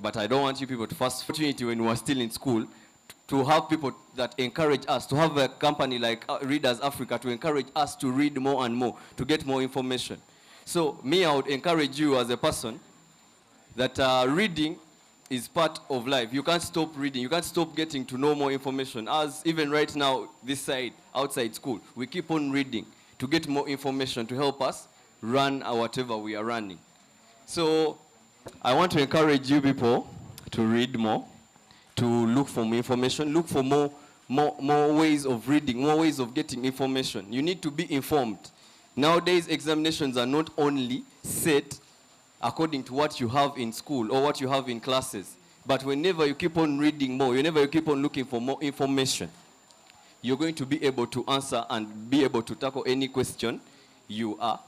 but I don't want you people to first opportunity when we're still in school to have people that encourage us, to have a company like Readers Africa to encourage us to read more and more, to get more information. So me, I would encourage you as a person that reading is part of life. You can't stop reading. You can't stop getting to know more information. As even right now, this side, outside school, we keep on reading to get more information to help us run whatever we are running. So I want to encourage you people to read more, to look for more information, look for more ways of reading, more ways of getting information. You need to be informed. Nowadays, examinations are not only set according to what you have in school or what you have in classes, but whenever you keep on reading more, whenever you keep on looking for more information, you're going to be able to answer and be able to tackle any question you are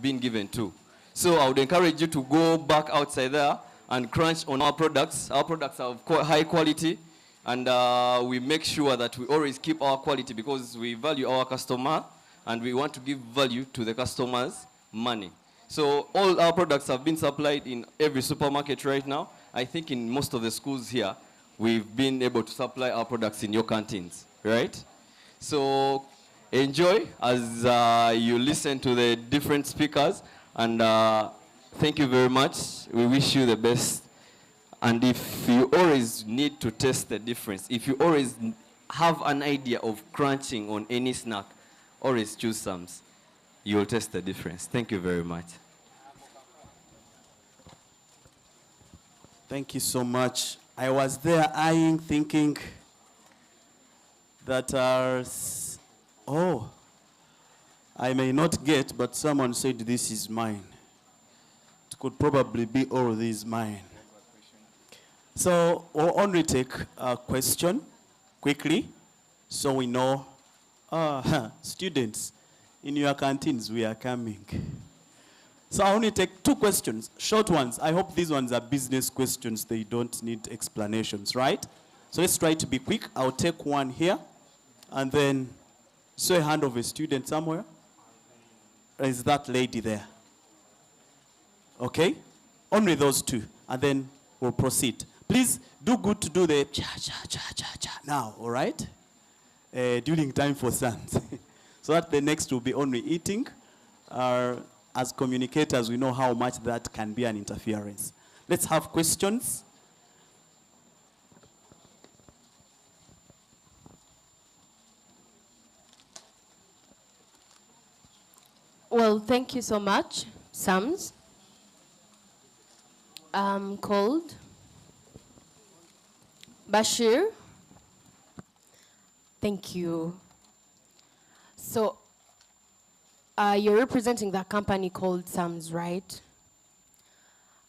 being given to. So I would encourage you to go back outside there and crunch on our products. Our products are of high quality, and we make sure that we always keep our quality because we value our customer and we want to give value to the customer's money. So all our products have been supplied in every supermarket right now. I think in most of the schools here, we've been able to supply our products in your canteens, right? So enjoy as you listen to the different speakers, and thank you very much. We wish you the best. And if you always need to test the difference, if you always have an idea of crunching on any snack, always choose Sam's. You will test the difference. Thank you very much. Thank you so much. I was there eyeing, thinking that I may not get, but someone said this is mine. It could probably be all these mine. So we'll only take a question quickly so we know. Students, in your canteens, we are coming. So I only take 2 questions, short ones. I hope these ones are business questions. They don't need explanations, right? So let's try to be quick. I'll take one here, and then show a hand of a student somewhere. Is that lady there? Okay? Only those 2, and then we'll proceed. Please do good to do the cha-cha-cha-cha-cha now, all right? During time for sons. So that the next will be only eating. As communicators, we know how much that can be an interference. Let's have questions. Well, thank you so much, Sams. I'm called Bashir. Thank you. So, you're representing the company called Sams, right?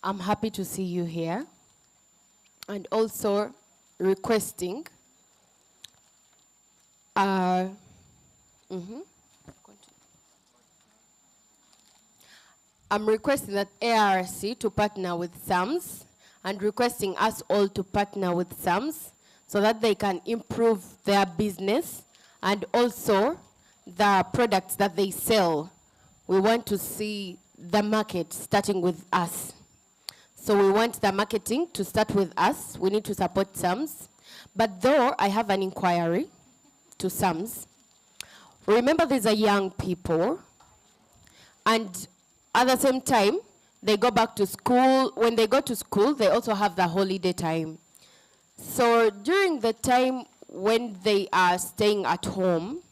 I'm happy to see you here. And also requesting I'm requesting that ARC to partner with Sams and requesting us all to partner with Sams so that they can improve their business and also the products that they sell. We want to see the market starting with us. So we want the marketing to start with us. We need to support Sams. But though I have an inquiry to Sams, remember these are young people, and at the same time, they go back to school. When they go to school, they also have the holiday time. So during the time when they are staying at home,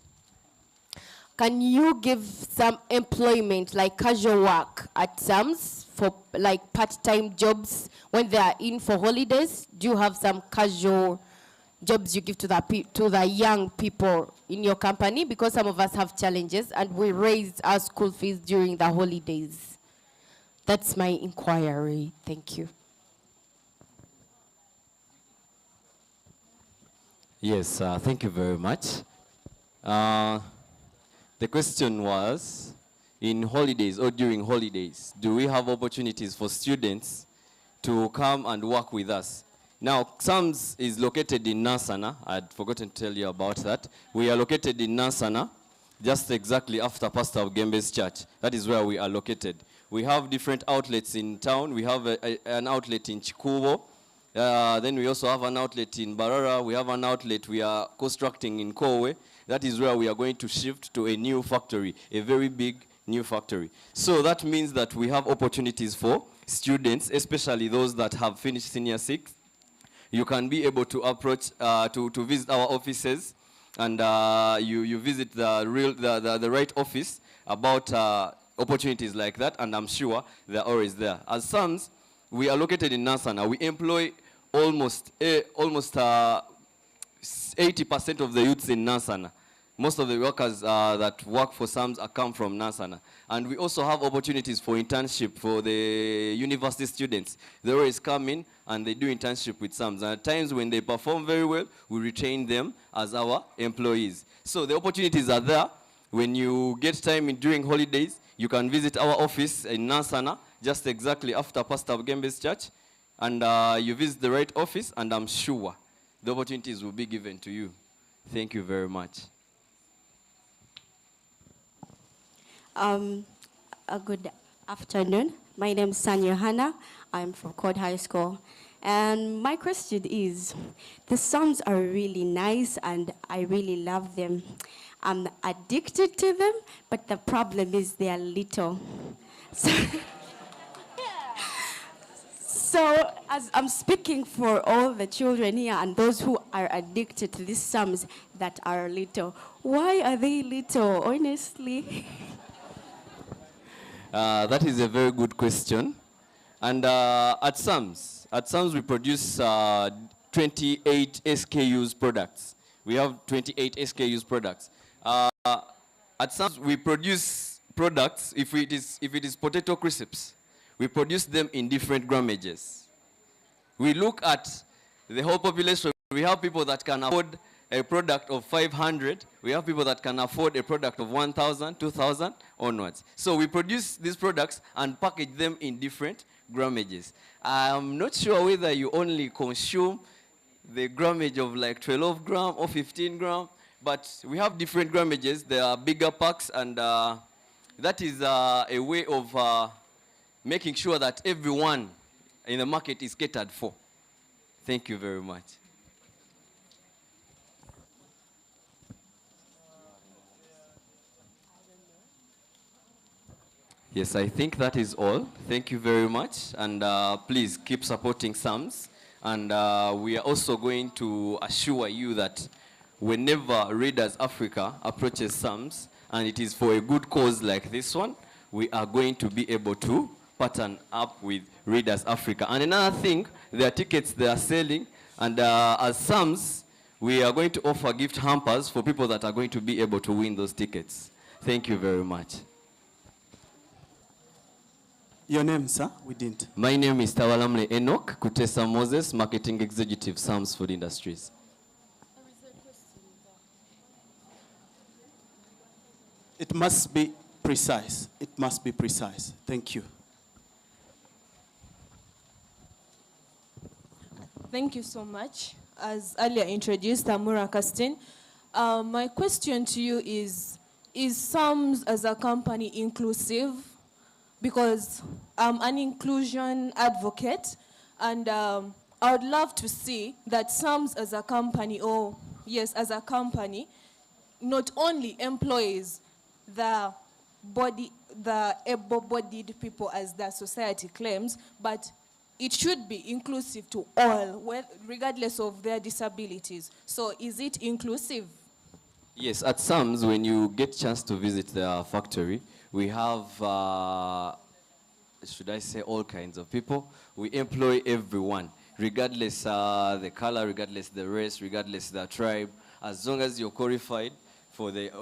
can you give some employment, like casual work at Sams for like part-time jobs when they are in for holidays? Do you have some casual jobs you give to the young people in your company? Because some of us have challenges and we raise our school fees during the holidays. That's my inquiry. Thank you. Yes, thank you very much. The question was, in holidays or during holidays, do we have opportunities for students to come and work with us? Now, Sams is located in Nansana. I'd forgotten to tell you about that. We are located in Nansana, just exactly after Pastor Gembe's church. That is where we are located. We have different outlets in town. We have an outlet in Chikubo. Then we also have an outlet in Barara. We have an outlet we are constructing in Kowe. That is where we are going to shift to a new factory, a very big new factory. So that means that we have opportunities for students, especially those that have finished senior 6. You can be able to approach, to visit our offices, and you visit the right office about opportunities like that, and I'm sure they're always there. As SAMS, we are located in Nasana. We employ almost 80% of the youths in Nasana. Most of the workers that work for SAMS come from Nasana. And we also have opportunities for internship for the university students. They always come in and they do internship with SAMS. And at times when they perform very well, we retain them as our employees. So the opportunities are there. When you get time during holidays, you can visit our office in Nasana, just exactly after Pastor Gembe's church. And you visit the right office, and I'm sure the opportunities will be given to you. Thank you very much. A good afternoon. My name is Sanya Hannah. I'm from Code High School. And my question is, the songs are really nice and I really love them. I'm addicted to them, but the problem is they are little. So as I'm speaking for all the children here and those who are addicted to these songs that are little, why are they little, honestly? That is a very good question. And at SAMS we produce 28 SKUs products. We have 28 SKUs products. At SAMS we produce products, if it is potato crisps, we produce them in different grammages. We look at the whole population. We have people that can afford a product of 500. We have people that can afford a product of 1,000, 2,000 onwards. So we produce these products and package them in different grammages. I'm not sure whether you only consume the grammage of like 12 gram or 15 gram, but we have different grammages. There are bigger packs, and that is a way of making sure that everyone in the market is catered for. Thank you very much. Yes, I think that is all. Thank you very much. And please keep supporting SAMS. And we are also going to assure you that whenever Readers Africa approaches SAMS, and it is for a good cause like this one, we are going to be able to partner up with Readers Africa. And another thing, there are tickets they are selling. And as SAMS, we are going to offer gift hampers for people that are going to be able to win those tickets. Thank you very much. Your name, sir? We didn't. My name is Tawalamle Enoch Kutesa Moses, Marketing Executive, SAMS Food Industries. It must be precise. It must be precise. Thank you. Thank you so much. As earlier introduced, I'm Mura Kastin. My question to you is SAMS as a company inclusive? Because I'm an inclusion advocate, and I would love to see that SAMS as a company, or yes, as a company, not only employs the able-bodied people as the society claims, but it should be inclusive to all, well, regardless of their disabilities. So is it inclusive? Yes, at SAMS, when you get a chance to visit their factory, we have, should I say, all kinds of people. We employ everyone, regardless the color, regardless the race, regardless the tribe. As long as you're qualified for the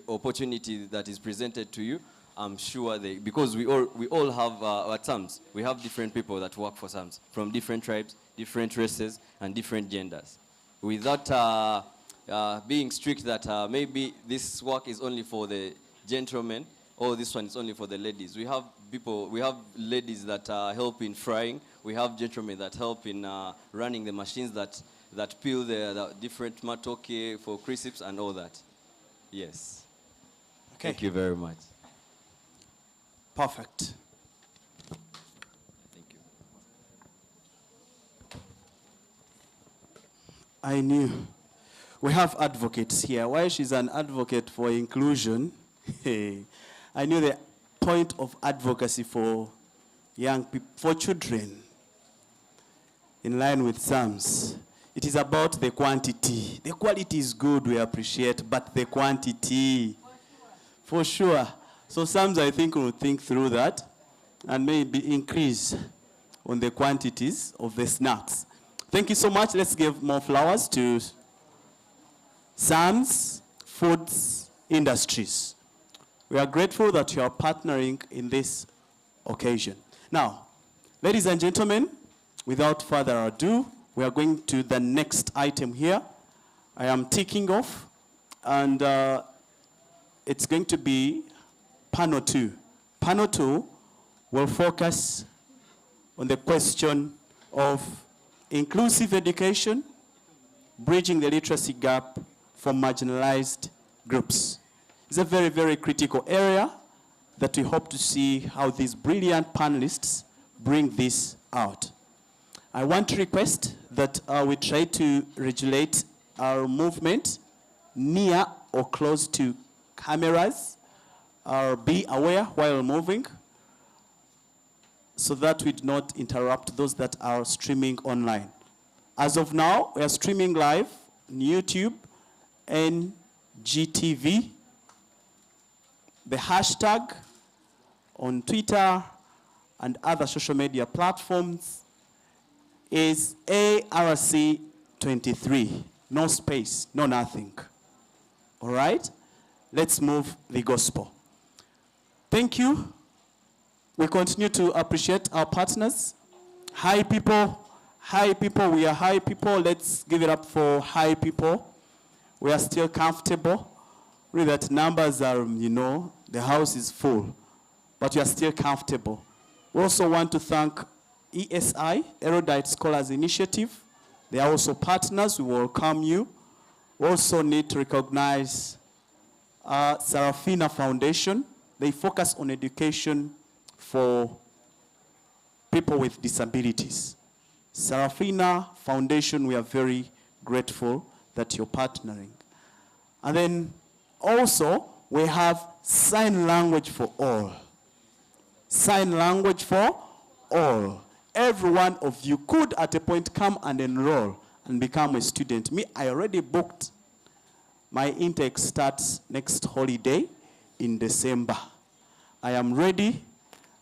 opportunity that is presented to you, I'm sure because we all have, at SAMS, we have different people that work for SAMS, from different tribes, different races, and different genders. Without being strict that maybe this work is only for the gentlemen, or this one is only for the ladies. We have ladies that help in frying. We have gentlemen that help in running the machines that peel the different matoke for crisps and all that. Yes. Okay. Thank you very much. Perfect. Thank you. I knew. We have advocates here. Why she's an advocate for inclusion, I knew the point of advocacy for young people, for children, in line with Psalms. It is about the quantity. The quality is good, we appreciate, but the quantity, for sure. So Psalms, I think, will think through that and maybe increase on the quantities of the snacks. Thank you so much. Let's give more flowers to Psalms Foods Industries. We are grateful that you are partnering in this occasion. Now, ladies and gentlemen, without further ado, we are going to the next item here. I am ticking off, and it's going to be panel 2. Panel 2 will focus on the question of inclusive education, bridging the literacy gap for marginalized groups. It's a very, very critical area that we hope to see how these brilliant panelists bring this out. I want to request that we try to regulate our movement near or close to cameras, or be aware while moving, so that we do not interrupt those that are streaming online. As of now, we are streaming live on YouTube, ngtv, the hashtag on Twitter and other social media platforms is ARC23. No space, no nothing. All right? Let's move the gospel. Thank you. We continue to appreciate our partners. HiPipo, HiPipo, we are HiPipo. Let's give it up for HiPipo. We are still comfortable. Really, that numbers are, the house is full, but we are still comfortable. We also want to thank ESI, Erudite Scholars Initiative. They are also partners. We welcome you. We also need to recognize Serafina Foundation. They focus on education for people with disabilities. Serafina Foundation, we are very grateful that you're partnering. And then also, we have sign language for all. Sign language for all. Every one of you could at a point come and enroll and become a student. Me, I already booked. My intake starts next holiday in December. I am ready,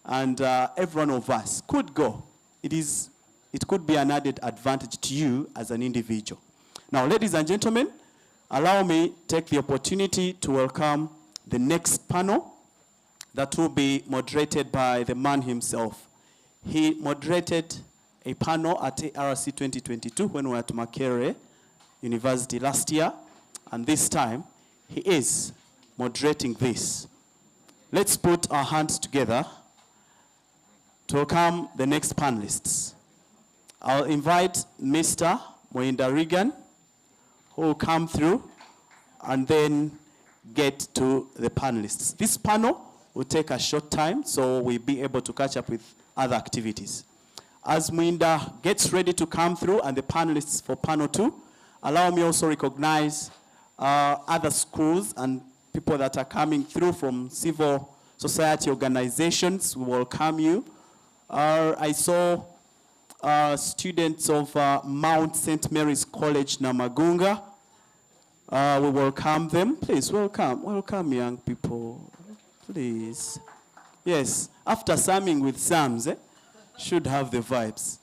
and every one of us could go. It could be an added advantage to you as an individual. Now, ladies and gentlemen, allow me to take the opportunity to welcome the next panel that will be moderated by the man himself. He moderated a panel at ARC 2022 when we were at Makerere University last year, and this time he is moderating this. Let's put our hands together to welcome the next panelists. I'll invite Mr. Moinda Regan, who will come through and then get to the panelists. This panel will take a short time, so we'll be able to catch up with other activities. As Moinda gets ready to come through and the panelists for panel 2, allow me also recognize other schools and people that are coming through from civil society organizations. We welcome you. I saw students of Mount St. Mary's College, Namagunga. We welcome them. Please, welcome young people. Please. Yes, after psalming with psalms, should have the vibes.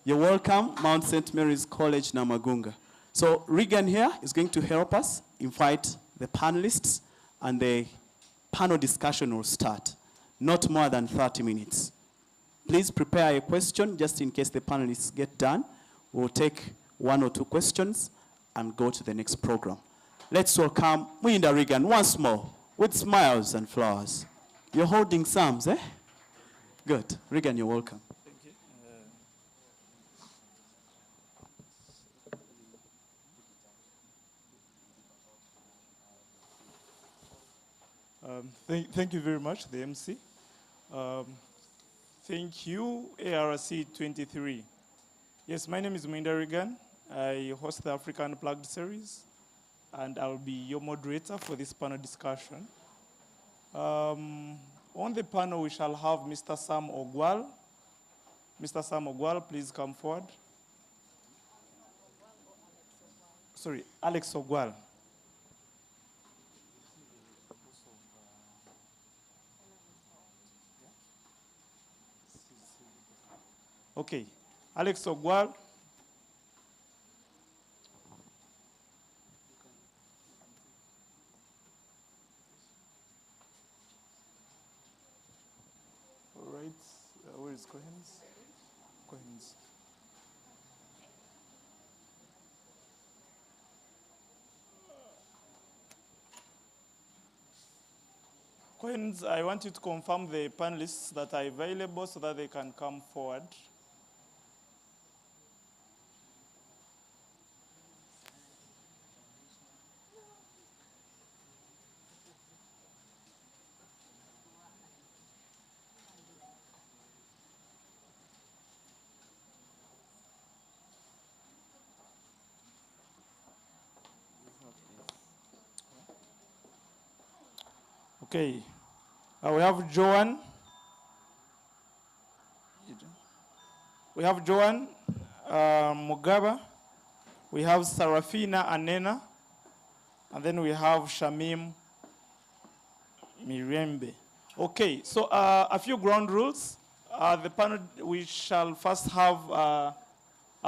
You're welcome, Mount St. Mary's College, Namagunga. So Regan here is going to help us invite the panelists, and the panel discussion will start. Not more than 30 minutes. Please prepare a question just in case the panelists get done. We'll take 1 or 2 questions and go to the next program. Let's welcome Moinda Regan once more with smiles and flowers. You're holding psalms, eh? Good. Regan, you're welcome. Thank you very much, the MC. Thank you, ARC 23. Yes, my name is Moinda Regan, I host the Africa Unplugged series, and I'll be your moderator for this panel discussion. On the panel, we shall have Mr. Sam Ogwal. Mr. Sam Ogwal, please come forward. Sorry, Alex Ogwal. Okay, Alex Ogwal. All right, where is Cohen's? Cohen's. Cohen's, I want you to confirm the panelists that are available so that they can come forward. Okay, we have Joan. We have Joan Mugaba. We have Sarafina Anena. And then we have Shamim Mirembe. Okay, so a few ground rules. The panel, we shall first have a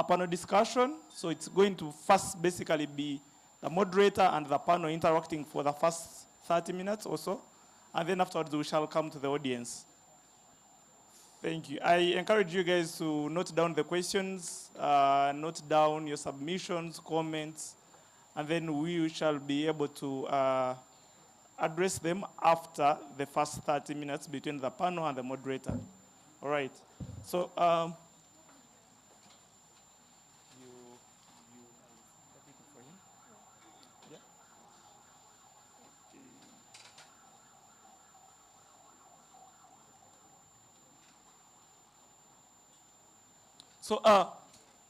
panel discussion. So it's going to first basically be the moderator and the panel interacting for the first 30 minutes or so. And then afterwards, we shall come to the audience. Thank you. I encourage you guys to note down the questions, note down your submissions, comments, and then we shall be able to address them after the first 30 minutes between the panel and the moderator. All right. So, So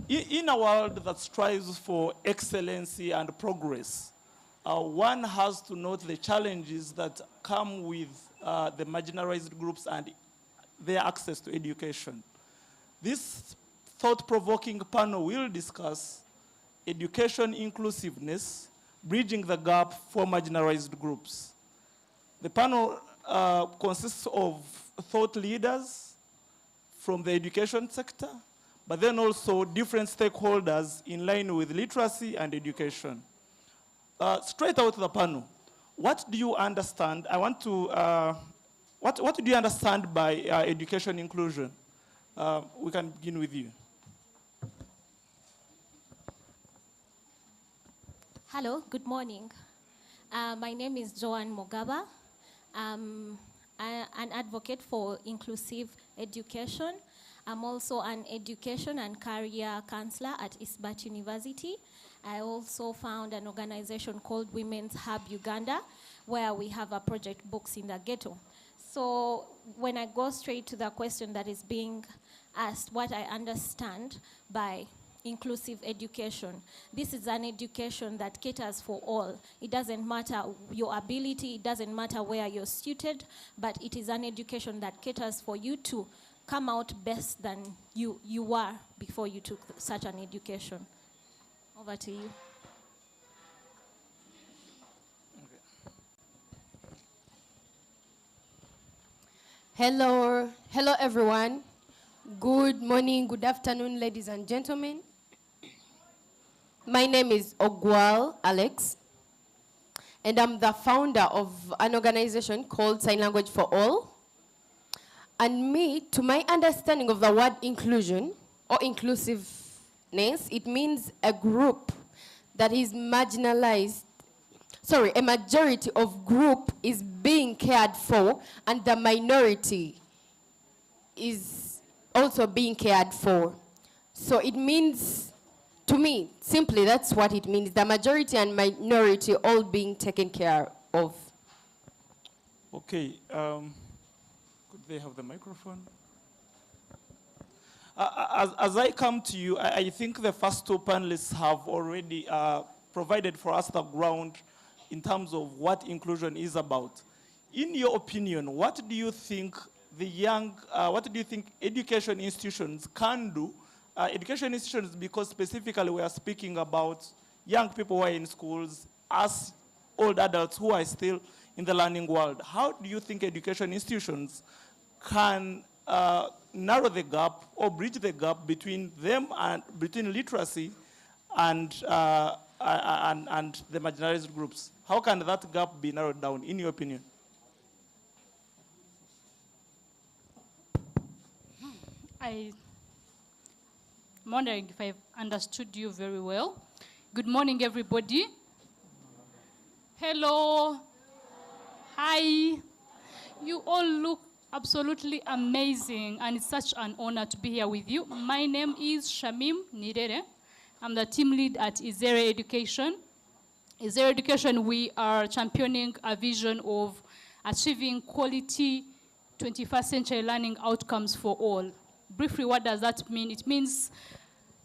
in a world that strives for excellency and progress, one has to note the challenges that come with the marginalized groups and their access to education. This thought-provoking panel will discuss education inclusiveness, bridging the gap for marginalized groups. The panel consists of thought leaders from the education sector, but then also different stakeholders in line with literacy and education. Straight out the panel, what do you understand? I want to, what do you understand by education inclusion? We can begin with you. Hello, good morning. My name is Joan Mogaba. I'm an advocate for inclusive education. I'm also an education and career counselor at Isbat University. I also found an organization called Women's Hub Uganda, where we have a project Books in the Ghetto. So when I go straight to the question that is being asked, what I understand by inclusive education. This is an education that caters for all. It doesn't matter your ability, it doesn't matter where you're suited, but it is an education that caters for you to come out best than you were before you took such an education. Over to you. Hello everyone. Good morning, good afternoon, ladies and gentlemen. My name is Ogwal Alex, and I'm the founder of an organization called Sign Language for All. And to my understanding of the word inclusion or inclusiveness, it means a group that is marginalized. Sorry, a majority of group is being cared for, and the minority is also being cared for. So it means, to me, simply that's what it means. The majority and minority all being taken care of. Okay. Could they have the microphone? As I come to you, I think the first two panelists have already provided for us the ground in terms of what inclusion is about. In your opinion, what do you think education institutions can do? Education institutions, because specifically we are speaking about young people who are in schools, as old adults who are still in the learning world. How do you think education institutions can narrow the gap or bridge the gap between them and between literacy and the marginalized groups? How can that gap be narrowed down, in your opinion? I'm wondering if I've understood you very well. Good morning, everybody. Hello. Hi. You all look absolutely amazing, and it's such an honor to be here with you. My name is Shamim Nirere. I'm the team lead at Izere Education. Izere Education, we are championing a vision of achieving quality 21st century learning outcomes for all. Briefly, what does that mean? It means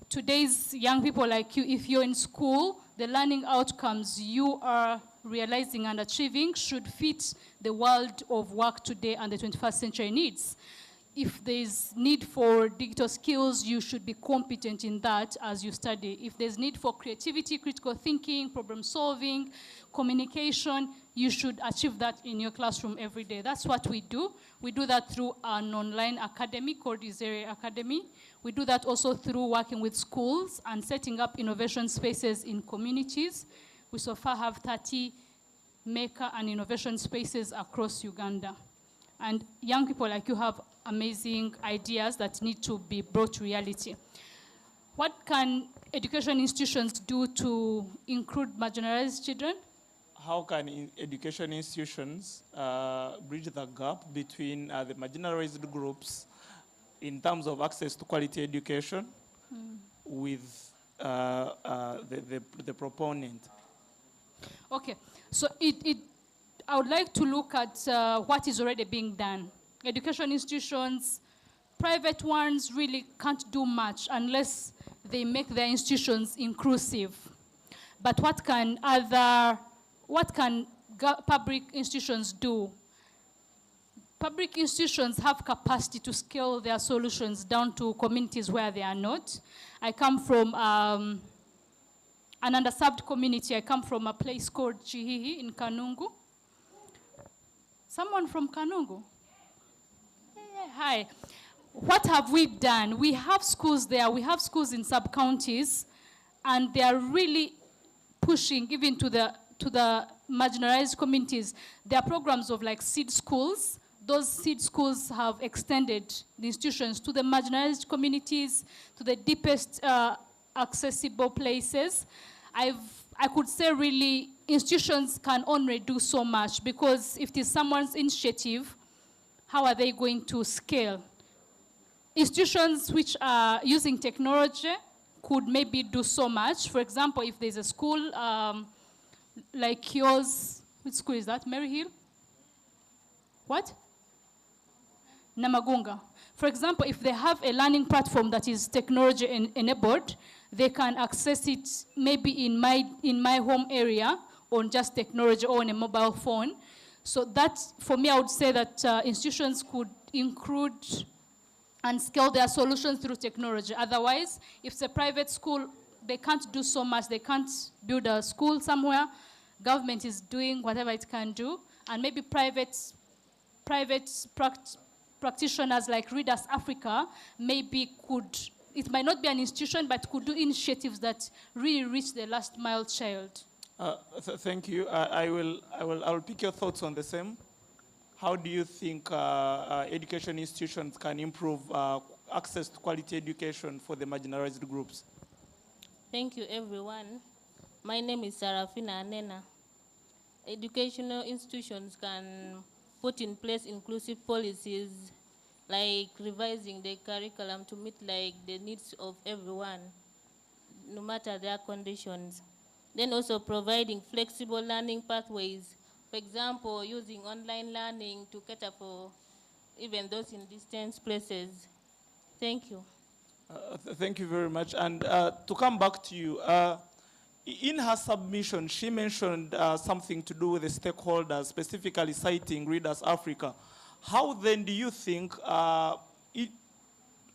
today's young people like you, if you're in school, the learning outcomes you are realizing and achieving should fit the world of work today and the 21st century needs. If there's need for digital skills, you should be competent in that as you study. If there's need for creativity, critical thinking, problem solving, communication, you should achieve that in your classroom every day. That's what we do. We do that through an online academy called Izere Academy. We do that also through working with schools and setting up innovation spaces in communities. We so far have 30 maker and innovation spaces across Uganda. And young people like you have amazing ideas that need to be brought to reality. What can education institutions do to include marginalized children? How can education institutions bridge the gap between the marginalized groups in terms of access to quality education with the proponent? Okay, so I would like to look at what is already being done. Education institutions, private ones really can't do much unless they make their institutions inclusive. But what can public institutions do? Public institutions have capacity to scale their solutions down to communities where they are not. I come from an underserved community. I come from a place called Chihihi in Kanungu. Someone from Kanungu? Yeah, hi. What have we done? We have schools there. We have schools in sub-counties, and they are really pushing even to the marginalized communities. There are programs of like seed schools. Those seed schools have extended the institutions to the marginalized communities, to the deepest accessible places. I could say really institutions can only do so much, because if it is someone's initiative, how are they going to scale? Institutions which are using technology could maybe do so much. For example, if there's a school like yours, which school is that? Mary Hill? What? Namagunga. For example, if they have a learning platform that is technology enabled, they can access it maybe in my home area on just technology or on a mobile phone. So that, for me, I would say that institutions could include and scale their solutions through technology. Otherwise, if it's a private school, they can't do so much. They can't build a school somewhere. Government is doing whatever it can do. And maybe private practitioners like Readers Africa maybe could, it might not be an institution, but could do initiatives that really reach the last mile child. Thank you. I'll pick your thoughts on the same. How do you think education institutions can improve access to quality education for the marginalized groups? Thank you, everyone. My name is Sarafina Anena. Educational institutions can put in place inclusive policies, like revising the curriculum to meet like the needs of everyone, no matter their conditions. Then also providing flexible learning pathways. For example, using online learning to cater for even those in distant places. Thank you. Thank you very much. And to come back to you, in her submission, she mentioned something to do with the stakeholders, specifically citing Readers Africa. How then do you think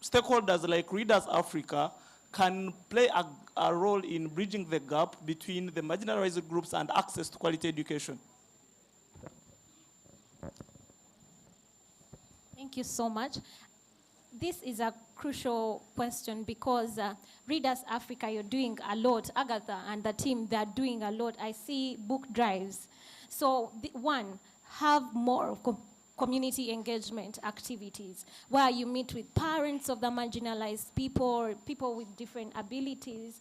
stakeholders like Readers Africa can play a role in bridging the gap between the marginalized groups and access to quality education? Thank you so much. This is a crucial question because Readers Africa, you're doing a lot. Agatha and the team, they're doing a lot. I see book drives. So one, have more community engagement activities where you meet with parents of the marginalized people, people with different abilities,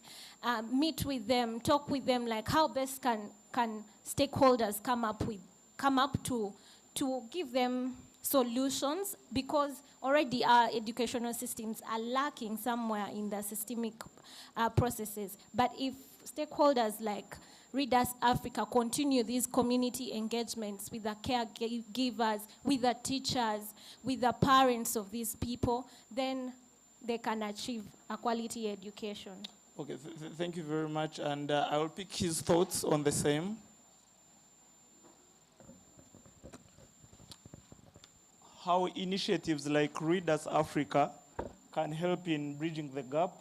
meet with them, talk with them, like how best can stakeholders come up to give them solutions, because already our educational systems are lacking somewhere in the systemic processes. But if stakeholders like Readers Africa continue these community engagements with the caregivers, with the teachers, with the parents of these people, then they can achieve a quality education. Okay, thank you very much. And I will pick his thoughts on the same. How initiatives like Readers Africa can help in bridging the gap.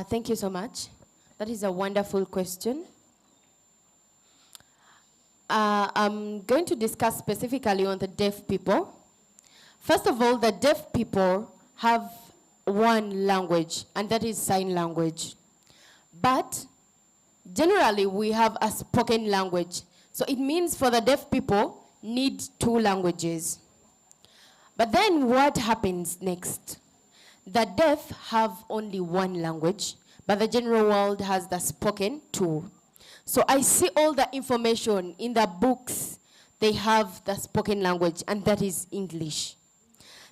Thank you so much. That is a wonderful question. I'm going to discuss specifically on the deaf people. First of all, the deaf people have one language, and that is sign language. But generally, we have a spoken language. So it means for the deaf people, need two languages. But then what happens next? The deaf have only one language, but the general world has the spoken too. So I see all the information in the books, they have the spoken language, and that is English.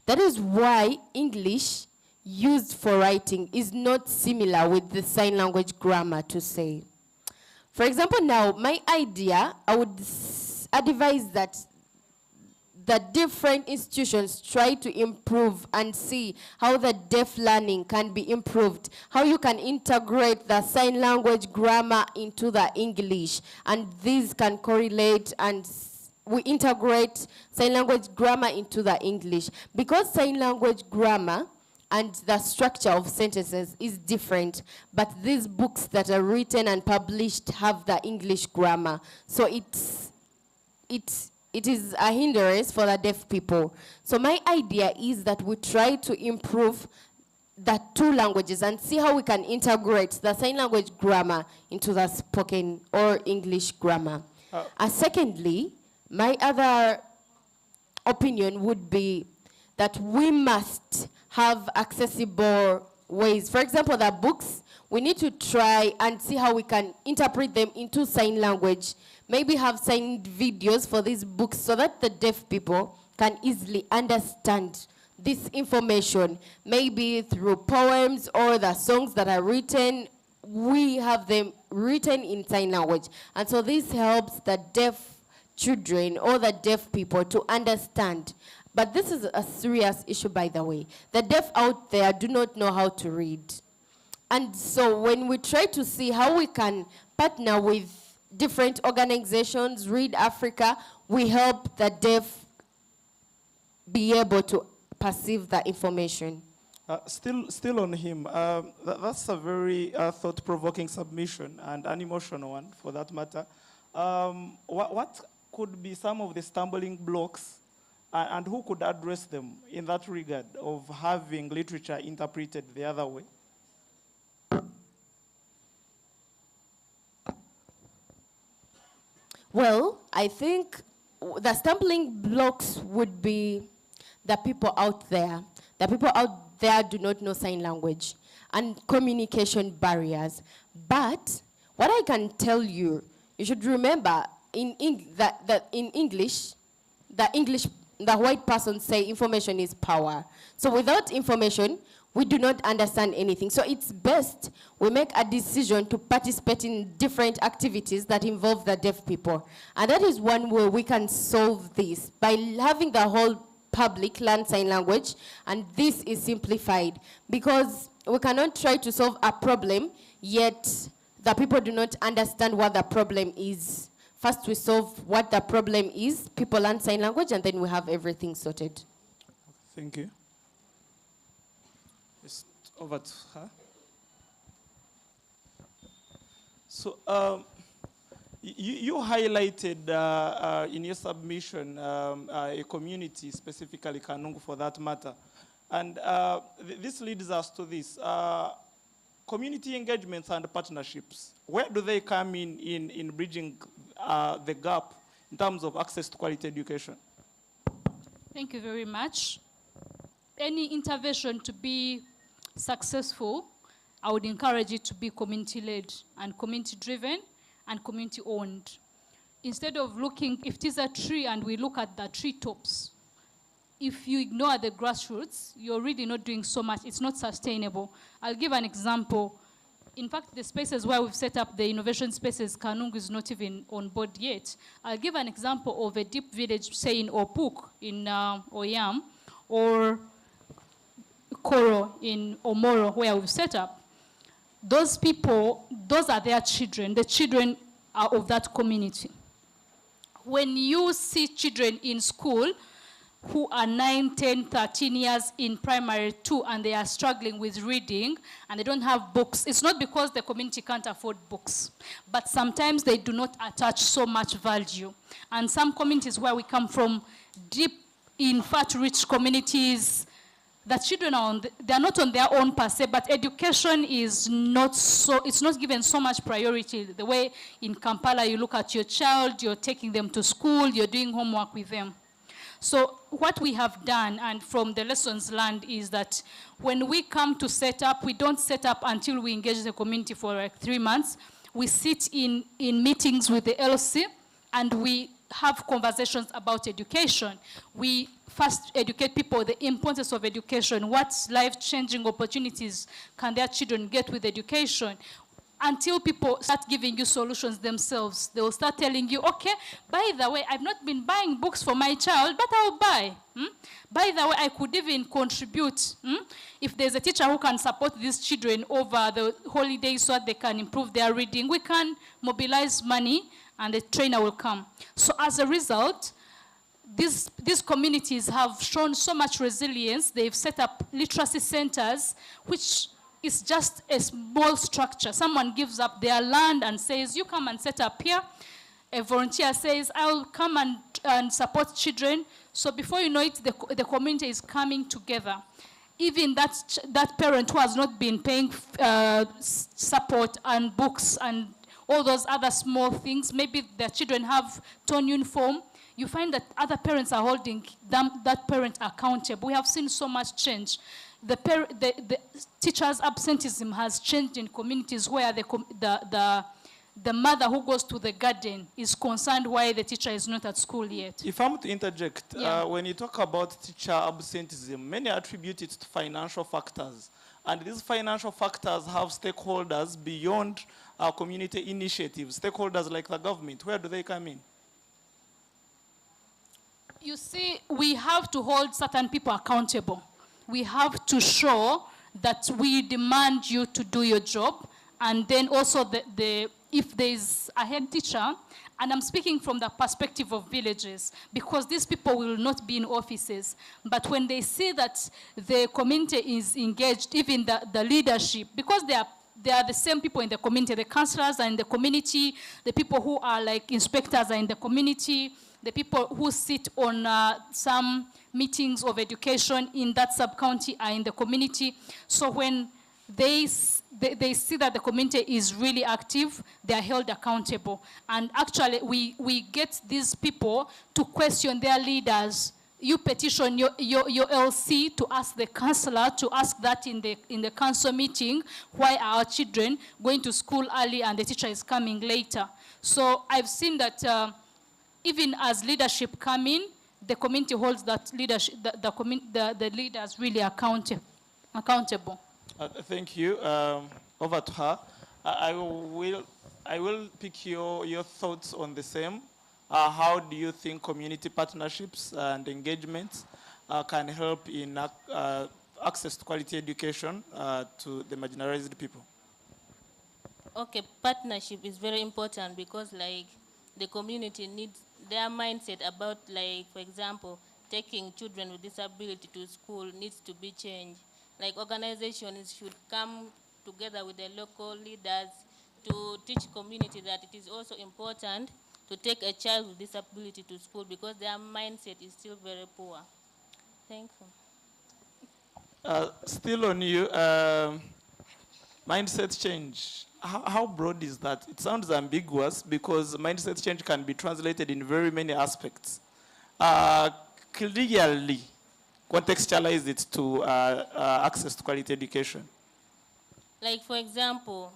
That is why English used for writing is not similar with the sign language grammar to say. For example, now, my idea, I would advise that the different institutions try to improve and see how the deaf learning can be improved, how you can integrate the sign language grammar into the English, and these can correlate, and we integrate sign language grammar into the English. Because sign language grammar and the structure of sentences is different, but these books that are written and published have the English grammar. So it is a hindrance for the deaf people. So my idea is that we try to improve the two languages and see how we can integrate the sign language grammar into the spoken or English grammar. Secondly, my other opinion would be that we must have accessible ways. For example, the books, we need to try and see how we can interpret them into sign language. Maybe have signed videos for these books so that the deaf people can easily understand this information. Maybe through poems or the songs that are written, we have them written in sign language. And so this helps the deaf children or the deaf people to understand. But this is a serious issue, by the way. The deaf out there do not know how to read. And so when we try to see how we can partner with different organizations, Read Africa, we help the deaf be able to perceive the information. Still on him, that's a very thought-provoking submission and an emotional one, for that matter. What could be some of the stumbling blocks, and who could address them in that regard of having literature interpreted the other way? Well, I think the stumbling blocks would be the people out there. The people out there do not know sign language and communication barriers. But what I can tell you, you should remember in English, the white person say information is power. So without information, we do not understand anything. So it's best we make a decision to participate in different activities that involve the deaf people. And that is one way we can solve this, by having the whole public learn sign language, and this is simplified. Because we cannot try to solve a problem, yet the people do not understand what the problem is. First we solve what the problem is, people learn sign language, and then we have everything sorted. Thank you. It's over to her. So you highlighted in your submission a community, specifically Kanungu for that matter. And this leads us to this. Community engagements and partnerships, where do they come in bridging the gap in terms of access to quality education? Thank you very much. Any intervention to be successful, I would encourage it to be community-led and community-driven and community-owned. Instead of looking, if it is a tree and we look at the tree tops, if you ignore the grassroots, you're really not doing so much. It's not sustainable. I'll give an example. In fact, the spaces where we've set up the innovation spaces, Kanungu is not even on board yet. I'll give an example of a deep village, say in Opuk, in Oyam, or Koro in Omoro, where we've set up. Those people, those are their children. The children are of that community. When you see children in school who are 9, 10, 13 years in primary 2 and they are struggling with reading and they don't have books, it's not because the community can't afford books, but sometimes they do not attach so much value. And some communities where we come from, deep in fat-rich communities, the children are they're not on their own per se, but education is not so, it's not given so much priority. The way in Kampala you look at your child, you're taking them to school, you're doing homework with them. So what we have done, and from the lessons learned, is that when we come to set up, we don't set up until we engage the community for like 3 months. We sit in meetings with the LC and we have conversations about education. We first educate people the importance of education, what life-changing opportunities can their children get with education. Until people start giving you solutions themselves, they will start telling you, okay, by the way, I've not been buying books for my child, but I'll buy. By the way, I could even contribute. If there's a teacher who can support these children over the holidays so that they can improve their reading, we can mobilize money and the trainer will come. So as a result, these communities have shown so much resilience. They've set up literacy centers, which is just a small structure. Someone gives up their land and says, you come and set up here. A volunteer says, I'll come and support children. So before you know it, the community is coming together. Even that parent who has not been paying support and books and all those other small things, maybe their children have torn uniform, you find that other parents are holding that parent accountable. We have seen so much change. The teacher's absenteeism has changed in communities where the mother who goes to the garden is concerned why the teacher is not at school yet. If I'm to interject, when you talk about teacher absenteeism, many attribute it to financial factors. And these financial factors have stakeholders beyond our community initiatives, stakeholders like the government. Where do they come in? You see, we have to hold certain people accountable. We have to show that we demand you to do your job. And then also if there's a head teacher, and I'm speaking from the perspective of villages, because these people will not be in offices. But when they see that the community is engaged, even the leadership, because they are the same people in the community, the councillors are in the community, the people who are like inspectors are in the community, the people who sit on some meetings of education in that sub-county are in the community. So when they see that the community is really active, they are held accountable. And actually, we get these people to question their leaders. You petition your LC to ask the councillor to ask that in the council meeting, why are our children going to school early and the teacher is coming later? So I've seen that even as leadership come in, the community holds that leadership, the leaders really accountable. accountable. Thank you. Over to her. I will pick your thoughts on the same. How do you think community partnerships and engagements can help in access to quality education to the marginalized people? Okay, partnership is very important because like the community needs their mindset about like, for example, taking children with disability to school needs to be changed. Like organizations should come together with the local leaders to teach community that it is also important to take a child with disability to school because their mindset is still very poor. Thank you. Still on you, mindset change. How broad is that? It sounds ambiguous because mindset change can be translated in very many aspects. Clearly, contextualize it to access to quality education. Like, for example,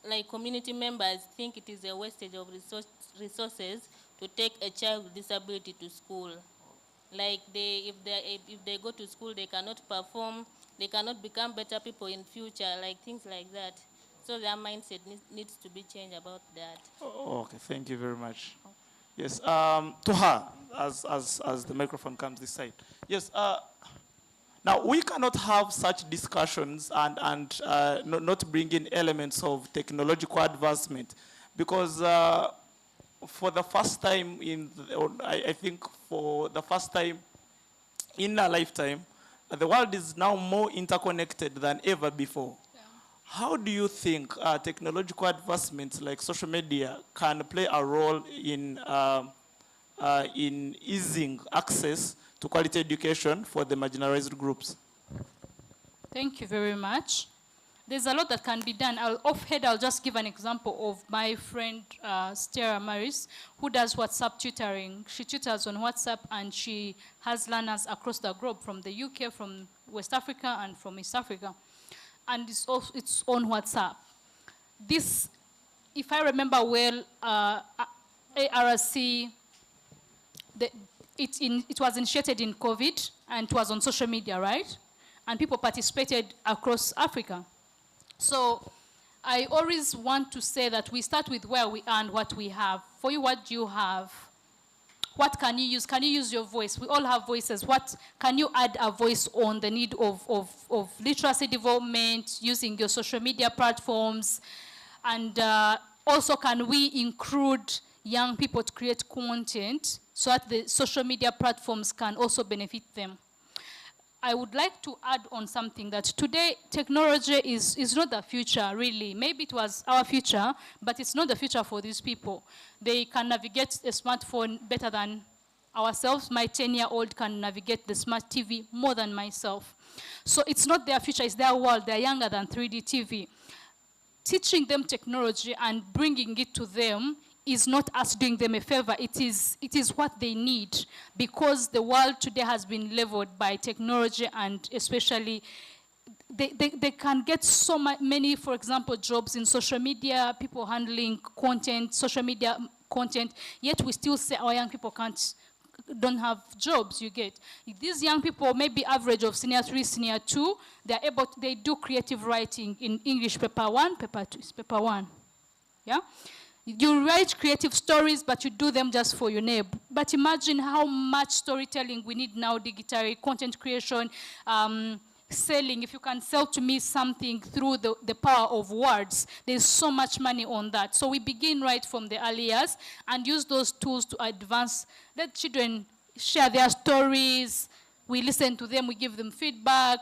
like community members think it is a wastage of resources to take a child with disability to school. Like if they go to school, they cannot perform, they cannot become better people in future, like things like that. So their mindset needs to be changed about that. Oh, okay, thank you very much. Yes, to her, as the microphone comes this side. Yes, now we cannot have such discussions and not bring in elements of technological advancement because for the first time I think for the first time in our lifetime, the world is now more interconnected than ever before. Yeah. How do you think technological advancements like social media can play a role in easing access to quality education for the marginalized groups? Thank you very much. There's a lot that can be done. I'll just give an example of my friend, Stella Maris, who does WhatsApp tutoring. She tutors on WhatsApp, and she has learners across the globe, from the UK, from West Africa, and from East Africa. And it's on WhatsApp. This, if I remember well, ARC, it was initiated in COVID, and it was on social media, right? And people participated across Africa. So I always want to say that we start with where we are and what we have. For you, what do you have? What can you use? Can you use your voice? We all have voices. What can you add a voice on the need of literacy development, using your social media platforms? And also, can we include young people to create content so that the social media platforms can also benefit them? I would like to add on something that today technology is not the future, really. Maybe it was our future, but it's not the future for these people. They can navigate a smartphone better than ourselves. My 10-year-old can navigate the smart TV more than myself. So it's not their future, it's their world. They're younger than 3D TV. Teaching them technology and bringing it to them is not us doing them a favor. It is what they need, because the world today has been leveled by technology, and especially they can get so many, for example, jobs in social media, people handling content, social media content, yet we still say our young people don't have jobs, you get. These young people, maybe average of senior 3, senior 2, they do creative writing in English paper 1, paper 2, is paper 1, yeah? You write creative stories, but you do them just for your neighbor. But imagine how much storytelling we need now, digitally, content creation, selling. If you can sell to me something through the power of words, there's so much money on that. So we begin right from the early years and use those tools to advance. Let children share their stories. We listen to them, we give them feedback.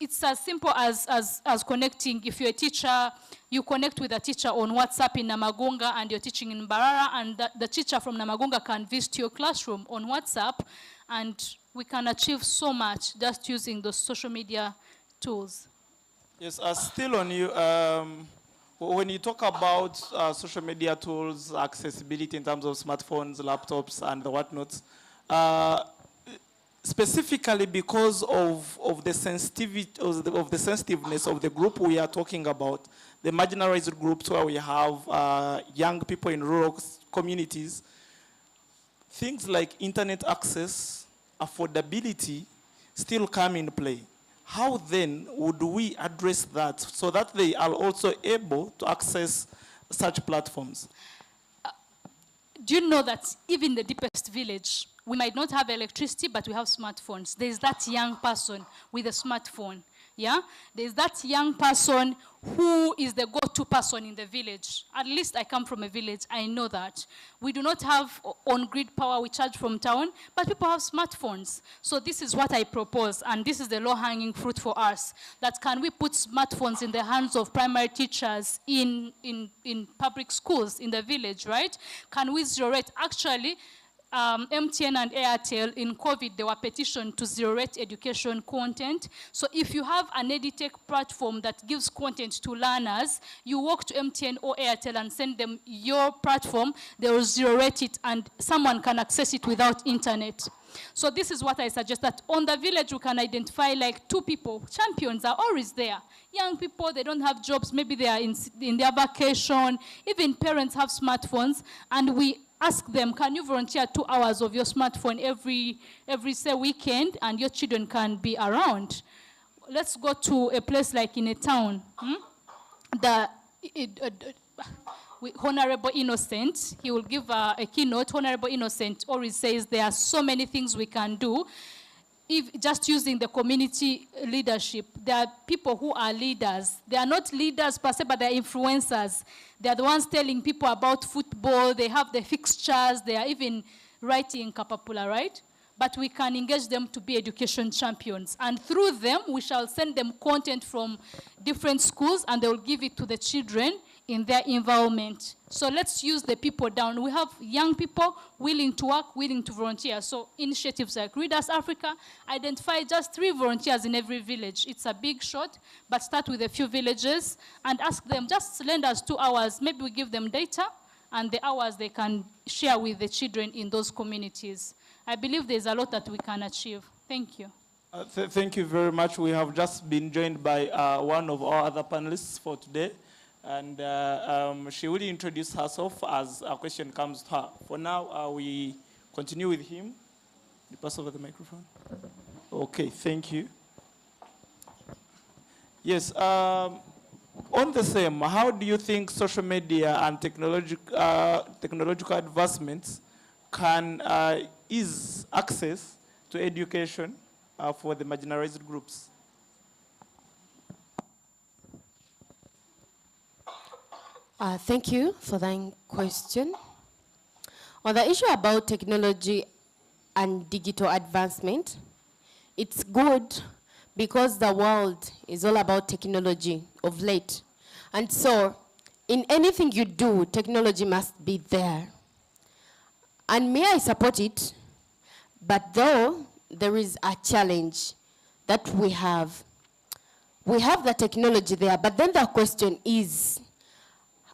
It's as simple as connecting. If you're a teacher, you connect with a teacher on WhatsApp in Namagunga, and you're teaching in Mbarara, and the teacher from Namagunga can visit your classroom on WhatsApp, and we can achieve so much just using those social media tools. Yes, still on you. When you talk about social media tools, accessibility in terms of smartphones, laptops, and the whatnots, specifically because of the sensitivity, of the sensitiveness of the group we are talking about, the marginalized groups where we have young people in rural communities, things like internet access, affordability, still come in play. How then would we address that so that they are also able to access such platforms? Do you know that even the deepest village, we might not have electricity, but we have smartphones? There's that young person with a smartphone. Yeah? There's that young person who is the go-to person in the village. At least I come from a village, I know that. We do not have on-grid power, we charge from town, but people have smartphones. So this is what I propose, and this is the low-hanging fruit for us, that can we put smartphones in the hands of primary teachers in public schools in the village, right? Can we zero rate? Actually, MTN and Airtel in COVID, they were petitioned to zero rate education content. So if you have an edtech platform that gives content to learners, you walk to MTN or Airtel and send them your platform, they will zero rate it and someone can access it without internet. So this is what I suggest, that on the village we can identify like 2 people. Champions are always there. Young people, they don't have jobs, maybe they are in their vacation. Even parents have smartphones, and we ask them, can you volunteer 2 hours of your smartphone every say weekend, and your children can be around. Let's go to a place like in a town. Honorable Innocent, he will give a keynote. Honorable Innocent always says there are so many things we can do. If just using the community leadership, there are people who are leaders. They are not leaders per se, but they are influencers. They are the ones telling people about football. They have the fixtures. They are even writing Kapapula, right? But we can engage them to be education champions. And through them, we shall send them content from different schools, and they will give it to the children in their environment. So let's use the people down. We have young people willing to work, willing to volunteer. So initiatives like Readers Africa identify just 3 volunteers in every village. It's a big shot, but start with a few villages and ask them, just lend us 2 hours. Maybe we give them data and the hours they can share with the children in those communities. I believe there's a lot that we can achieve. Thank you. Thank you very much. We have just been joined by one of our other panelists for today. And she will introduce herself as a question comes to her. For now, we continue with him. You pass over the microphone. Okay, thank you. Yes, on the same, how do you think social media and technological advancements can ease access to education for the marginalized groups? Thank you for that question. On the issue about technology and digital advancement, it's good because the world is all about technology of late. And so, in anything you do, technology must be there. And may I support it, but though there is a challenge that we have the technology there, but then the question is,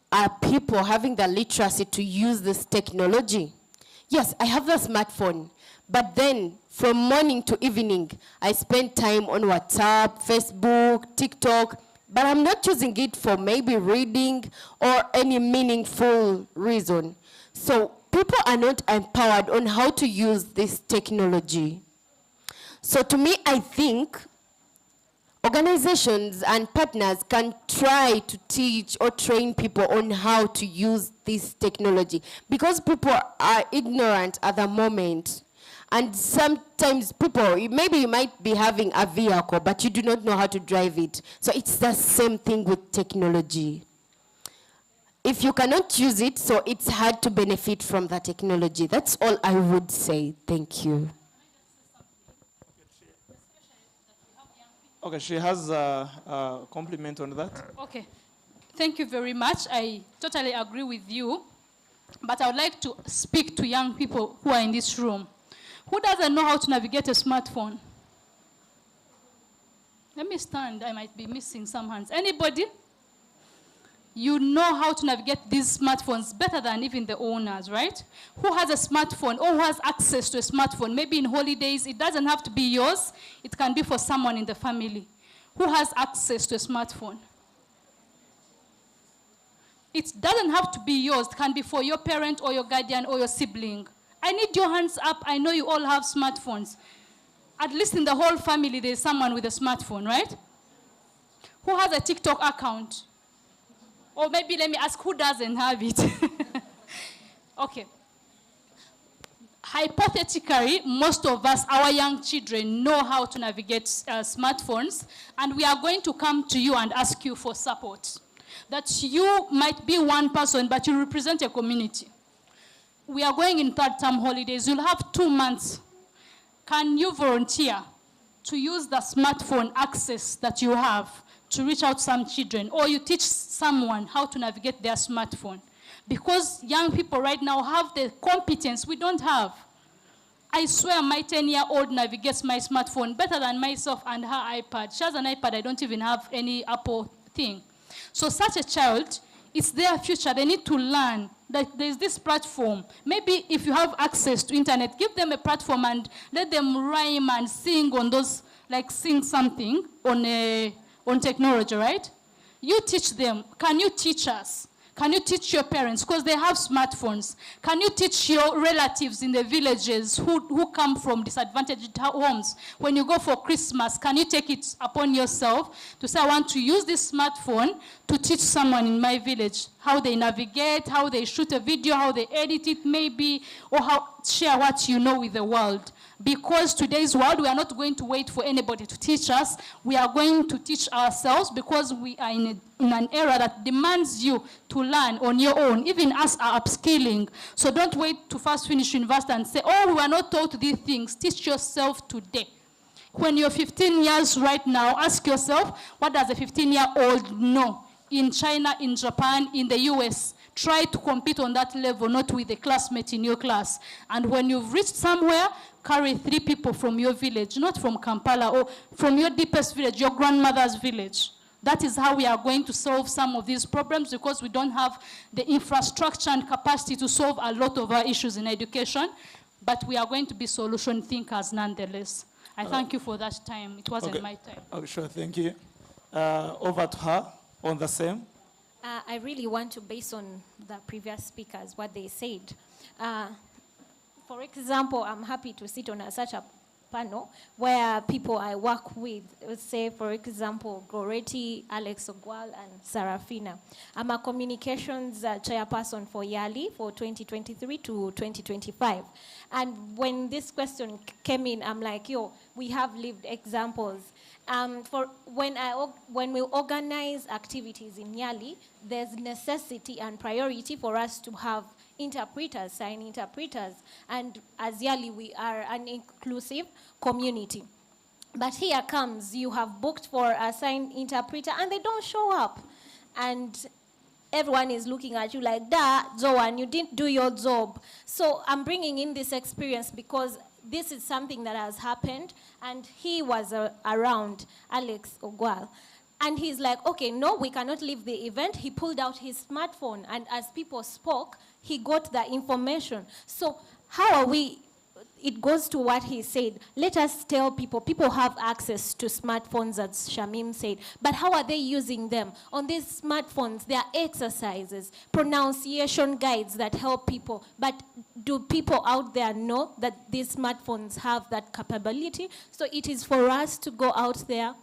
are people having the literacy to use this technology? Yes, I have the smartphone, but then from morning to evening, I spend time on WhatsApp, Facebook, TikTok, but I'm not using it for maybe reading or any meaningful reason. So people are not empowered on how to use this technology. So to me, I think organizations and partners can try to teach or train people on how to use this technology, because people are ignorant at the moment. And sometimes people, maybe you might be having a vehicle, but you do not know how to drive it. So it's the same thing with technology. If you cannot use it, so it's hard to benefit from the technology. That's all I would say. Thank you. Okay, she has a compliment on that. Okay, thank you very much. I totally agree with you, but I would like to speak to young people who are in this room. Who doesn't know how to navigate a smartphone? Let me stand, I might be missing some hands. Anybody? You know how to navigate these smartphones better than even the owners, right? Who has a smartphone or who has access to a smartphone? Maybe in holidays, it doesn't have to be yours. It can be for someone in the family. Who has access to a smartphone? It doesn't have to be yours. It can be for your parent or your guardian or your sibling. I need your hands up. I know you all have smartphones. at least in the whole family, there's someone with a smartphone, right? Who has a TikTok account? Or maybe let me ask, who doesn't have it? Okay. Hypothetically, most of us, our young children, know how to navigate smartphones, and we are going to come to you and ask you for support. That you might be one person, but you represent a community. We are going in third-term holidays. You'll have 2 months. Can you volunteer to use the smartphone access that you have to reach out to some children, or you teach someone how to navigate their smartphone? Because young people right now have the competence we don't have. I swear my 10-year-old navigates my smartphone better than myself and her iPad. She has an iPad, I don't even have any Apple thing. So such a child, it's their future. They need to learn that there's this platform. Maybe if you have access to internet, give them a platform and let them rhyme and sing on those, like sing something on technology, right? You teach them. Can you teach us? Can you teach your parents? Because they have smartphones. Can you teach your relatives in the villages who come from disadvantaged homes? When you go for Christmas, can you take it upon yourself to say, I want to use this smartphone to teach someone in my village how they navigate, how they shoot a video, how they edit it maybe, or how share what you know with the world? Because today's world, we are not going to wait for anybody to teach us. We are going to teach ourselves, because we are in an era that demands you to learn on your own. Even us are upskilling. So don't wait to first finish university and say, oh, we are not taught these things. Teach yourself today. When you're 15 years right now, ask yourself, what does a 15-year-old know in China, in Japan, in the US? Try to compete on that level, not with a classmate in your class. And when you've reached somewhere, carry 3 people from your village, not from Kampala, or from your deepest village, your grandmother's village. That is how we are going to solve some of these problems, because we don't have the infrastructure and capacity to solve a lot of our issues in education. But we are going to be solution thinkers nonetheless. I thank you for that time. It wasn't my time. Oh, sure, thank you. Over to her on the same. I really want to base on the previous speakers, what they said. For example, I'm happy to sit on such a panel where people I work with, say, for example, Goretti, Alex Ogwal, and Sarafina. I'm a communications chairperson for YALI for 2023 to 2025. And when this question came in, I'm like, we have lived examples. For when we organize activities in YALI, there's necessity and priority for us to have interpreters, sign interpreters. And as YALI, we are an inclusive community. But here comes, you have booked for a sign interpreter and they don't show up. And everyone is looking at you like, Zoan, you didn't do your job. So I'm bringing in this experience because this is something that has happened, and he was around, Alex Ogwal. And he's like, okay, no, we cannot leave the event. He pulled out his smartphone, and as people spoke, he got the information. So how are we, it goes to what he said. Let us tell people have access to smartphones, as Shamim said, but how are they using them? On these smartphones, there are exercises, pronunciation guides that help people, but do people out there know that these smartphones have that capability? So it is for us to go out there,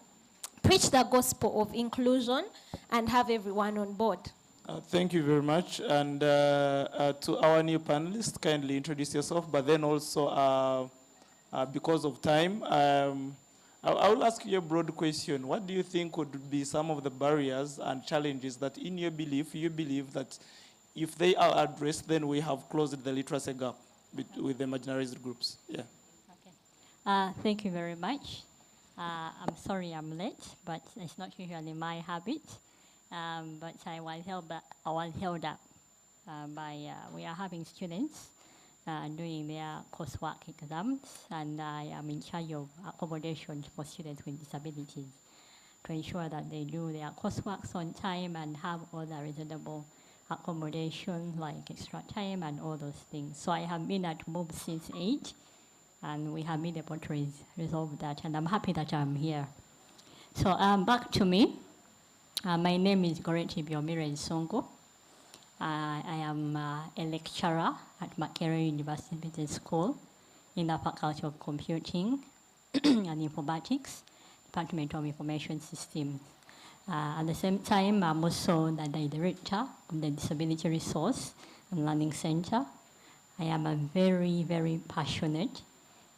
preach the gospel of inclusion, and have everyone on board. Thank you very much. And to our new panelists, kindly introduce yourself, but then also, because of time, I will ask you a broad question. What do you think would be some of the barriers and challenges that in your belief, you believe that if they are addressed, then we have closed the literacy gap with the marginalized groups? Yeah. Okay. Thank you very much. I'm sorry I'm late, but it's not usually my habit. But I was held up by, we are having students doing their coursework exams, and I am in charge of accommodations for students with disabilities to ensure that they do their coursework on time and have all the reasonable accommodation like extra time and all those things. So I have been at MOB since 8, and we have been able to resolve that, and I'm happy that I'm here. So back to me. My name is Goretti Biomire Songo. I am a lecturer at Makerere University Business School in the Faculty of Computing. and Informatics, Department of Information Systems. At the same time, I'm also the director of the Disability Resource and Learning Center. I am a very, very passionate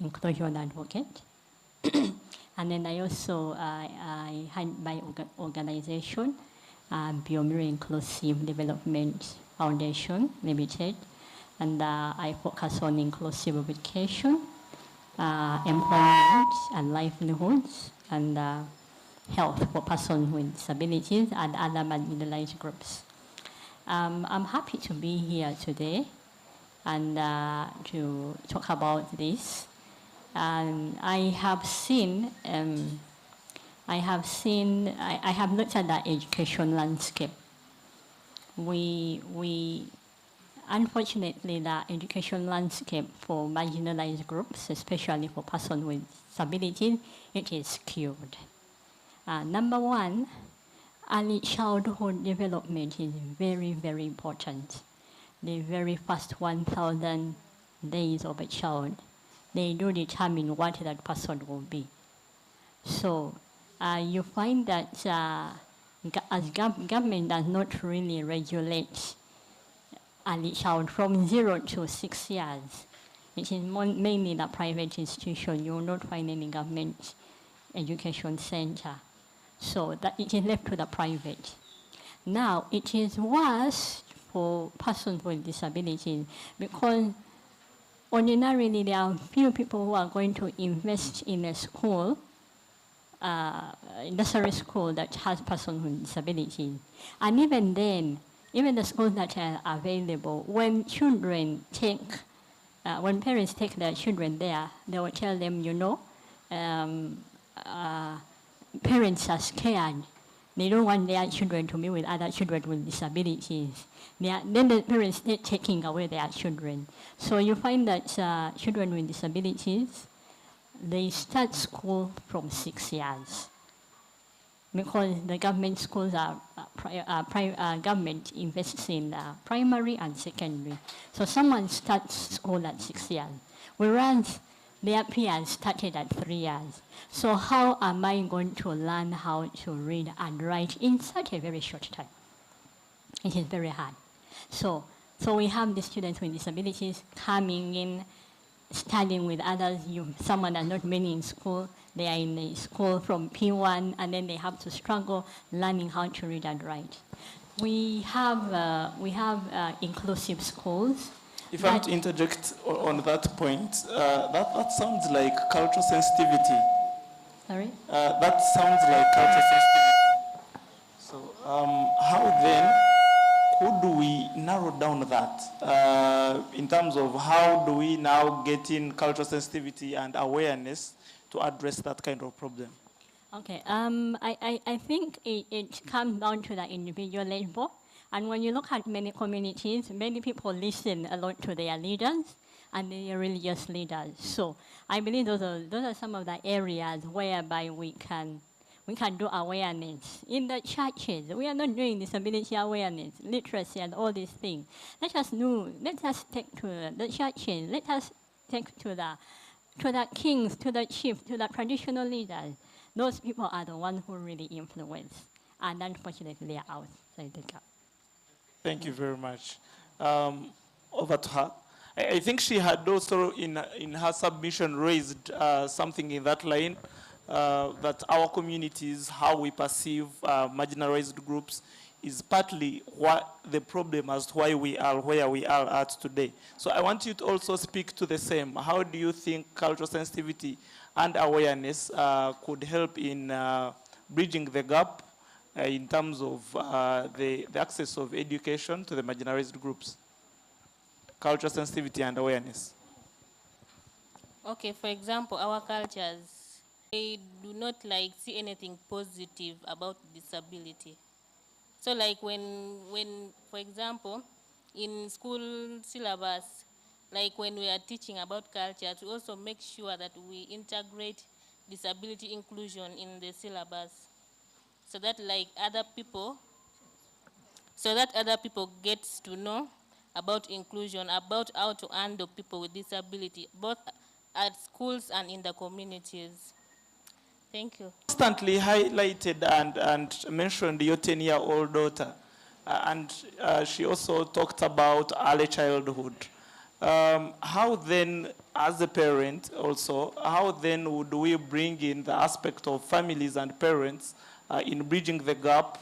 inclusion advocate. And then I also I had my organization, Biomiri Inclusive Development Foundation Limited, and I focus on inclusive education, employment and livelihoods, and health for persons with disabilities and other marginalized groups. I'm happy to be here today and to talk about this. And I have looked at the education landscape. Unfortunately, the education landscape for marginalized groups, especially for persons with disabilities, it is skewed. Number one, early childhood development is very, very important. The very first 1,000 days of a child, they do determine what that person will be. So you find that as government does not really regulate early child from 0 to 6 years, it is mainly the private institution. You will not find any government education center. So that it is left to the private. Now, it is worse for persons with disabilities because ordinarily there are few people who are going to invest in a school, nursery school that has persons with disabilities. And even then, even the schools that are available, when parents take their children there, they will tell them, parents are scared. They don't want their children to be with other children with disabilities. Then the parents start taking away their children. So you find that children with disabilities, they start school from 6 years. Because the government schools government invests in primary and secondary. So someone starts school at 6 years, whereas their peers started at 3 years. So how am I going to learn how to read and write in such a very short time? It is very hard. So we have the students with disabilities coming in, studying with others. Someone has not been in school. They are in the school from P1, and then they have to struggle learning how to read and write. We have inclusive schools. If I to interject on that point, that sounds like cultural sensitivity. Sorry? That sounds like cultural sensitivity. So how then could we narrow down that in terms of how do we now get in cultural sensitivity and awareness to address that kind of problem? Okay, I think it comes down to the individual level. And when you look at many communities, many people listen a lot to their leaders and their religious leaders. So I believe those are some of the areas whereby we can do awareness. In the churches, we are not doing disability awareness, literacy and all these things. Let us take to the churches, let us take to the kings, to the chiefs, to the traditional leaders. Those people are the ones who really influence. And unfortunately, they are outside the gap. Thank you very much. Over to her. I think she had also in her submission raised something in that line, that our communities, how we perceive marginalized groups, is partly what the problem as to why we are where we are at today. So I want you to also speak to the same. How do you think cultural sensitivity and awareness could help in bridging the gap in terms of the access of education to the marginalized groups? Cultural sensitivity and awareness. Okay, for example, our cultures, they do not see anything positive about disability. So when for example, in school syllabus, when we are teaching about culture, to also make sure that we integrate disability inclusion in the syllabus, so that other people get to know about inclusion, about how to handle people with disability, both at schools and in the communities. Thank you. Constantly highlighted and mentioned your 10-year-old daughter, and she also talked about early childhood. How then, as a parent also, how then would we bring in the aspect of families and parents in bridging the gap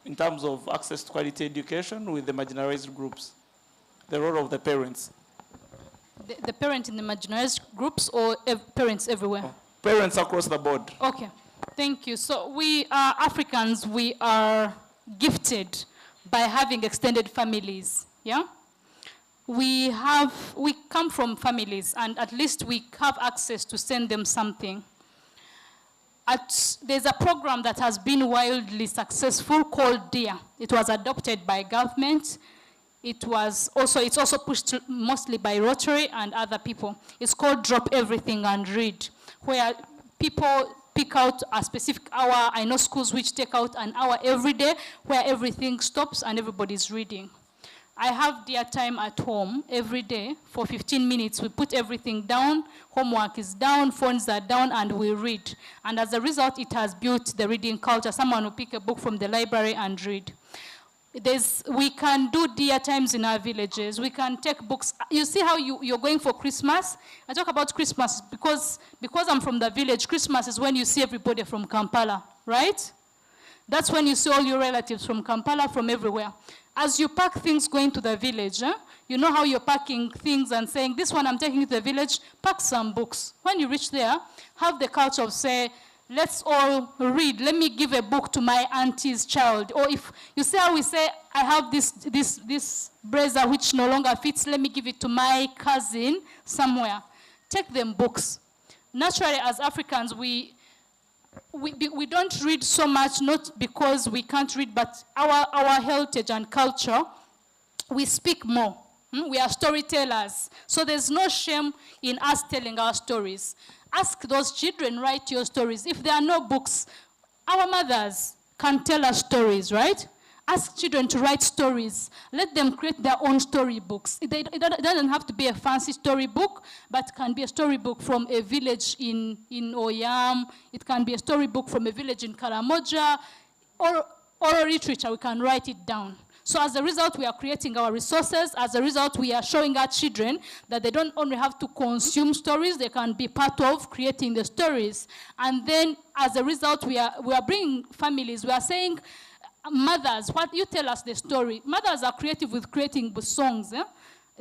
in terms of access to quality education with the marginalized groups? The role of the parents. The parent in the marginalized groups or parents everywhere? Oh, parents across the board. Okay, thank you. So we are Africans, we are gifted by having extended families, yeah? We come from families, and at least we have access to send them something. There's a program that has been wildly successful called DEAR. It was adopted by government. It's also pushed mostly by Rotary and other people. It's called Drop Everything and Read, where people pick out a specific hour. I know schools which take out an hour every day where everything stops and everybody's reading. I have DEAR time at home every day for 15 minutes. We put everything down, homework is down, phones are down, and we read. And as a result, it has built the reading culture. Someone will pick a book from the library and read. We can do DEAR times in our villages. We can take books. You see how you're going for Christmas? I talk about Christmas because I'm from the village. Christmas is when you see everybody from Kampala, right? That's when you see all your relatives from Kampala, from everywhere. As you pack things going to the village, you know how you're packing things and saying, this one I'm taking to the village, pack some books. When you reach there, have the culture of say, let's all read. Let me give a book to my auntie's child. Or if you see how we say, I have this brazier which no longer fits, let me give it to my cousin somewhere. Take them books. Naturally, as Africans, we don't read so much, not because we can't read, but our heritage and culture, we speak more. We are storytellers. So there's no shame in us telling our stories. Ask those children, write your stories. If there are no books, our mothers can tell us stories, right? Ask children to write stories. Let them create their own storybooks. It doesn't have to be a fancy storybook, but it can be a storybook from a village in Oyam. It can be a storybook from a village in Karamoja. Or oral literature, we can write it down. So as a result, we are creating our resources. As a result, we are showing our children that they don't only have to consume stories, they can be part of creating the stories. And then, as a result, we are bringing families. We are saying, mothers, what you tell us the story. Mothers are creative with creating songs.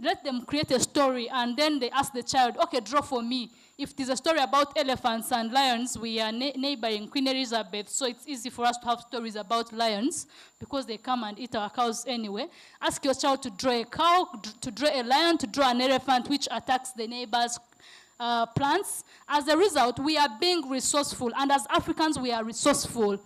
Let them create a story, and then they ask the child, okay, draw for me. If there's a story about elephants and lions, we are neighboring Queen Elizabeth, so it's easy for us to have stories about lions because they come and eat our cows anyway. Ask your child to draw a cow, to draw a lion, to draw an elephant which attacks the neighbor's plants. As a result, we are being resourceful, and as Africans, we are resourceful.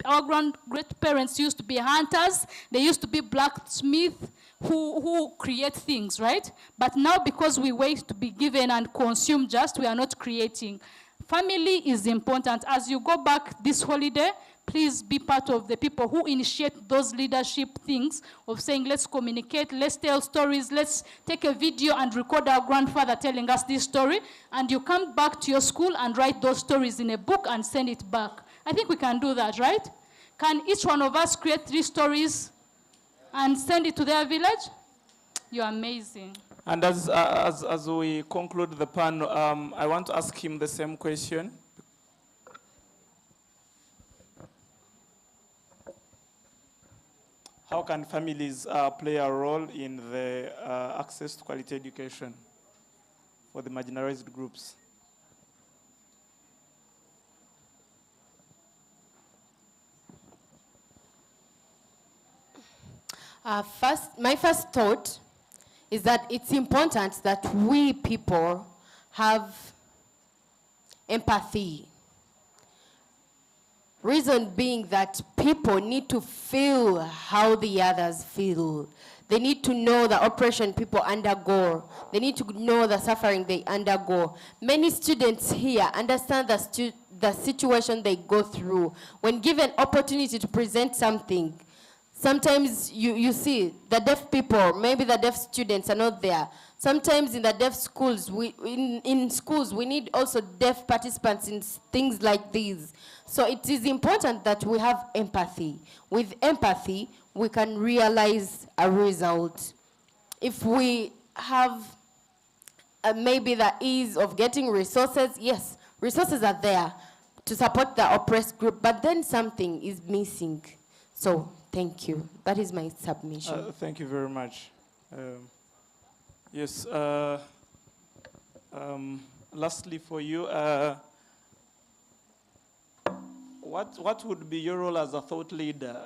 Our great-parents used to be hunters, they used to be blacksmiths who create things, right? But now, because we wait to be given and consume just, we are not creating. Family is important. As you go back this holiday, please be part of the people who initiate those leadership things of saying, let's communicate, let's tell stories, let's take a video and record our grandfather telling us this story, and you come back to your school and write those stories in a book and send it back. I think we can do that, right? Can each one of us create 3 stories and send it to their village? You're amazing. And as we conclude the panel, I want to ask him the same question. How can families play a role in the access to quality education for the marginalized groups? My first thought is that it's important that we people have empathy. Reason being that people need to feel how the others feel. They need to know the oppression people undergo. They need to know the suffering they undergo. Many students here understand the situation they go through. When given opportunity to present something, Sometimes you see the deaf people, maybe the deaf students are not there. Sometimes in the deaf schools, in schools, we need also deaf participants in things like these. So it is important that we have empathy. With empathy, we can realize a result. If we have maybe the ease of getting resources, yes, resources are there to support the oppressed group, but then something is missing. So thank you. That is my submission. Thank you very much. Yes. Lastly, for you, what would be your role as a thought leader?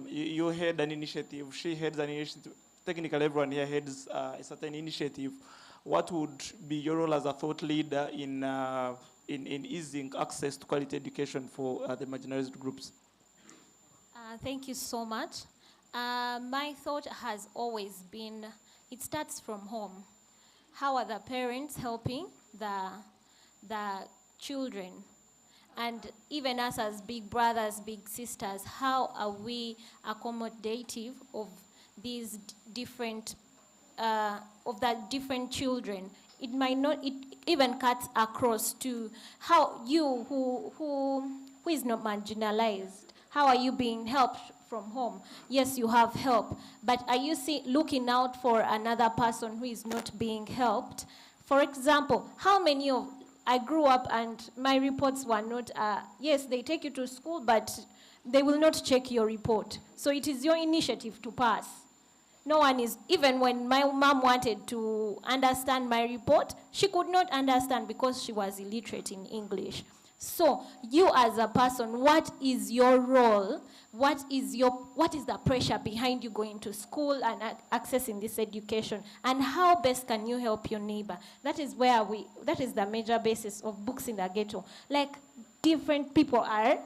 You head an initiative. She heads an initiative. Technically, everyone here heads a certain initiative. What would be your role as a thought leader in easing access to quality education for the marginalized groups? Thank you so much. My thought has always been, it starts from home. How are the parents helping the children? And even us as big brothers, big sisters, how are we accommodative of these different, of the different children? It might not, it even cuts across to how you who is not marginalized, how are you being helped from home? Yes, you have help, but are you looking out for another person who is not being helped? For example, how many of, I grew up and my reports were not, yes, they take you to school, but they will not check your report. So it is your initiative to pass. No one is, even when my mom wanted to understand my report, she could not understand because she was illiterate in English. So you as a person, what is your role? What is the pressure behind you going to school and accessing this education? And how best can you help your neighbor? That is where that is the major basis of Books in the Ghetto. Like, different people are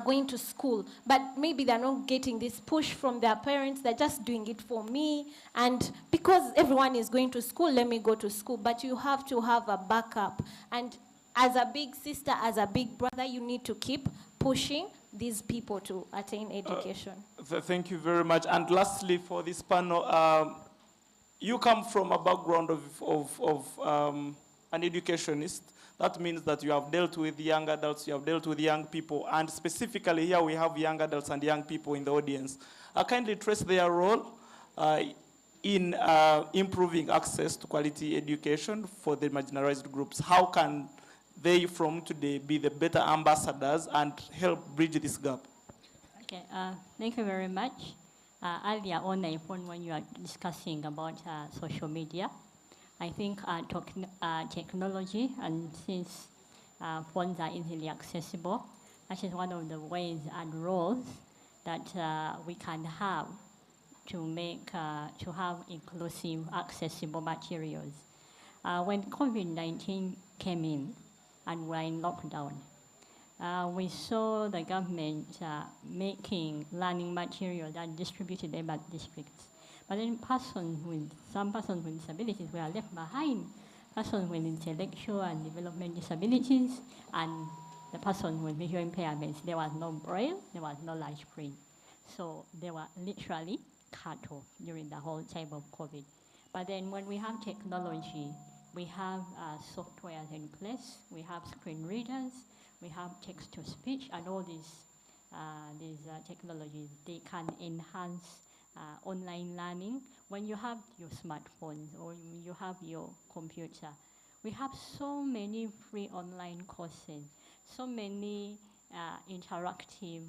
going to school, but maybe they're not getting this push from their parents. They're just doing it for me. And because everyone is going to school, let me go to school. But you have to have a backup. And as a big sister, as a big brother, you need to keep pushing these people to attain education. Thank you very much. And lastly, for this panel, you come from a background of an educationist. That means that you have dealt with young adults, you have dealt with young people, and specifically here we have young adults and young people in the audience. Kindly trace their role in improving access to quality education for the marginalized groups. How can they from today be the better ambassadors and help bridge this gap? Okay, thank you very much. Earlier on, when you are discussing about social media, I think technology, and since phones are easily accessible, that is one of the ways and roles that we can have to make to have inclusive, accessible materials. When COVID-19 came in, and we're in lockdown, we saw the government making learning materials and distributed them at districts. But then some persons with disabilities were left behind. Persons with intellectual and development disabilities, and the persons with visual impairments. There was no braille, there was no large print. So they were literally cut off during the whole time of COVID. But then when we have technology, we have software in place, we have screen readers, we have text-to-speech, and all these technologies, they can enhance online learning. When you have your smartphone or you have your computer, we have so many free online courses, so many interactive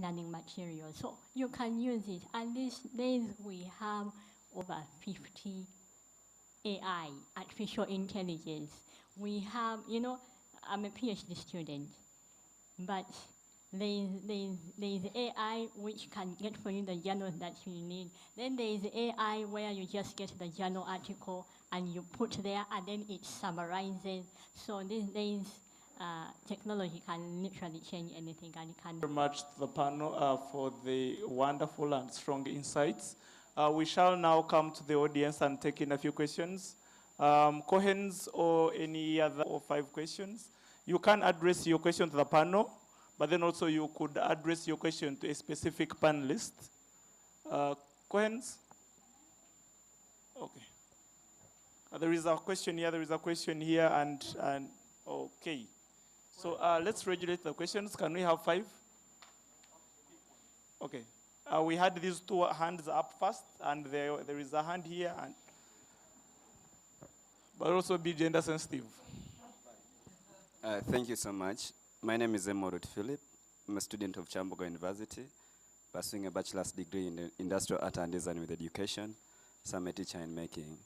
learning materials. So you can use it. And these days we have over 50 AI, artificial intelligence. We have, I'm a PhD student, but there's AI which can get for you the journals that you need. Then there's AI where you just get the journal article and you put there and then it summarizes. So these days, technology can literally change anything, and it can. Thank you very much to the panel for the wonderful and strong insights. We shall now come to the audience and take in a few questions. Cohens or any other 5 questions. You can address your question to the panel, but then also you could address your question to a specific panelist. Cohens? Okay. There is a question here, there is a question here, and okay. So let's regulate the questions. Can we have 5? Okay. We had these 2 hands up first, and there is a hand here, but also be gender sensitive. Thank you so much. My name is Emorut Philip. I'm a student of Chambogo University, pursuing a bachelor's degree in industrial art and design with education. So I'm a teacher in making.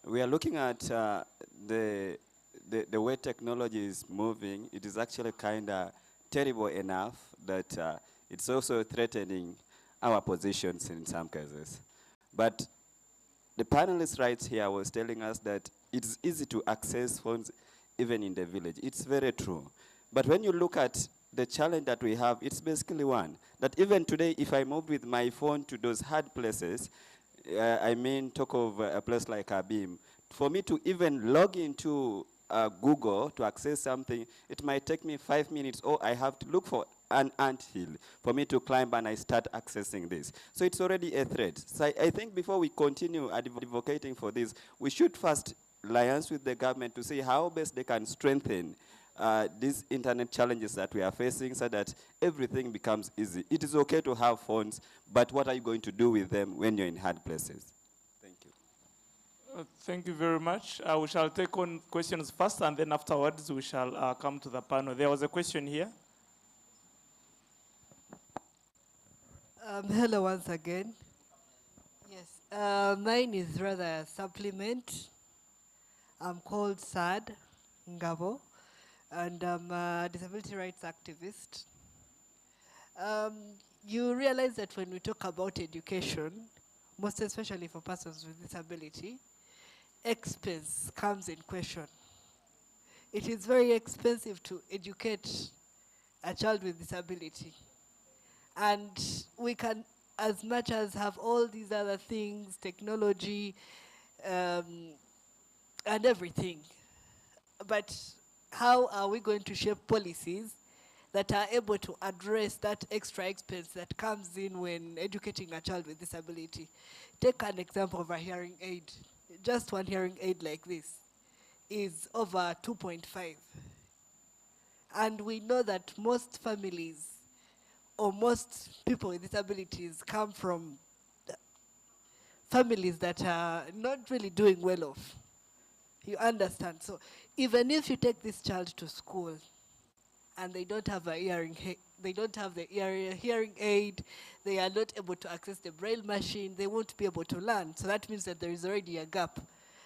We are looking at the way technology is moving. It is actually kind of terrible enough that it's also threatening our positions in some cases. But the panelist right here was telling us that it's easy to access phones even in the village. It's very true. But when you look at the challenge that we have, it's basically one, that even today, if I move with my phone to those hard places, I mean, talk of a place like Abim, for me to even log into Google to access something, it might take me 5 minutes, or I have to look for an anthill for me to climb and I start accessing this. So it's already a threat. So I think before we continue advocating for this, we should first liaise with the government to see how best they can strengthen these internet challenges that we are facing so that everything becomes easy. It is okay to have phones, but what are you going to do with them when you're in hard places? Thank you. Thank you very much. We shall take on questions first, and then afterwards we shall come to the panel. There was a question here. Hello once again. Yes, mine is rather a supplement. I'm called Sad Ngabo, and I'm a disability rights activist. You realize that when we talk about education, most especially for persons with disability, expense comes in question. It is very expensive to educate a child with disability. And we can, as much as have all these other things, technology, and everything, but how are we going to shape policies that are able to address that extra expense that comes in when educating a child with disability? Take an example of a hearing aid. Just one hearing aid like this is over 2.5. And we know that most families or most people with disabilities come from families that are not really doing well off. You understand? So even if you take this child to school and they don't have a hearing aid, they are not able to access the braille machine, they won't be able to learn. So that means that there is already a gap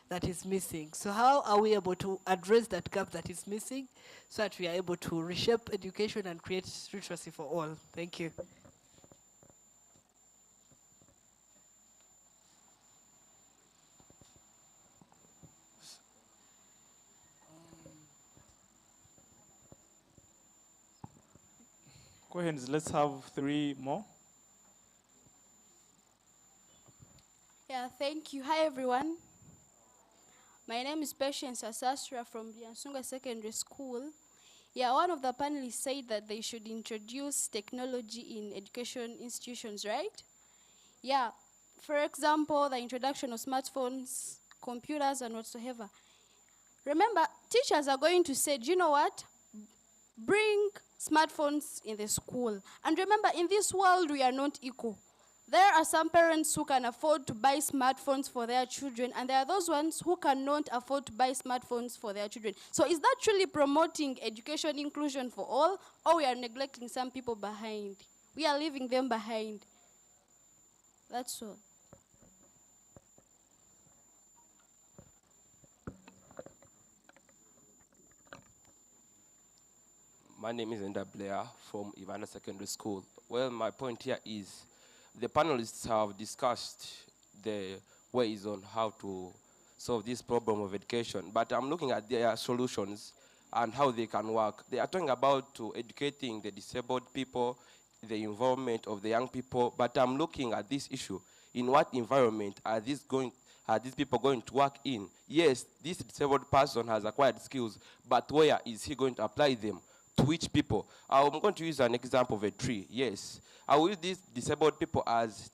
that is missing. So how are we able to address that gap that is missing so that we are able to reshape education and create literacy for all? Thank you. Go ahead, let's have 3 more. Yeah, thank you. Hi, everyone. My name is Patience Asastra from Biansunga Secondary School. Yeah, one of the panelists said that they should introduce technology in education institutions, right? Yeah, for example, the introduction of smartphones, computers, and whatsoever. Remember, teachers are going to say, do you know what? Bring smartphones in the school. And remember, in this world, we are not equal. There are some parents who can afford to buy smartphones for their children, and there are those ones who cannot afford to buy smartphones for their children. So is that truly promoting education inclusion for all, or we are neglecting some people behind? We are leaving them behind. That's all. My name is Enda Blair from Ivana Secondary School. Well, my point here is the panelists have discussed the ways on how to solve this problem of education, but I'm looking at their solutions and how they can work. They are talking about educating the disabled people, the involvement of the young people, but I'm looking at this issue. In what environment are these people going to work in? Yes, this disabled person has acquired skills, but where is he going to apply them? to which people? I'm going to use an example of a tree. Yes, I will use these disabled people as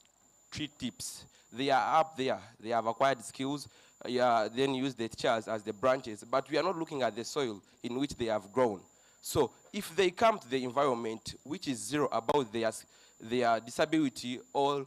tree tips. They are up there. They have acquired skills. Then use the teachers as the branches. But we are not looking at the soil in which they have grown. So if they come to the environment which is zero about their disability or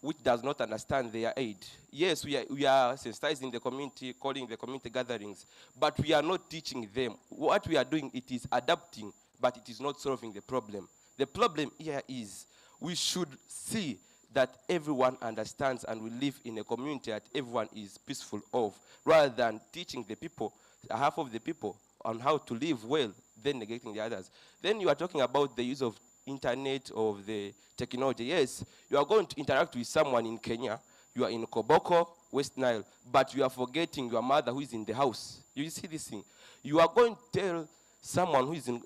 which does not understand their aid, yes, we are sensitizing the community, calling the community gatherings, but we are not teaching them. What we are doing, it is adapting, but it is not solving the problem. The problem here is we should see that everyone understands and we live in a community that everyone is peaceful of, rather than teaching the people, half of the people, on how to live well, then negating the others. Then you are talking about the use of internet, of the technology. Yes, you are going to interact with someone in Kenya, you are in Koboko, West Nile, but you are forgetting your mother who is in the house. You see this thing? You are going to tell someone who is in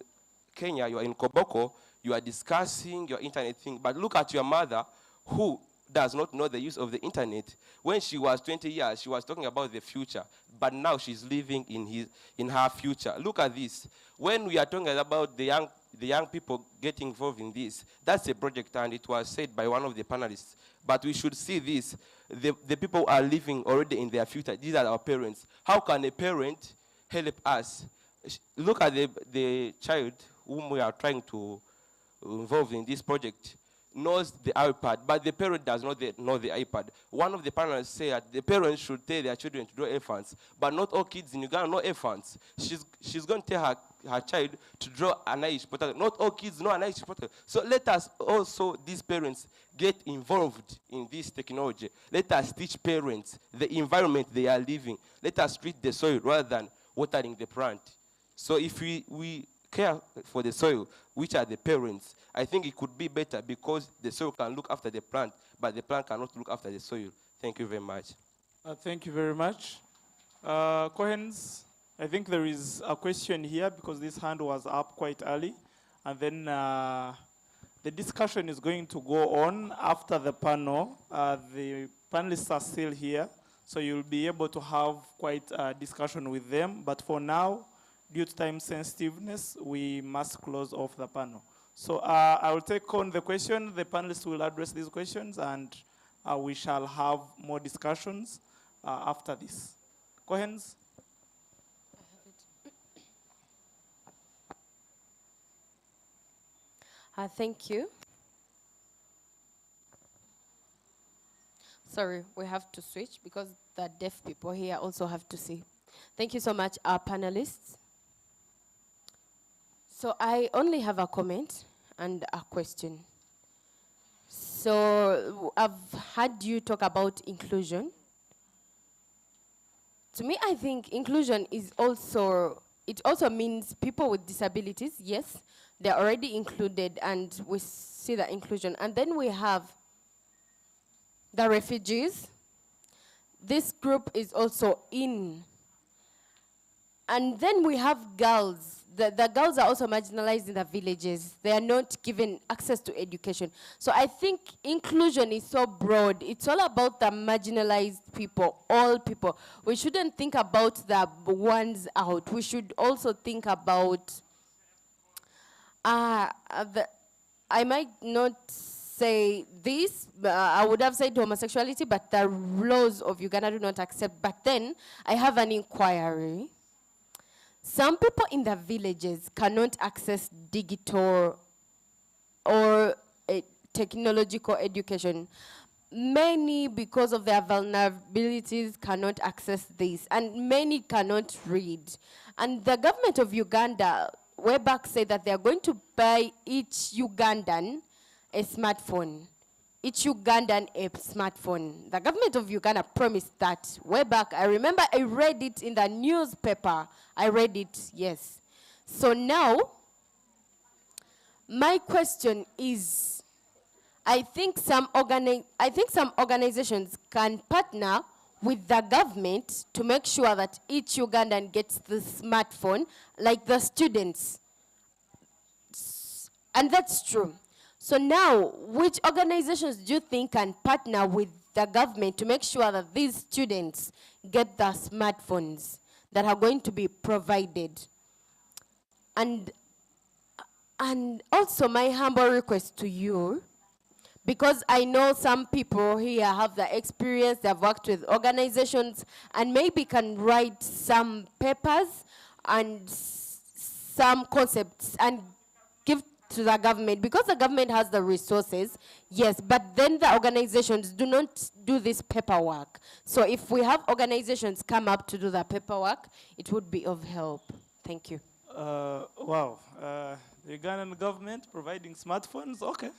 Kenya, you are in Koboko, you are discussing your internet thing, but look at your mother who does not know the use of the internet. When she was 20 years, she was talking about the future, but now she's living in her future. Look at this. When we are talking about the young people getting involved in this, that's a project, and it was said by one of the panelists. But we should see this. The people are living already in their future. These are our parents. How can a parent help us? Look at the child whom we are trying to involve in this project. Knows the iPad, but the parent does not know the iPad. One of the panelists said the parents should tell their children to draw elephants, but not all kids in Uganda know elephants. She's going to tell her child to draw an Irish potato. Not all kids know an Irish potato. So let us also, these parents, get involved in this technology. Let us teach parents the environment they are living. Let us treat the soil rather than watering the plant. So if we care for the soil, which are the parents, I think it could be better because the soil can look after the plant, but the plant cannot look after the soil. Thank you very much. Thank you very much. Cohens, I think there is a question here because this hand was up quite early. And then the discussion is going to go on after the panel. The panelists are still here, so you'll be able to have quite a discussion with them. But for now, due to time sensitiveness, we must close off the panel. So I will take on the question. The panelists will address these questions, and we shall have more discussions after this. Cohens? Thank you. Sorry, we have to switch because the deaf people here also have to see. Thank you so much, our panelists. So I only have a comment and a question. So I've heard you talk about inclusion. To me, I think inclusion is also, it also means people with disabilities, yes, they're already included and we see the inclusion. And then we have the refugees. This group is also in. And then we have girls. The girls are also marginalized in the villages. They are not given access to education. So I think inclusion is so broad. It's all about the marginalized people, all people. We shouldn't think about the ones out. We should also think about, I might not say this, I would have said homosexuality, but the laws of Uganda do not accept. But then I have an inquiry. Some people in the villages cannot access digital or technological education. Many, because of their vulnerabilities, cannot access this, and many cannot read. And the government of Uganda, way back, said that they are going to buy each Ugandan a smartphone. Each Ugandan a smartphone. The government of Uganda promised that way back. I remember I read it in the newspaper. I read it, yes. So now, my question is, I think some organizations can partner with the government to make sure that each Ugandan gets the smartphone, like the students. And that's true. So now, which organizations do you think can partner with the government to make sure that these students get the smartphones that are going to be provided? And And also my humble request to you, because I know some people here have the experience, they've worked with organizations, and maybe can write some papers and some concepts and give to the government, because the government has the resources, yes, but then the organizations do not do this paperwork. So if we have organizations come up to do the paperwork, it would be of help. Thank you. Wow. The Ugandan government providing smartphones, okay.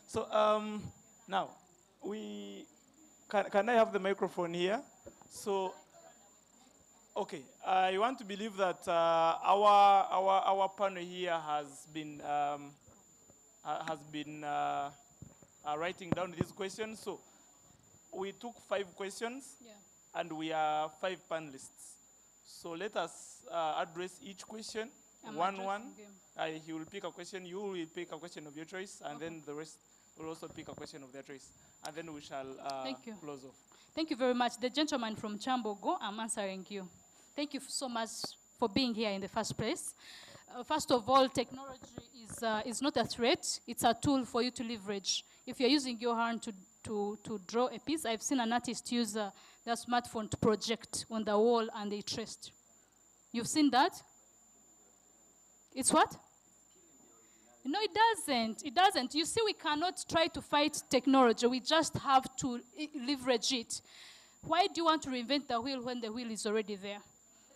So now, can I have the microphone here? So, okay, I want to believe that our panel here has been writing down these questions. So we took 5 questions, and we are 5 panelists. So let us address each question one. He will pick a question, you will pick a question of your choice, and then the rest will also pick a question of their choice. And then we shall close off. Thank you very much. The gentleman from Chambogo, I'm answering you. Thank you so much for being here in the first place. First of all, technology is not a threat. It's a tool for you to leverage. If you're using your hand to draw a piece, I've seen an artist use their smartphone to project on the wall and they traced. You've seen that? It's what? No, it doesn't. It doesn't. You see, we cannot try to fight technology. We just have to leverage it. Why do you want to reinvent the wheel when the wheel is already there?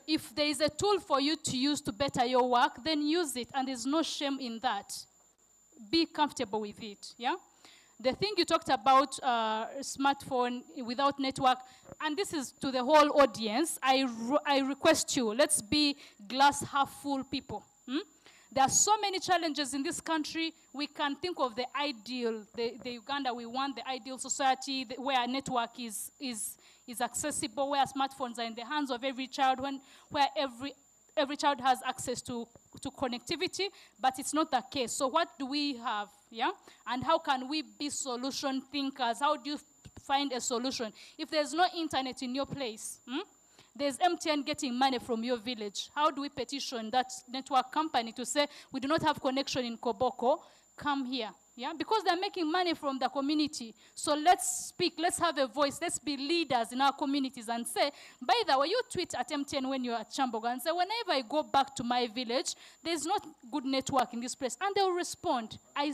If there is a tool for you to use to better your work, then use it, and there's no shame in that. Be comfortable with it, yeah? The thing you talked about, smartphone without network, and this is to the whole audience, I request you, let's be glass half full people. There are so many challenges in this country. We can think of the ideal, the Uganda we want, the ideal society where network is accessible, where smartphones are in the hands of every child, where every child has access to connectivity, but it's not the case. So what do we have, yeah? And how can we be solution thinkers? How do you find a solution? If there's no internet in your place, there's MTN getting money from your village. How do we petition that network company to say, we do not have connection in Koboko, come here? Yeah, because they're making money from the community. So let's speak, let's have a voice, let's be leaders in our communities and say, by the way, you tweet at MTN when you're at Chambogo and say, whenever I go back to my village, there's not good network in this place. And they'll respond. I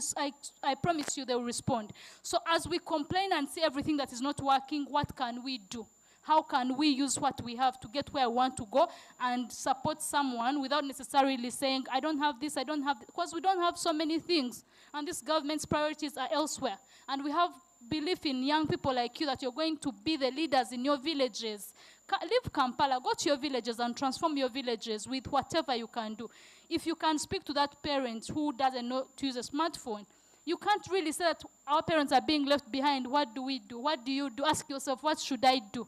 promise you they will respond. So as we complain and see everything that is not working, what can we do? How can we use what we have to get where I want to go and support someone without necessarily saying, I don't have this, I don't have this, because we don't have so many things. And this government's priorities are elsewhere. And we have belief in young people like you that you're going to be the leaders in your villages. Leave Kampala, go to your villages and transform your villages with whatever you can do. If you can speak to that parent who doesn't know to use a smartphone, you can't really say that our parents are being left behind. What do we do? What do you do? Ask yourself, what should I do?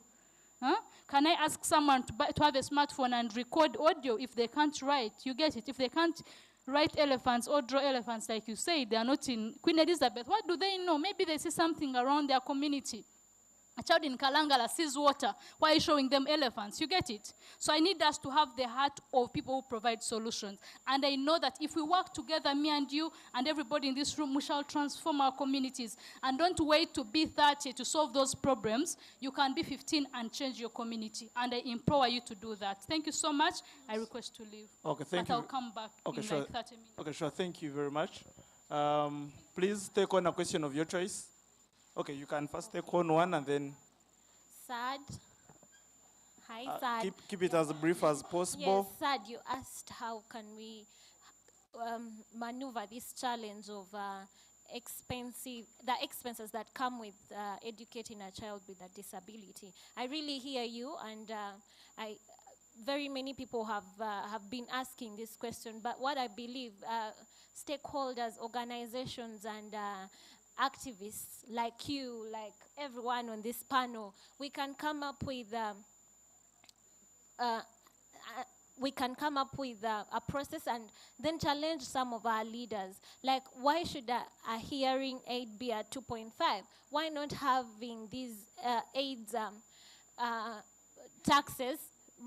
Huh? Can I ask someone to have a smartphone and record audio if they can't write? You get it. If they can't write elephants or draw elephants, like you say, they are not in Queen Elizabeth. What do they know? Maybe they see something around their community. A child in Kalangala sees water. Why are you showing them elephants? You get it? So I need us to have the heart of people who provide solutions. And I know that if we work together, me and you and everybody in this room, we shall transform our communities. And don't wait to be 30 to solve those problems. You can be 15 and change your community. And I empower you to do that. Thank you so much. I request to leave. Okay, thank you. But I'll come back in like 30 minutes. Okay, sure. Thank you very much. Please take on a question of your choice. Okay, you can first take on one and then... Sad. Hi, Sad. Keep it as brief as possible. Yes, Sad, you asked how can we maneuver this challenge of the expenses that come with educating a child with a disability. I really hear you, and very many people have been asking this question, but what I believe, stakeholders, organizations, and activists like you, like everyone on this panel, we can come up with a process and then challenge some of our leaders. Like, why should a hearing aid be at 2.5? Why not having these aids taxes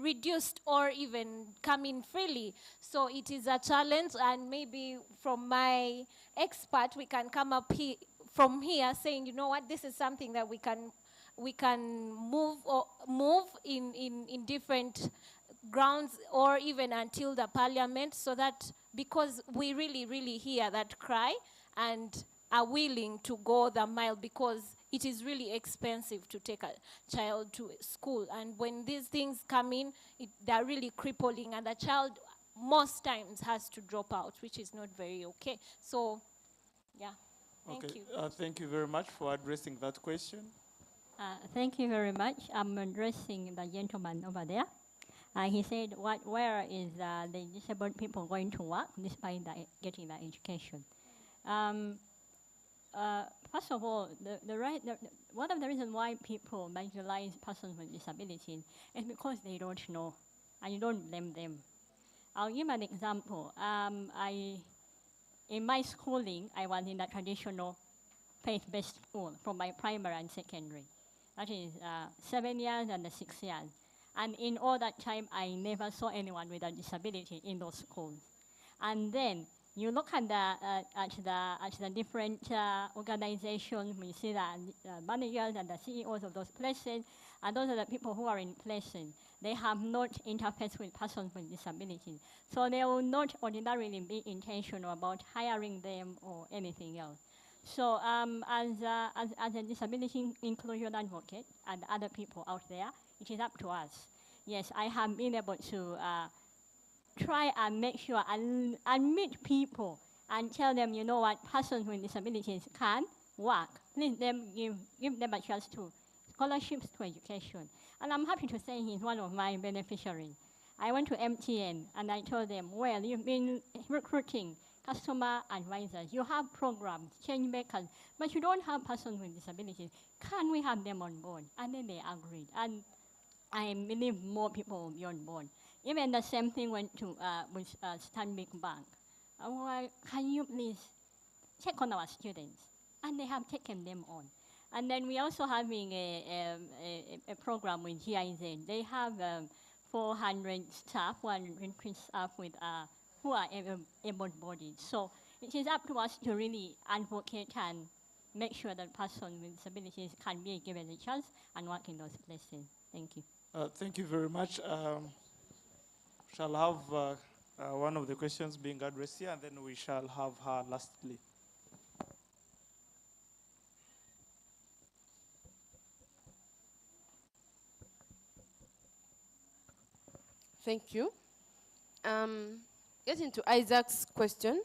reduced or even come in freely. So it is a challenge, and maybe from my expert, we can come up from here saying, you know what, this is something that we can move in different grounds or even until the parliament, so that because we really hear that cry and are willing to go the mile, because it is really expensive to take a child to school. And when these things come in, they're really crippling, and the child most times has to drop out, which is not very okay. So, yeah, thank you. Thank you very much for addressing that question. Thank you very much. I'm addressing the gentleman over there. He said, where is the disabled people going to work despite getting the education? First of all, one of the reasons why people marginalize persons with disabilities is because they don't know, and you don't blame them. I'll give an example. In my schooling, I was in a traditional faith-based school from my primary and secondary. That is 7 years and 6 years. And in all that time, I never saw anyone with a disability in those schools. And then you look at the different organizations, we see the managers and the CEOs of those places, and those are the people who are in places. They have not interfaced with persons with disabilities. So they will not ordinarily be intentional about hiring them or anything else. So as a disability inclusion advocate and other people out there, it is up to us. Yes, I have been able to try and make sure and meet people and tell them, you know what, persons with disabilities can work. Please give them a chance to scholarships to education. And I'm happy to say he's one of my beneficiaries. I went to MTN and I told them, well, you've been recruiting customer advisors, you have programs, change makers, but you don't have persons with disabilities. Can we have them on board? And then they agreed. And I believe more people will be on board. Even the same thing went to with Stanbic Bank. Well, can you please check on our students? And they have taken them on. And then we also having a program with GIZ. They have 400 staff, 100 staff with who are able-bodied. So it is up to us to really advocate and make sure that persons with disabilities can be given a chance and work in those places. Thank you. Thank you very much. Shall have one of the questions being addressed here, and then we shall have her lastly. Thank you. Getting to Isaac's question.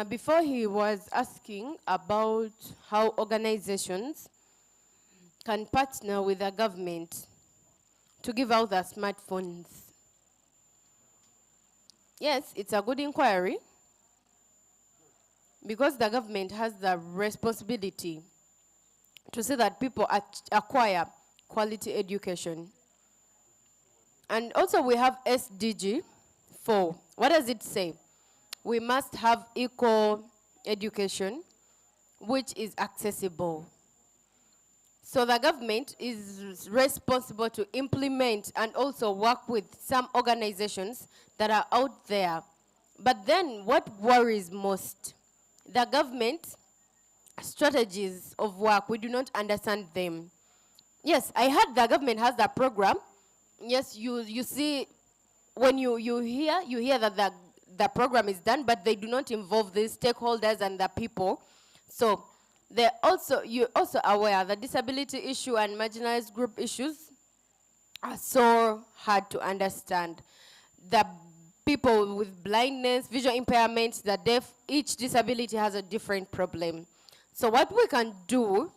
Before he was asking about how organizations can partner with the government to give out their smartphones. Yes, it's a good inquiry because the government has the responsibility to see that people acquire quality education. And also we have SDG 4. What does it say? We must have equal education, which is accessible. So the government is responsible to implement and also work with some organizations that are out there. But then what worries most? The government strategies of work, we do not understand them. Yes, I heard the government has that program. Yes, you see, when you hear that the program is done, but they do not involve the stakeholders and the people. So you're also aware that disability issue and marginalized group issues are so hard to understand. The people with blindness, visual impairments, the deaf, each disability has a different problem. So what we can do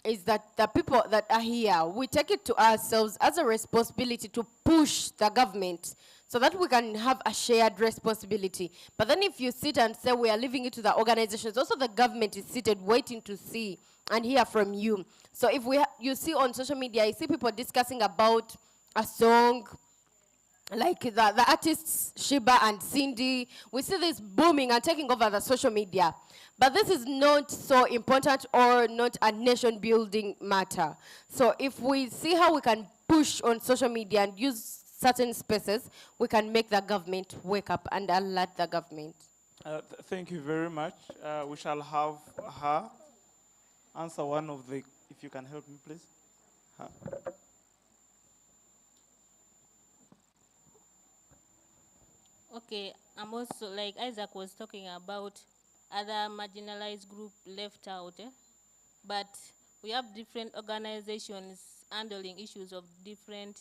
is that the people that are here, we take it to ourselves as a responsibility to push the government so that we can have a shared responsibility. But then if you sit and say we are leaving it to the organizations, also the government is seated waiting to see and hear from you. So if you see on social media, you see people discussing about a song, like the artists Shiba and Cindy, we see this booming and taking over the social media. But this is not so important or not a nation building matter. So if we see how we can push on social media and use certain spaces, we can make the government wake up and alert the government. Thank you very much. We shall have her answer one of the, if you can help me, please. Her. Okay, I'm also, like Isaac was talking about, other marginalized group left out, but we have different organizations handling issues of different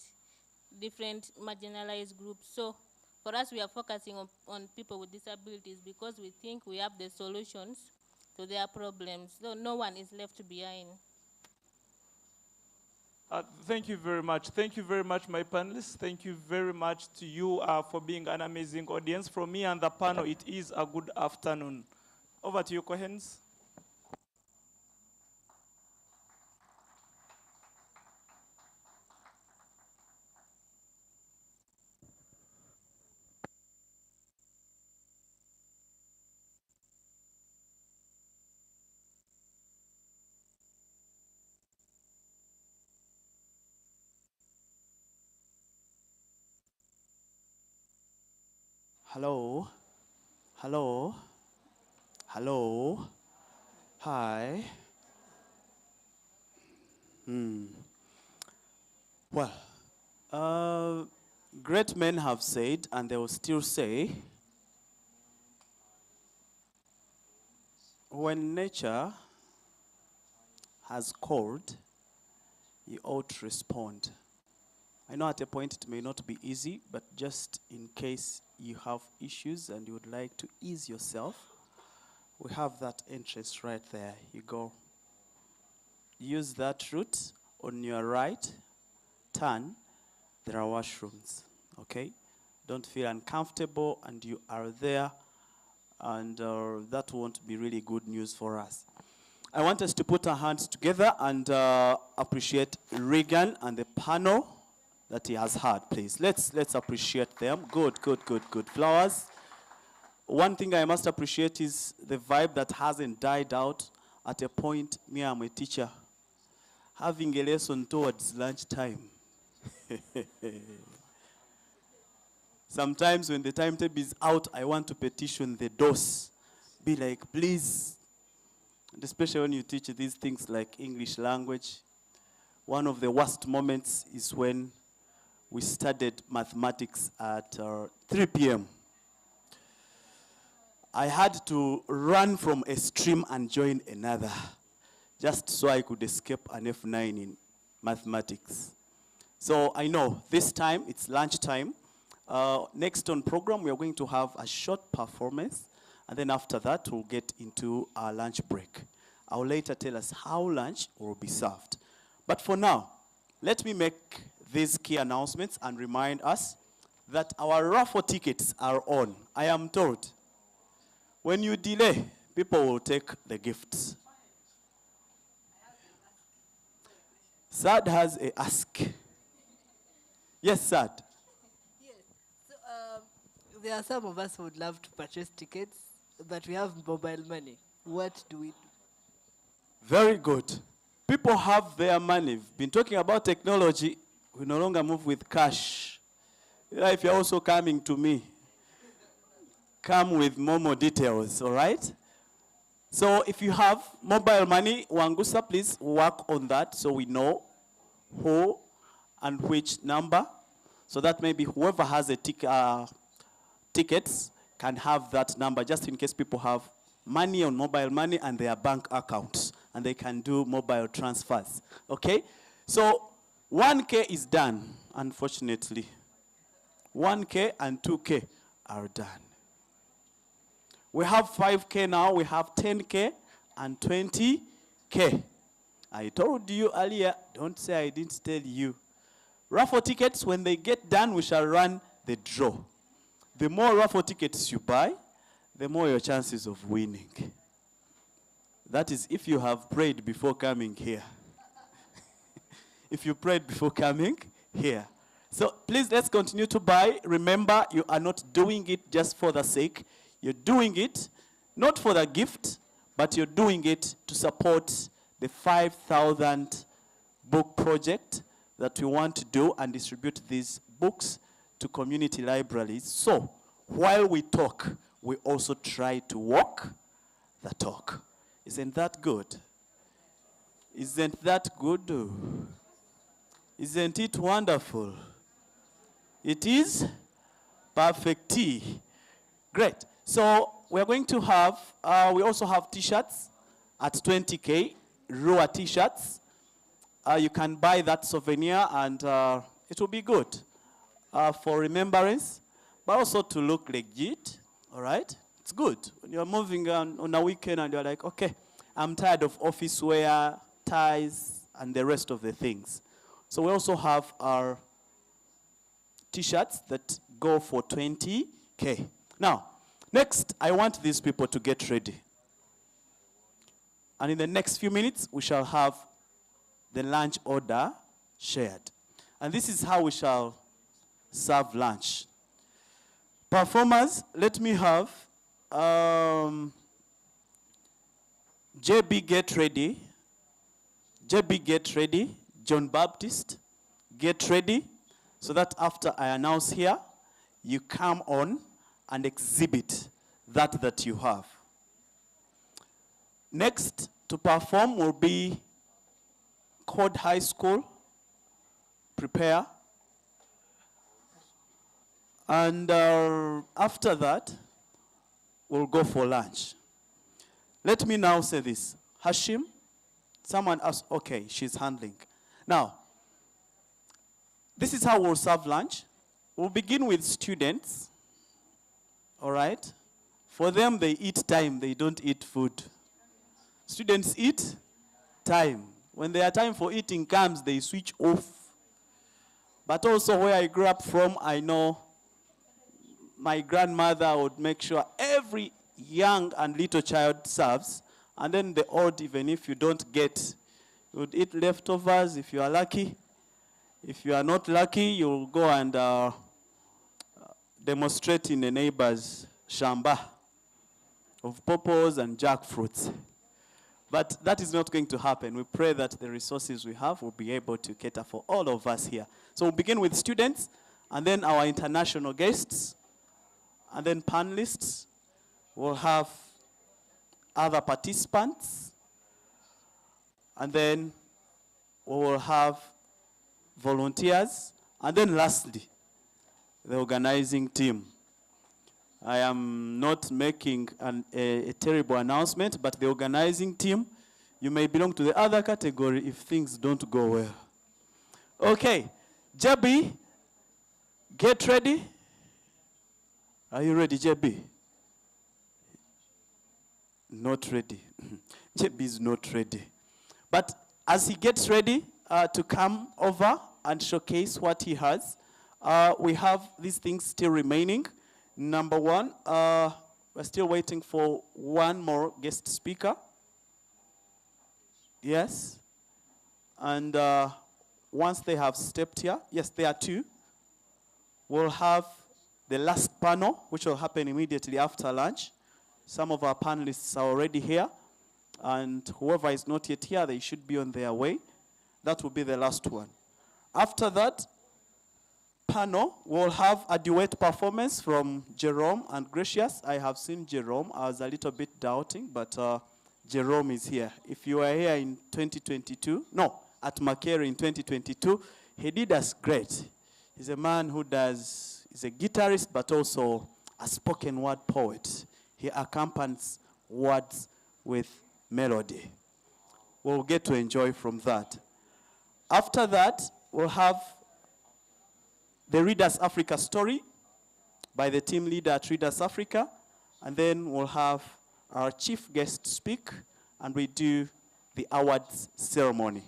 marginalized groups. So for us, we are focusing on people with disabilities because we think we have the solutions to their problems, so no one is left behind. Thank you very much. Thank you very much, my panelists. Thank you very much to you for being an amazing audience. From me and the panel, it is a good afternoon. Over to you, Cohens. Hello? Hello? Hello? Hi? Well, great men have said, and they will still say, when nature has called, you ought to respond. I know at a point it may not be easy, but just in case you have issues and you would like to ease yourself, we have that entrance right there. You go. Use that route. On your right, turn. There are washrooms, okay? Don't feel uncomfortable, and you are there, and that won't be really good news for us. I want us to put our hands together and appreciate Regan and the panel that he has had, please. Let's appreciate them. Good. Flowers. One thing I must appreciate is the vibe that hasn't died out. At a point, me, I'm a teacher, having a lesson towards lunchtime. Sometimes when the timetable is out, I want to petition the DOS. Be like, please. And especially when you teach these things like English language. One of the worst moments is when we studied mathematics at 3 p.m. I had to run from a stream and join another, just so I could escape an F9 in mathematics. So I know this time it's lunchtime. Next on program, we are going to have a short performance, and then after that, we'll get into our lunch break. I'll later tell us how lunch will be served. But for now, let me make these key announcements and remind us that our raffle tickets are on. I am told when you delay, people will take the gifts. Sad has a ask. Yes, Sad. Yes. So, there are some of us who would love to purchase tickets, but we have mobile money. What do we do? Very good. People have their money. We've been talking about technology. We no longer move with cash. If you're also coming to me, come with more details, all right? So if you have mobile money, Wangusa, please work on that so we know who and which number, so that maybe whoever has a tickets can have that number, just in case people have money on mobile money and their bank accounts, and they can do mobile transfers, okay? So 1K is done, unfortunately. 1K and 2K are done. We have 5K now, we have 10K and 20K. I told you earlier, don't say I didn't tell you. Raffle tickets, when they get done, we shall run the draw. The more raffle tickets you buy, the more your chances of winning. That is if you have prayed before coming here. If you prayed before coming here. So please, let's continue to buy. Remember, you are not doing it just for the sake. You're doing it not for the gift, but you're doing it to support the 5,000 book project that we want to do and distribute these books to community libraries. So while we talk, we also try to walk the talk. Isn't that good? Isn't that good? Isn't it wonderful? It is perfect. Great. So we're going to have, we also have t-shirts at 20K, Rua t-shirts. You can buy that souvenir and it will be good for remembrance, but also to look legit, all right? It's good. When you're moving on a weekend and you're like, okay, I'm tired of office wear, ties, and the rest of the things. So we also have our t-shirts that go for 20K. Now, next, I want these people to get ready. And in the next few minutes, we shall have the lunch order shared. And this is how we shall serve lunch. Performers, let me have JB get ready. JB get ready. John Baptist, get ready. So that after I announce here, you come on and exhibit that you have. Next to perform will be Code High School, prepare. And after that, we'll go for lunch. Let me now say this. Hashim, someone asked, okay, she's handling. Now, this is how we'll serve lunch. We'll begin with students, all right? For them, they eat time, they don't eat food. Students eat time. When their time for eating comes, they switch off. But also where I grew up from, I know my grandmother would make sure every young and little child serves, and then the old, even if you don't get, you would eat leftovers if you are lucky. If you are not lucky, you'll go and demonstrate in the neighbor's shamba of pawpaws and jackfruits. But that is not going to happen. We pray that the resources we have will be able to cater for all of us here. So we'll begin with students, and then our international guests, and then panelists. We'll have other participants, and then we will have volunteers, and then lastly, the organizing team. I am not making a terrible announcement, but the organizing team, you may belong to the other category if things don't go well. Okay, JB, get ready. Are you ready, JB? Not ready. JB is not ready. But as he gets ready to come over and showcase what he has, we have these things still remaining. Number one, we're still waiting for one more guest speaker. Yes. And once they have stepped here, yes, there are two. We'll have the last panel, which will happen immediately after lunch. Some of our panelists are already here. And whoever is not yet here, they should be on their way. That will be the last one. After that panel, we'll have a duet performance from Jerome and Gracious. I have seen Jerome. I was a little bit doubting, but Jerome is here. If you were here in 2022, no, at Makere in 2022, he did us great. He's a man who he's a guitarist, but also a spoken word poet. He accompanies words with melody. We'll get to enjoy from that. After that, we'll have the Readers Africa story by the team leader at Readers Africa. And then we'll have our chief guest speak, and we do the awards ceremony.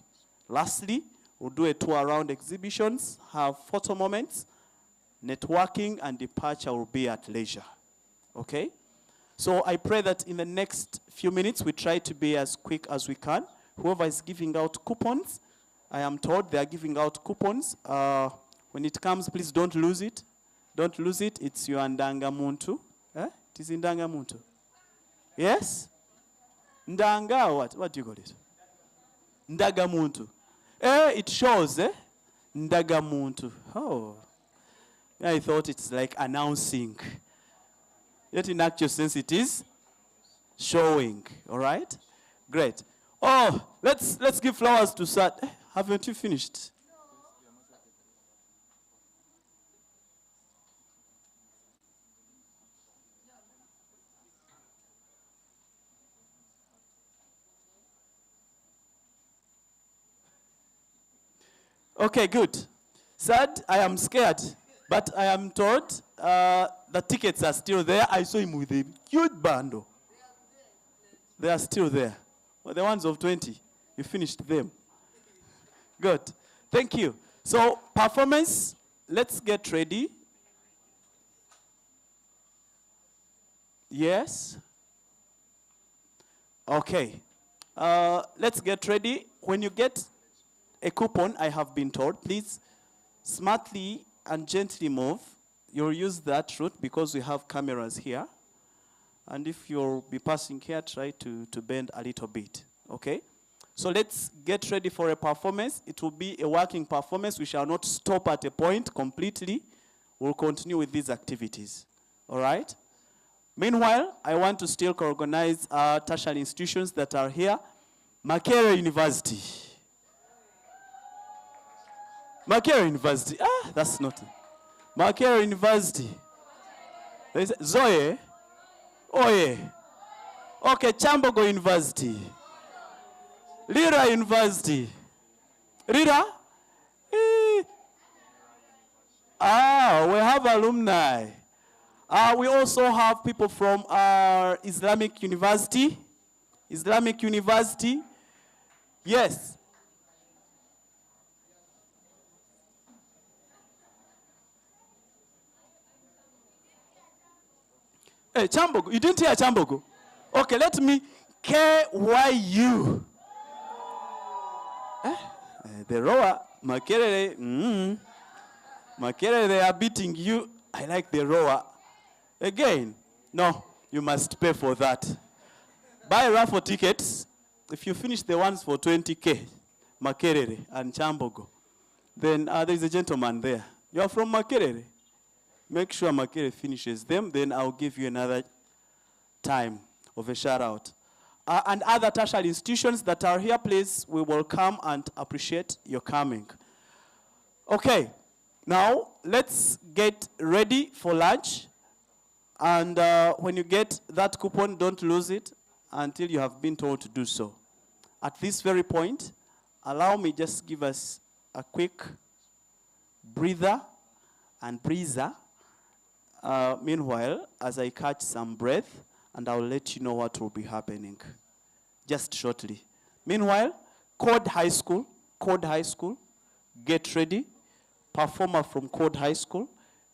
Lastly, we'll do a tour around exhibitions, have photo moments, networking, and departure will be at leisure. Okay? So I pray that in the next few minutes, we try to be as quick as we can. Whoever is giving out coupons, I am told they are giving out coupons. When it comes, please don't lose it. Don't lose it. It's your ndangamuntu. It is ndangamuntu. Yes? Ndanga what? What do you call it? Ndagamuntu. It shows, Ndagamuntu. Oh. I thought it's like announcing. Yet in actual sense it is showing. All right? Great. Oh, let's give flowers to Sad. Haven't you finished? Okay, good. Sad, I am scared, but I am told the tickets are still there. I saw him with a huge bundle. They are still there. Well, the ones of 20, you finished them. Good. Thank you. So, performance, let's get ready. Yes? Okay. Let's get ready. When you get a coupon, I have been told, please smartly and gently move. You'll use that route because we have cameras here. And if you'll be passing here, try to bend a little bit, okay? So let's get ready for a performance. It will be a working performance. We shall not stop at a point completely. We'll continue with these activities, all right? Meanwhile, I want to still organize tertiary institutions that are here. Makerere University. Makerere University. That's not it. Makerere University. Zoe. Oye. Okay, Chambogo University. Lira University. Lira? We have alumni. We also have people from Islamic University. Islamic University. Yes. Hey, Chambogo. You didn't hear Chambogo? Okay, let me KYU. The rower, Makerere, Makerere, they are beating you. I like the rower. Again, no, you must pay for that. Buy raffle tickets. If you finish the ones for 20K, Makerere and Chambogo, then there is a gentleman there. You are from Makerere. Make sure Makerere finishes them, then I'll give you another time of a shout out. And other tertiary institutions that are here, please, we will come and appreciate your coming. Okay, now let's get ready for lunch. And when you get that coupon, don't lose it until you have been told to do so. At this very point, allow me just give us a quick breather and breather. Meanwhile, as I catch some breath, and I'll let you know what will be happening just shortly. Meanwhile, Code High School, get ready. Performer from Code High School,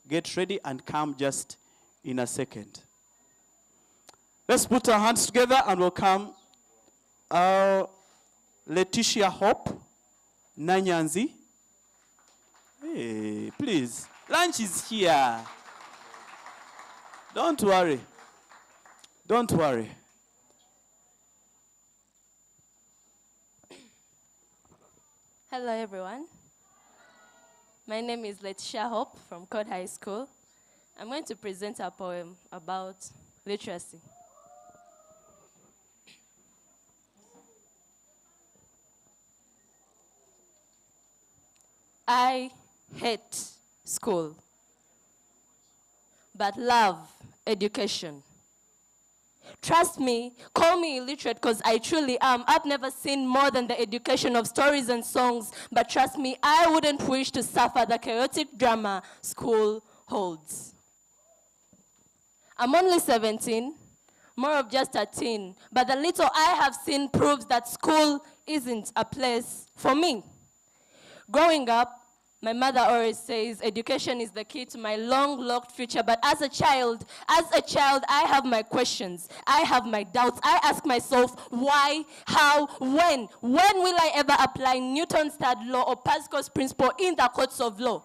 get ready and come just in a second. Let's put our hands together and welcome Letitia Hope, Nanyanzi. Hey, please, lunch is here. Don't worry. Don't worry. Hello, everyone. My name is Letitia Hope from Code High School. I'm going to present a poem about literacy. I hate school, but love education. Trust me, call me illiterate because I truly am. I've never seen more than the education of stories and songs, but trust me, I wouldn't wish to suffer the chaotic drama school holds. I'm only 17, more of just a teen, but the little I have seen proves that school isn't a place for me. Growing up, my mother always says education is the key to my long-locked future, but as a child, I have my questions. I have my doubts. I ask myself, why, how, when? When will I ever apply Newton's third law or Pascal's principle in the courts of law?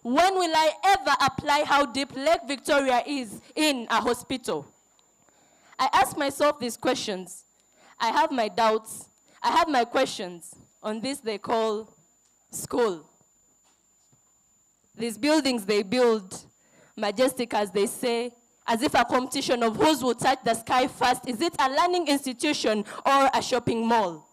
When will I ever apply how deep Lake Victoria is in a hospital? I ask myself these questions. I have my doubts. I have my questions on this they call school. These buildings they build, majestic as they say, as if a competition of whose will touch the sky first. Is it a learning institution or a shopping mall?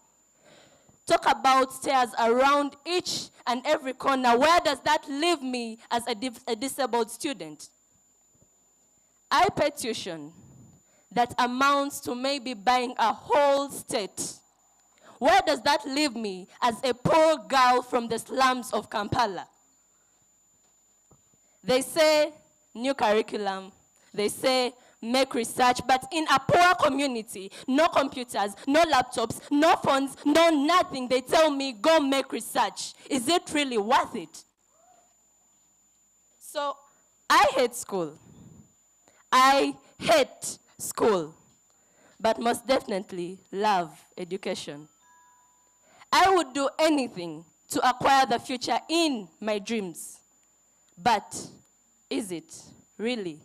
Talk about stairs around each and every corner. Where does that leave me as a disabled student? I pay tuition that amounts to maybe buying a whole state. Where does that leave me as a poor girl from the slums of Kampala? They say new curriculum. They say make research, but in a poor community, no computers, no laptops, no phones, no nothing. They tell me go make research. Is it really worth it? So I hate school. I hate school, but most definitely love education. I would do anything to acquire the future in my dreams. But is it really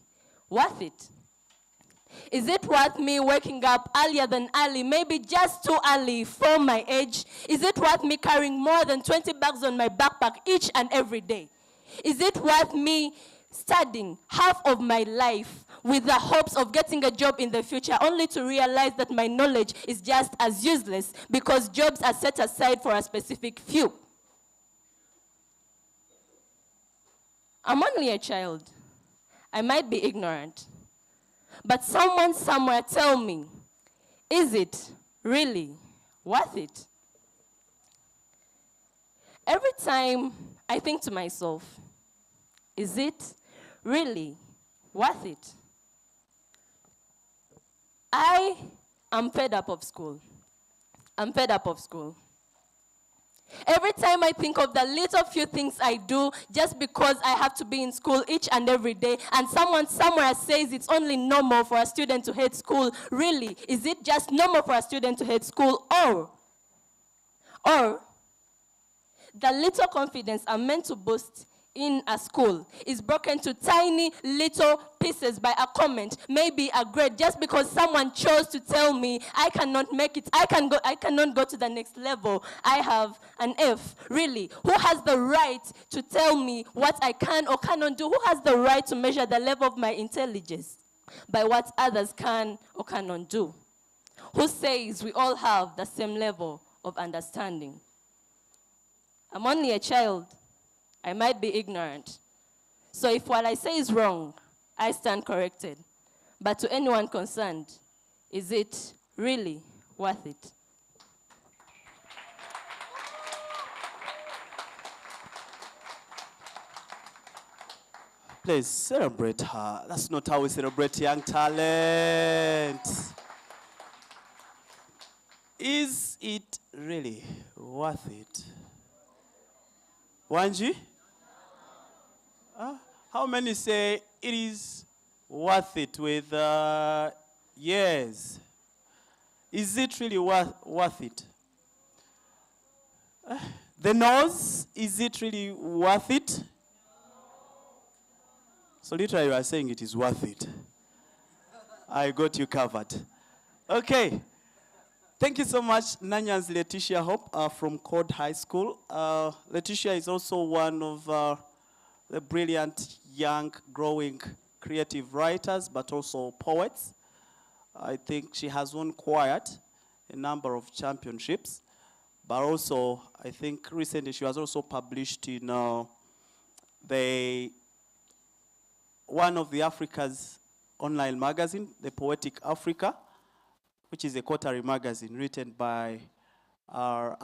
worth it? Is it worth me waking up earlier than early, maybe just too early for my age? Is it worth me carrying more than 20 bags on my backpack each and every day? Is it worth me studying half of my life with the hopes of getting a job in the future, only to realize that my knowledge is just as useless because jobs are set aside for a specific few? I'm only a child. I might be ignorant. But someone somewhere tell me, is it really worth it? Every time I think to myself, is it really worth it? I am fed up of school. I'm fed up of school. Every time I think of the little few things I do just because I have to be in school each and every day, and someone somewhere says it's only normal for a student to hate school, really, is it just normal for a student to hate school? Or the little confidence I'm meant to boast in a school is broken to tiny little pieces by a comment, maybe a grade, just because someone chose to tell me I cannot make it, I cannot go to the next level, I have an F. Really, who has the right to tell me what I can or cannot do? Who has the right to measure the level of my intelligence by what others can or cannot do? Who says we all have the same level of understanding? I'm only a child. I might be ignorant. So if what I say is wrong, I stand corrected. But to anyone concerned, is it really worth it? Please celebrate her. That's not how we celebrate young talent. Is it really worth it? Wanji? How many say it is worth it with yes? Is it really worth it? The nose, is it really worth it? So literally you are saying it is worth it. I got you covered. Okay. Thank you so much, Nanyan's Letitia Hope from Code High School. Letitia is also one of the brilliant, young, growing, creative writers, but also poets. I think she has won quite a number of championships, but also, I think recently she was also published in one of the Africa's online magazine, the Poetic Africa, which is a quarterly magazine written by our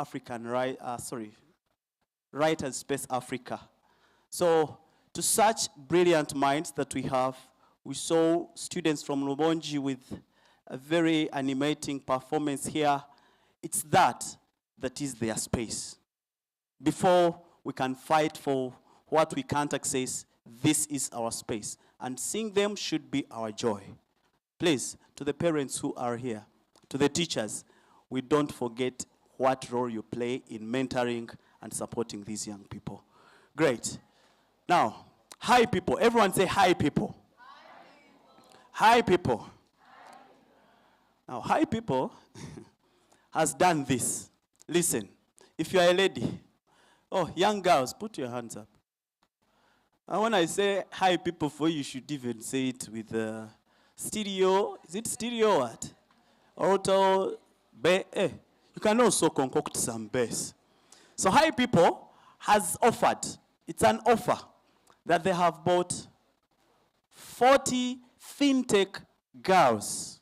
Writers Space Africa. So to such brilliant minds that we have, we saw students from Lubonji with a very animating performance here. It's that is their space. Before we can fight for what we can't access, this is our space. And seeing them should be our joy. Please, to the parents who are here, to the teachers, we don't forget what role you play in mentoring and supporting these young people. Great. Now, hi people. Everyone say hi people. Hi people. Now, hi people has done this. Listen, if you are a lady, oh, young girls, put your hands up. And when I say hi people for you, should even say it with stereo. Is it stereo or what? Auto, you can also concoct some bass. So hi people has offered, it's an offer, that they have bought 40 FinTech girls.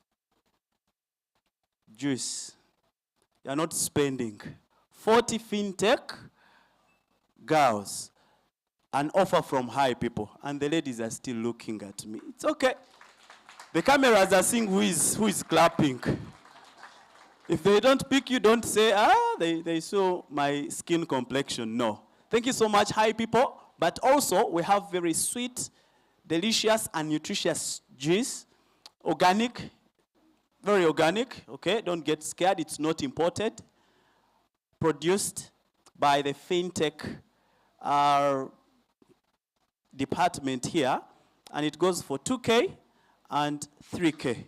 Juice. You're not spending. 40 FinTech girls. An offer from HiPipo. And the ladies are still looking at me. It's okay. The cameras are seeing who is clapping. If they don't pick you, don't say, they saw my skin complexion. No. Thank you so much, HiPipo. But also, we have very sweet, delicious, and nutritious juice. Organic. Very organic. Okay? Don't get scared. It's not imported. Produced by the FinTech department here, and it goes for 2K and 3K.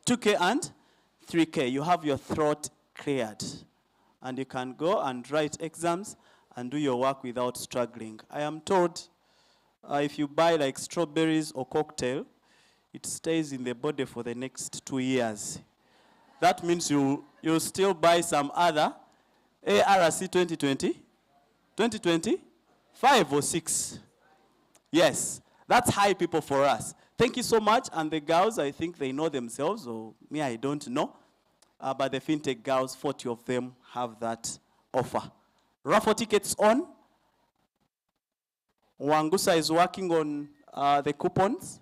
2K and 3K. You have your throat cleared, and you can go and write exams and do your work without struggling. I am told if you buy like strawberries or cocktail, it stays in the body for the next 2 years. That means you'll still buy some other ARC 2020, 2020, 5 or 6. Yes, that's HiPipo for us. Thank you so much. And the girls, I think they know themselves, or me, I don't know. But the FinTech girls, 40 of them have that offer. Raffle tickets on. Wangusa is working on the coupons.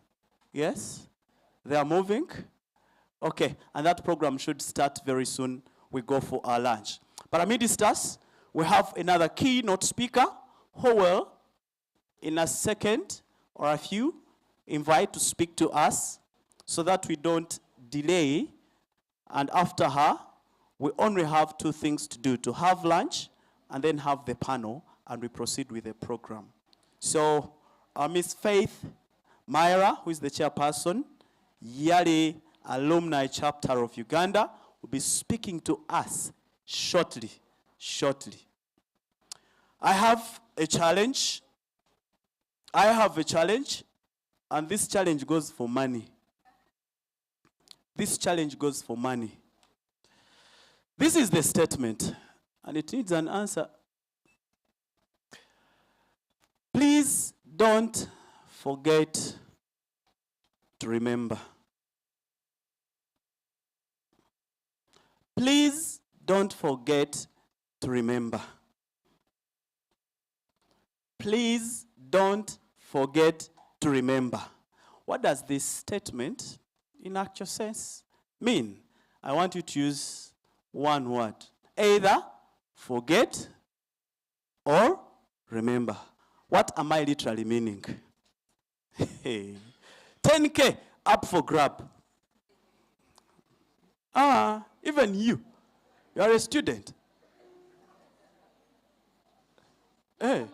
Yes, they are moving. Okay, and that program should start very soon. We go for our lunch. But amidst us, we have another keynote speaker who will, in a second or a few, invite to speak to us so that we don't delay. And after her, we only have 2 things to do, to have lunch and then have the panel, and we proceed with the program. So Miss Faith Myra, who is the chairperson, Yale Alumni Chapter of Uganda, will be speaking to us shortly. I have a challenge, and this challenge goes for money. This challenge goes for money. This is the statement, and it needs an answer. Please don't forget to remember. Please don't forget to remember. Please don't forget to remember. What does this statement, in actual sense, mean? I want you to use one word. Either forget or remember. What am I literally meaning? 10K up for grab. Even you are a student. Hey,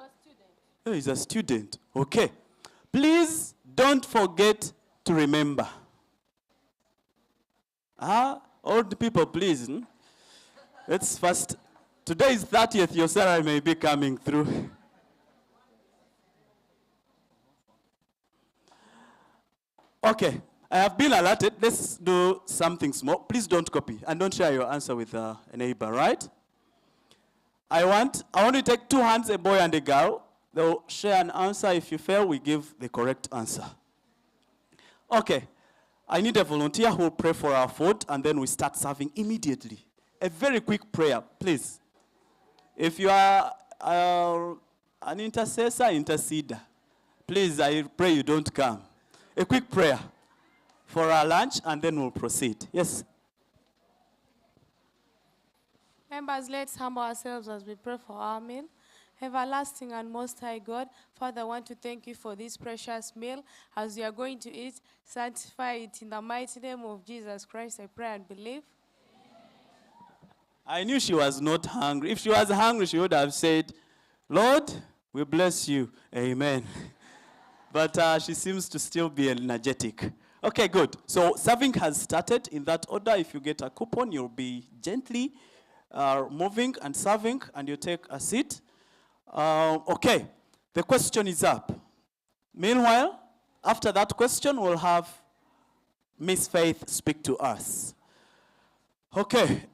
he's a student. Okay. Please don't forget to remember. Old people, please. Let's first. Today is 30th. Your salary may be coming through. Okay. I have been alerted. Let's do something small. Please don't copy and don't share your answer with a neighbor, right? I want you to take 2 hands, a boy and a girl. They'll share an answer. If you fail, we give the correct answer. Okay. I need a volunteer who will pray for our food, and then we start serving immediately. A very quick prayer, please. If you are an intercessor, interceder, please, I pray you don't come. A quick prayer for our lunch, and then we'll proceed. Yes? Members, let's humble ourselves as we pray for our meal. Everlasting and Most High God, Father, I want to thank you for this precious meal. As we are going to eat, sanctify it in the mighty name of Jesus Christ. I pray and believe. I knew she was not hungry. If she was hungry, she would have said, Lord, We bless you. Amen. But she seems to still be energetic. Okay, good. So serving has started in that order. If you get a coupon, you'll be gently moving and serving, and you take a seat. Okay, the question is up. Meanwhile, after that question, we'll have Miss Faith speak to us. Okay,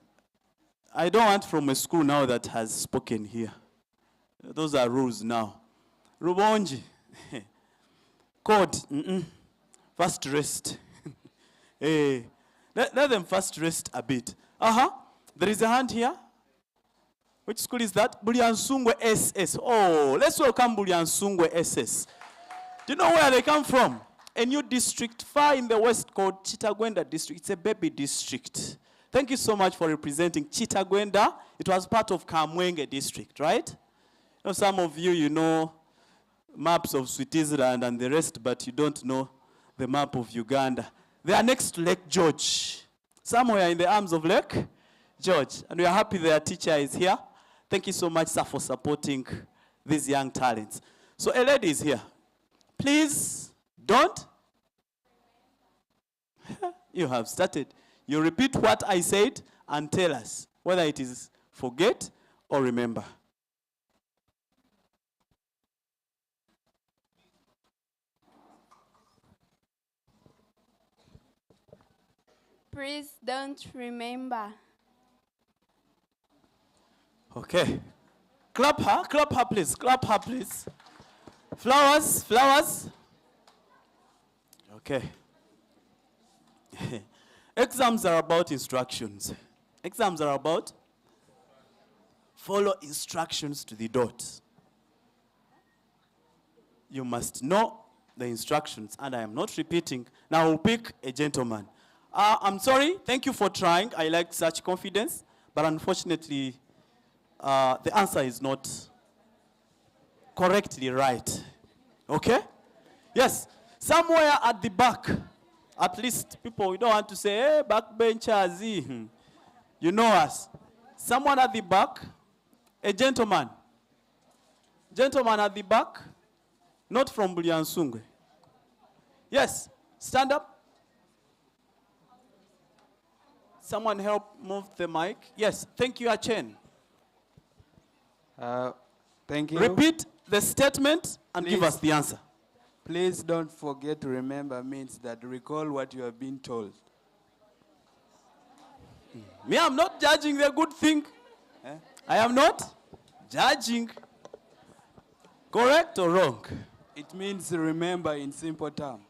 I don't want from a school now that has spoken here. Those are rules now. Rubonji. Code. First rest. Hey, let them first rest a bit. There is a hand here. Which school is that? Bulyansungwe SS. Oh, let's welcome Bulyansungwe SS. Do you know where they come from? A new district far in the west called Chitagwenda district. It's a baby district. Thank you so much for representing Chitagwenda. It was part of Kamwenge district, right? You know, some of you, you know maps of Switzerland and the rest, but you don't know the map of Uganda. They are next to Lake George, somewhere in the arms of Lake George. And we are happy their teacher is here. Thank you so much, sir, for supporting these young talents. So a lady is here. Please don't. You have started. You repeat what I said and tell us whether it is forget or remember. Please don't remember. Okay. Clap her, please. Clap her, please. Flowers, flowers. Okay. Exams are about instructions. Exams are about follow instructions to the dot. You must know the instructions, and I am not repeating. Now we'll pick a gentleman. I'm sorry, thank you for trying. I like such confidence, but unfortunately, the answer is not correctly right. Okay? Yes, somewhere at the back, at least people, we don't want to say, hey, backbenchers. You know us. Someone at the back, a gentleman. Gentleman at the back, not from Bulyansungwe. Yes, stand up. Someone help move the mic. Yes, thank you, Achen. Thank you. Repeat the statement and give us the answer. Please don't forget to remember means that recall what you have been told. Me, I'm not judging the good thing. I am not judging. Correct or wrong? It means remember in simple terms.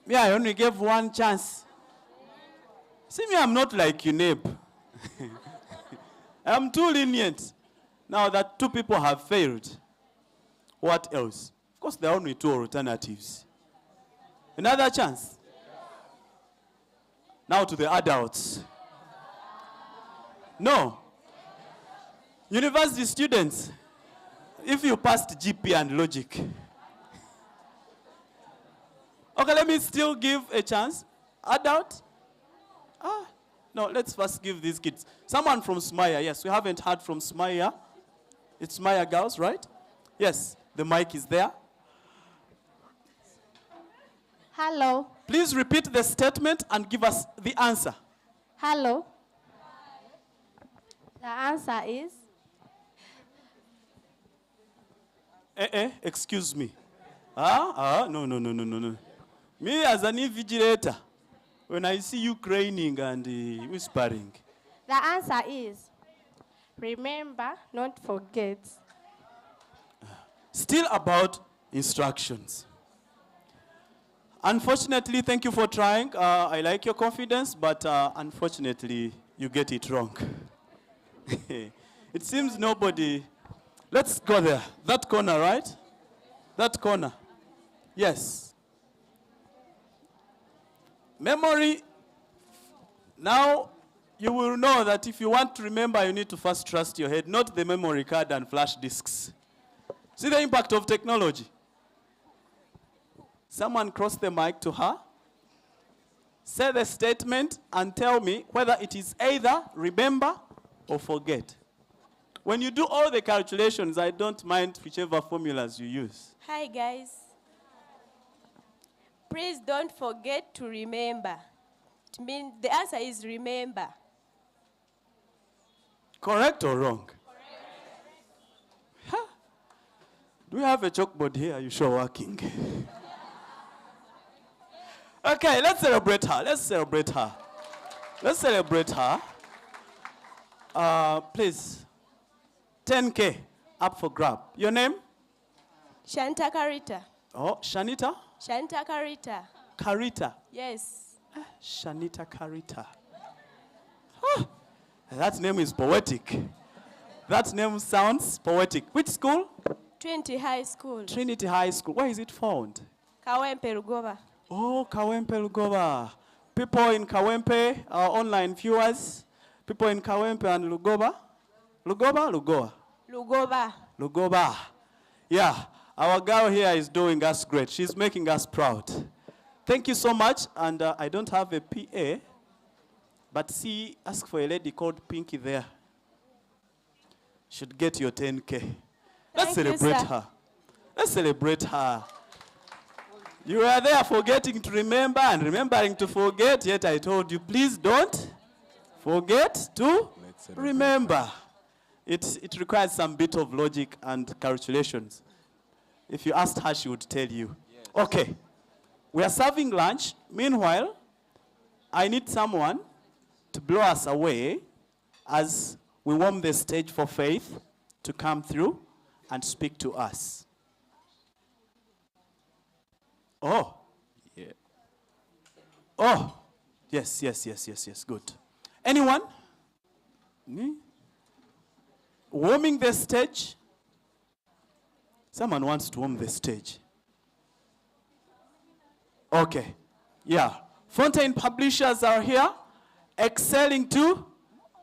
Me, I only gave one chance. See me, I'm not like you, Neb. I'm too lenient. Now that two people have failed, what else? Of course, there are only two alternatives. Another chance. Now to the adults. No. University students, if you passed GP and logic. Okay, let me still give a chance. Adult? No, let's first give these kids. Someone from Smaya. Yes, we haven't heard from Smaya. It's Smaya girls, right? Yes, the mic is there. Hello. Please repeat the statement and give us the answer. Hello. The answer is? Excuse me. No. Me as an invigilator, when I see you craning and whispering. The answer is, remember, not forget. Still about instructions. Unfortunately, thank you for trying. I like your confidence, but unfortunately, you get it wrong. It seems nobody... Let's go there. That corner, right? That corner. Yes. Memory. Now, you will know that if you want to remember, you need to first trust your head, not the memory card and flash disks. See the impact of technology? Someone cross the mic to her. Say the statement and tell me whether it is either remember or forget? When you do all the calculations, I don't mind whichever formulas you use. Hi, guys. Please don't forget to remember. It means the answer is remember. Correct or wrong? Huh? Do we have a chalkboard here? Are you sure working? Okay, let's celebrate her. Let's celebrate her. Let's celebrate her. Please. 10K up for grab. Your name? Shanta Karita. Oh, Shanita? Shanta Karita. Karita. Yes. Shanita Karita. That name is poetic. That name sounds poetic. Which school? Trinity High School. Trinity High School. Where is it found? Kawempe Rugova. Oh, Kawempe Lugoba. People in Kawempe, our online viewers. People in Kawempe and Lugoba. Lugoba? Lugoa? Lugoba. Lugoba. Yeah, our girl here is doing us great. She's making us proud. Thank you so much. And I don't have a PA, but see, ask for a lady called Pinky there. Should get your 10K. Let's celebrate her. Let's celebrate her. You were there forgetting to remember and remembering to forget, yet I told you, please don't forget to remember. It requires some bit of logic and calculations. If you asked her, she would tell you. Yes. Okay, we are serving lunch. Meanwhile, I need someone to blow us away as we warm the stage for Faith to come through and speak to us. Oh, yeah. Oh, yes, good. Anyone? Me? Warming the stage? Someone wants to warm the stage. Okay, yeah. Fontaine publishers are here, excelling to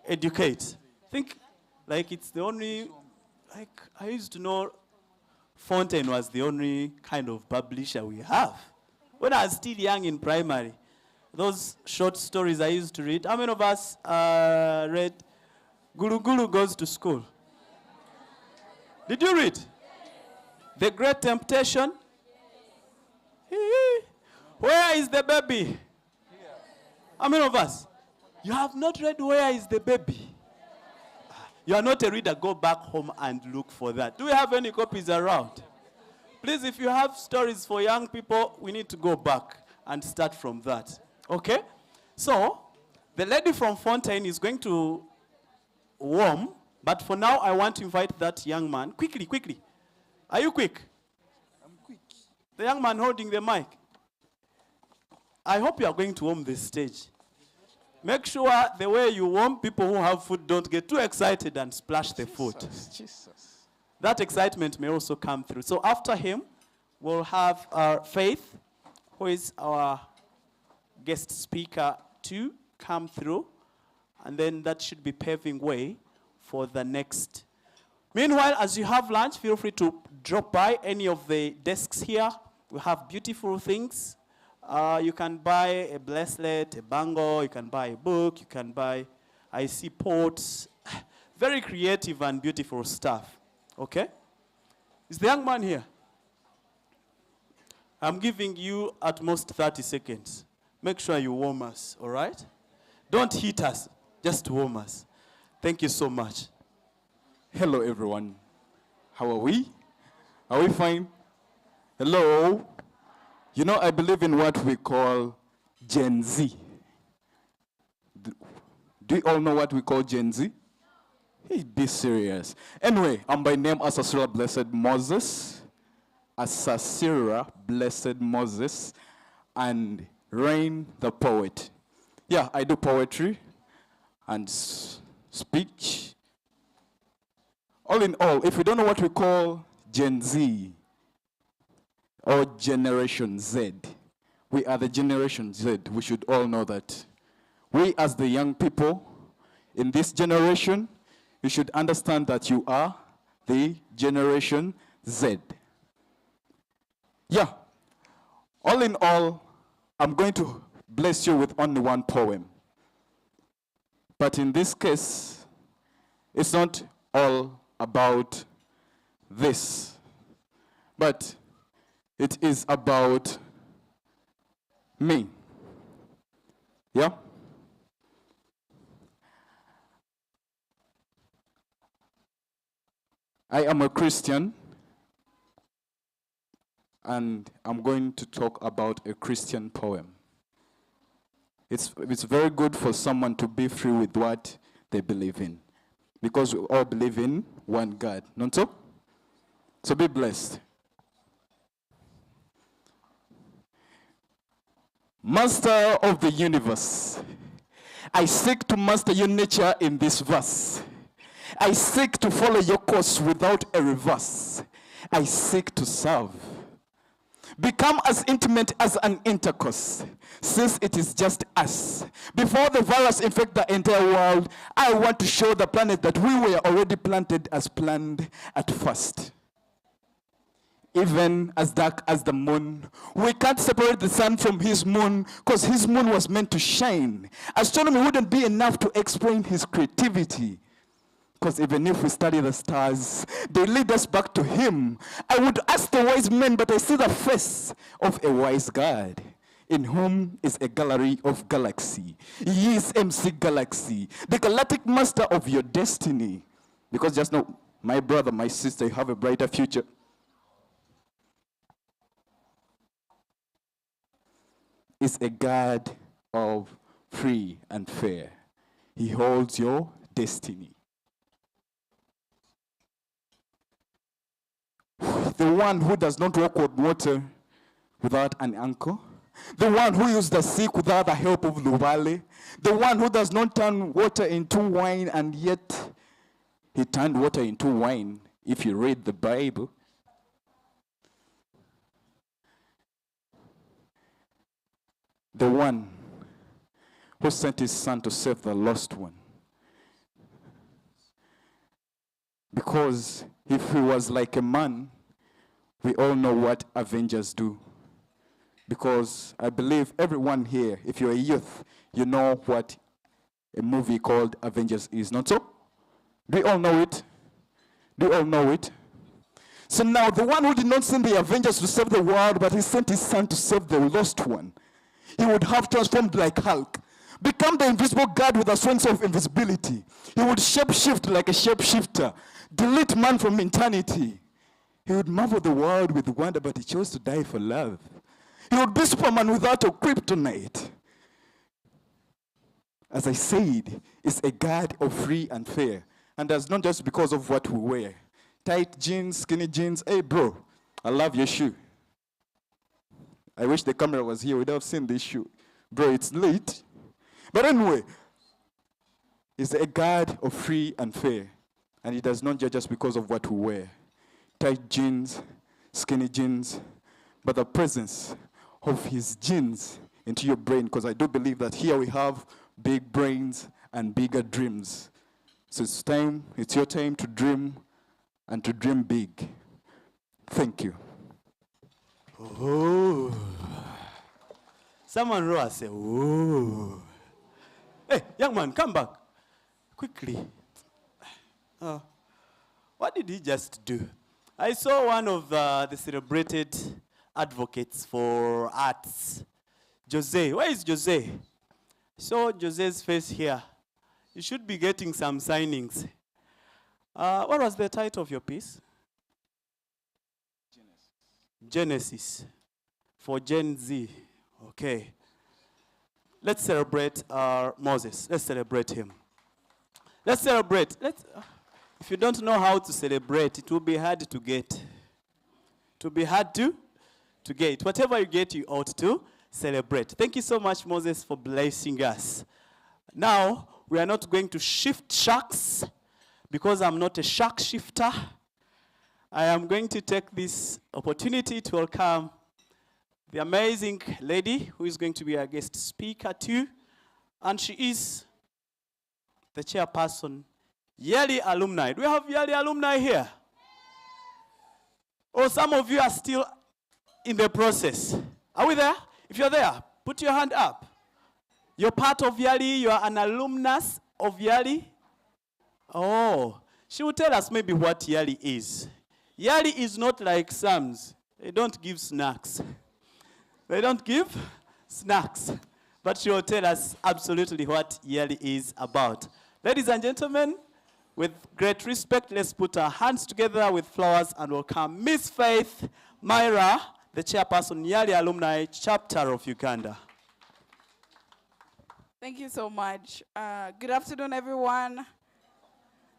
educate. Think like it's the only, like I used to know Fontaine was the only kind of publisher we have. When I was still young in primary, those short stories I used to read, how many of us read Gulu Gulu Goes to School? Did you read? The Great Temptation? Where is the baby? How many of us? You have not read Where is the Baby? You are not a reader. Go back home and look for that. Do we have any copies around? Please, if you have stories for young people, we need to go back and start from that. Okay? So, the lady from Fontaine is going to warm, but for now, I want to invite that young man. Quickly, quickly. Are you quick? I'm quick. The young man holding the mic. I hope you are going to warm the stage. Make sure the way you warm, people who have food don't get too excited and splash the food. Jesus. That excitement may also come through. So after him, we'll have Faith, who is our guest speaker, to come through. And then that should be paving way for the next. Meanwhile, as you have lunch, feel free to drop by any of the desks here. We have beautiful things. You can buy a bracelet, a bangle, you can buy a book, you can buy, I see pots. Very creative and beautiful stuff. Okay? Is the young man here? I'm giving you at most 30 seconds. Make sure you warm us, all right? Don't hit us, just warm us. Thank you so much. Hello, everyone. How are we? Are we fine? Hello? You know, I believe in what we call Gen Z. Do you all know what we call Gen Z? Hey, be serious. Anyway, I'm by name Asasira Blessed Moses. Asasira Blessed Moses. And Rain the Poet. Yeah, I do poetry and speech. All in all, if you don't know what we call Gen Z, or Generation Z. We are the Generation Z. We should all know that. We as the young people in this generation, you should understand that you are the Generation Z. Yeah. All in all, I'm going to bless you with only one poem. But in this case, it's not all about this, but it is about me. Yeah? I am a Christian, and I'm going to talk about a Christian poem. It's very good for someone to be free with what they believe in, because we all believe in one God, not so? So be blessed. Master of the universe, I seek to master your nature in this verse. I seek to follow your course without a reverse. I seek to serve. Become as intimate as an intercourse, since it is just us. Before the virus infect the entire world, I want to show the planet that we were already planted as planned at first. Even as dark as the moon, we can't separate the sun from his moon, because his moon was meant to shine. Astronomy wouldn't be enough to explain his creativity, because even if we study the stars, they lead us back to him. I would ask the wise men, but I see the face of a wise God, in whom is a gallery of galaxy. He is MC Galaxy, the galactic master of your destiny. Because just know, my brother, my sister, you have a brighter future. Is a God of free and fair. He holds your destiny. The one who does not walk on water without an anchor. The one who used the sick without the help of the valley. The one who does not turn water into wine, and yet he turned water into wine, if you read the Bible. The one who sent his son to save the lost one. Because if he was like a man, we all know what Avengers do. Because I believe everyone here, if you're a youth, you know what a movie called Avengers is, not so? Do you all know it? Do you all know it? So now, the one who did not send the Avengers to save the world, but he sent his son to save the lost one, he would have transformed like Hulk, become the invisible God with the strength of invisibility. He would shapeshift like a shapeshifter, delete man from eternity. He would marvel the world with wonder, but he chose to die for love. He would be Superman without a kryptonite. As I said, is a God of free and fair. And that's not just because of what we wear. Tight jeans, skinny jeans. Hey, bro, I love your shoe. I wish the camera was here. We'd have seen this shoe. Bro, it's late. But anyway, he's a God of free and fair. And he does not judge us because of what we wear. Tight jeans, skinny jeans. But the presence of his genes into your brain, because I do believe that here we have big brains and bigger dreams. So it's your time to dream and to dream big. Thank you. Oh. Someone roar say, oh. Hey, young man, come back. Quickly. What did he just do? I saw one of the celebrated advocates for arts, Jose. Where is Jose? Saw Jose's face here. You should be getting some signings. What was the title of your piece? Genesis. For Gen Z. Okay. Let's celebrate Moses. Let's celebrate him. Let's celebrate. If you don't know how to celebrate, it will be hard to get. It will be hard to get. Whatever you get, you ought to celebrate. Thank you so much, Moses, for blessing us. Now, we are not going to shift sharks, because I'm not a shark shifter. I am going to take this opportunity to welcome the amazing lady who is going to be our guest speaker too. And she is the chairperson, Yali alumni. Do we have Yali alumni here? Or some of you are still in the process? Are we there? If you're there, put your hand up. You're part of Yali, you are an alumnus of Yali. Oh, she will tell us maybe what Yali is. Yali is not like Sam's. They don't give snacks. They don't give snacks. But she will tell us absolutely what Yali is about. Ladies and gentlemen, with great respect, let's put our hands together with flowers and welcome Miss Faith Myra, the chairperson, Yali Alumni Chapter of Uganda. Thank you so much. Good afternoon, everyone.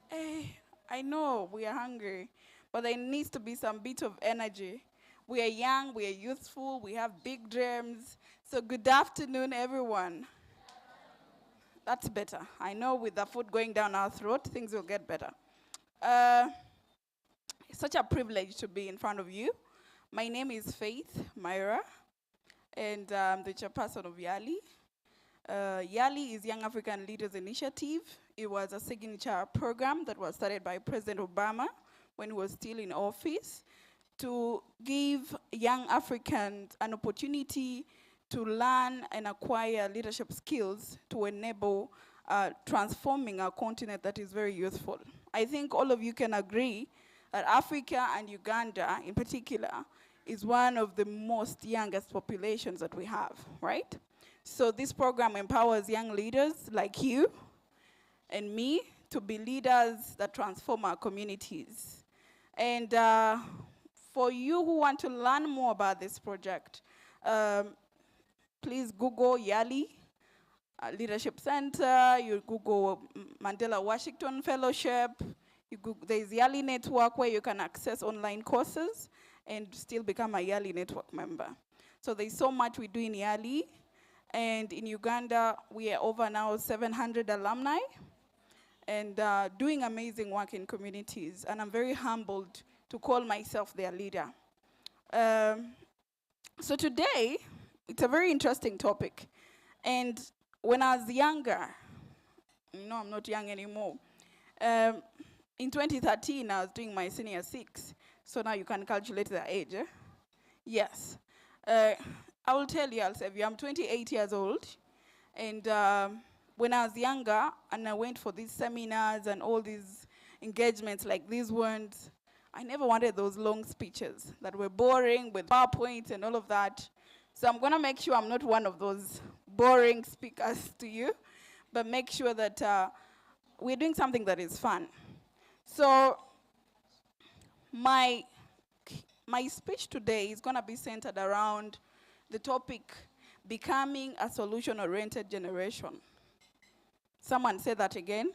Hey, I know we are hungry, but there needs to be some bit of energy. We are young, we are youthful, we have big dreams. So good afternoon, everyone. That's better. I know with the food going down our throat, things will get better. It's such a privilege to be in front of you. My name is Faith Myra, and I'm the chairperson of Yali. Yali is Young African Leaders Initiative. It was a signature program that was started by President Obama when he was still in office to give young Africans an opportunity to learn and acquire leadership skills to enable transforming our continent that is very youthful. I think all of you can agree that Africa and Uganda in particular is one of the most youngest populations that we have, right? So this program empowers young leaders like you and me to be leaders that transform our communities. And for you who want to learn more about this project, please Google Yali Leadership Center, you Google Mandela Washington Fellowship, there's Yali Network where you can access online courses and still become a Yali Network member. So there's so much we do in Yali. And in Uganda, we are over now 700 alumni and doing amazing work in communities. And I'm very humbled to call myself their leader. So today, it's a very interesting topic. And when I was younger, you know I'm not young anymore, in 2013, I was doing my senior 6. So now you can calculate the age, eh? Yes. I will tell you, I'll save you. I'm 28 years old. And when I was younger, and I went for these seminars and all these engagements like these ones, I never wanted those long speeches that were boring with PowerPoint and all of that. So I'm going to make sure I'm not one of those boring speakers to you, but make sure that we're doing something that is fun. So my speech today is going to be centered around the topic, becoming a solution-oriented generation. Someone say that again.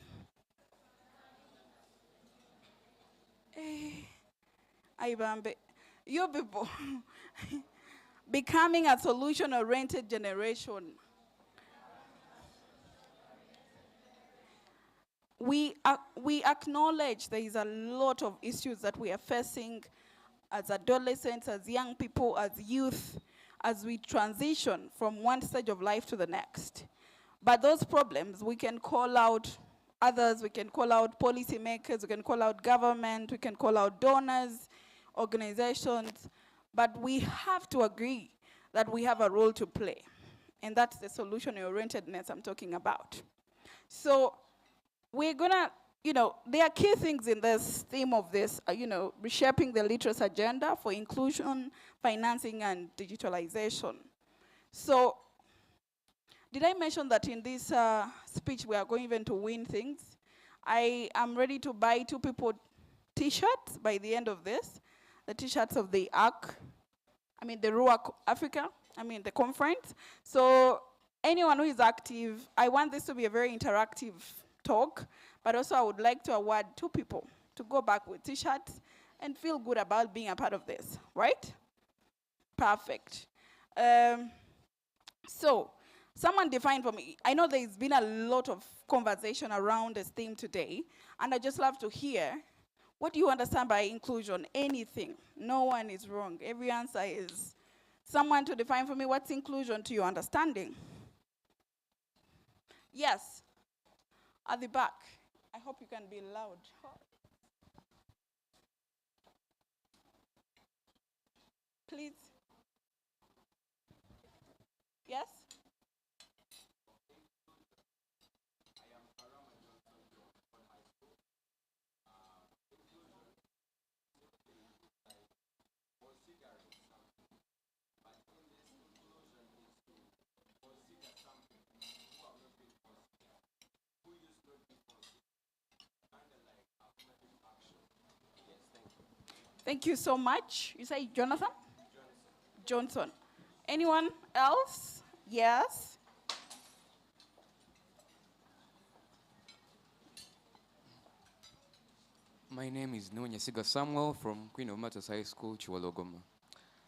You people, becoming a solution-oriented generation. We acknowledge there is a lot of issues that we are facing as adolescents, as young people, as youth, as we transition from one stage of life to the next. But those problems, we can call out others, we can call out policymakers, we can call out government, we can call out donors, organizations, but we have to agree that we have a role to play. And that's the solution-orientedness I'm talking about. So we're gonna, there are key things in this theme of this, reshaping the literacy agenda for inclusion, financing, and digitalization. So, did I mention that in this speech we are going even to win things? I am ready to buy 2 people t-shirts by the end of this, the t-shirts of the ARC, the RUAC Africa, the conference. So, anyone who is active, I want this to be a very interactive talk, but also I would like to award 2 people to go back with t-shirts and feel good about being a part of this, right? Perfect. So, someone define for me, I know there's been a lot of conversation around this theme today, and I just love to hear, what do you understand by inclusion? Anything. No one is wrong. Every answer is, someone to define for me, what's inclusion to your understanding? Yes. At the back. I hope you can be loud. Please. Yes? Thank you so much. You say Jonathan? Johnson. Anyone else? Yes? My name is Nunyasiga Samuel from Queen of Martyrs High School, Chiwalogoma.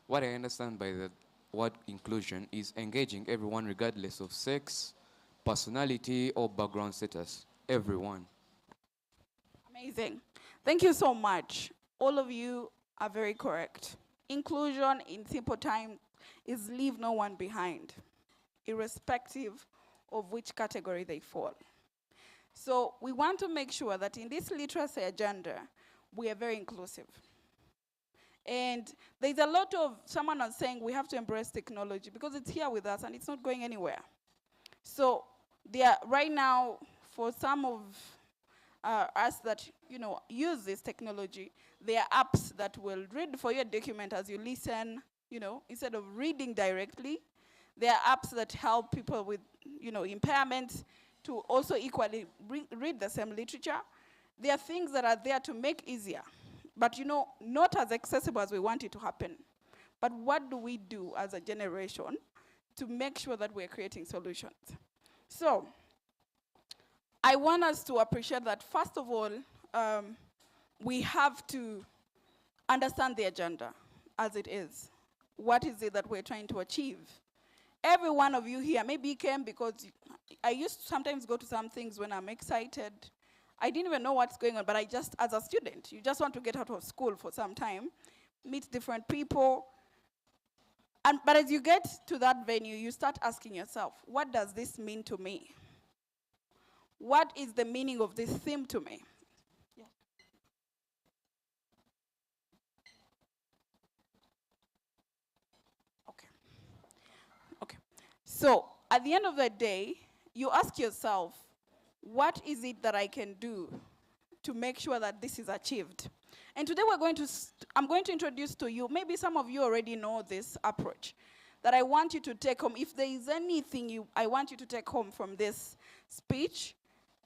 What I understand by the word inclusion is engaging everyone regardless of sex, personality, or background status. Everyone. Amazing. Thank you so much. All of you are very correct. Inclusion, in simple time, is leave no one behind, irrespective of which category they fall. So we want to make sure that in this literacy agenda, we are very inclusive. And there's a lot of, someone was saying we have to embrace technology because it's here with us and it's not going anywhere. So there, right now, for some of us that use this technology, there are apps that will read for your document as you listen, instead of reading directly. There are apps that help people with impairments to also equally read the same literature. There are things that are there to make easier, but not as accessible as we want it to happen. But what do we do as a generation to make sure that we're creating solutions? So I want us to appreciate that, first of all, we have to understand the agenda as it is. What is it that we're trying to achieve? Every one of you here, maybe you came because I used to sometimes go to some things when I'm excited. I didn't even know what's going on, but I just, as a student, you just want to get out of school for some time, meet different people. But as you get to that venue, you start asking yourself, what does this mean to me? What is the meaning of this theme to me? Yeah. Okay. So at the end of the day, you ask yourself, what is it that I can do to make sure that this is achieved? And today I'm going to introduce to you, maybe some of you already know this approach, that I want you to take home. If there is anything I want you to take home from this speech,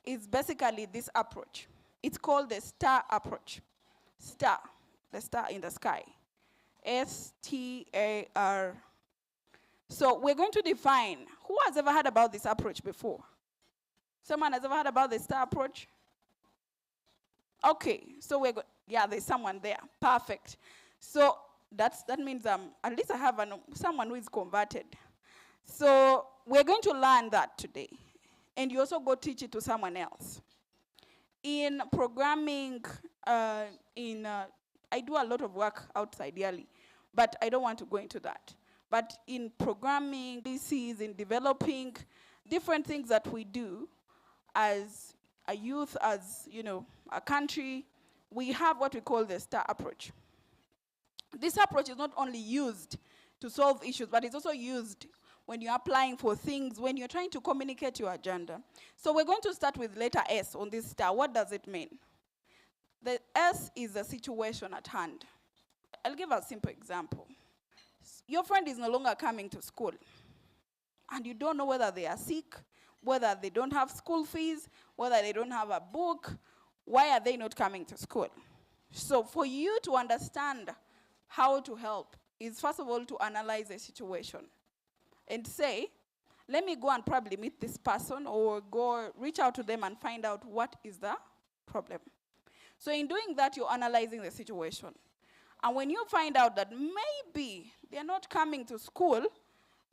it's basically this approach. It's called the STAR approach. STAR, the star in the sky. S-T-A-R. So we're going to define, who has ever heard about this approach before? Someone has ever heard about the STAR approach? Okay, so yeah, there's someone there. Perfect. So that means at least I have someone who is converted. So we're going to learn that today. And you also go teach it to someone else. In programming, I do a lot of work outside yearly, but I don't want to go into that. But in programming, in developing different things that we do as a youth, as a country, we have what we call the STAR approach. This approach is not only used to solve issues, but it's also used when you're applying for things, when you're trying to communicate your agenda. So we're going to start with letter S on this STAR. What does it mean? The S is the situation at hand. I'll give a simple example. Your friend is no longer coming to school, and you don't know whether they are sick, whether they don't have school fees, whether they don't have a book. Why are they not coming to school? So for you to understand how to help is, first of all, to analyze the situation and say, let me go and probably meet this person or go reach out to them and find out what is the problem. So in doing that, you're analyzing the situation. And when you find out that maybe they're not coming to school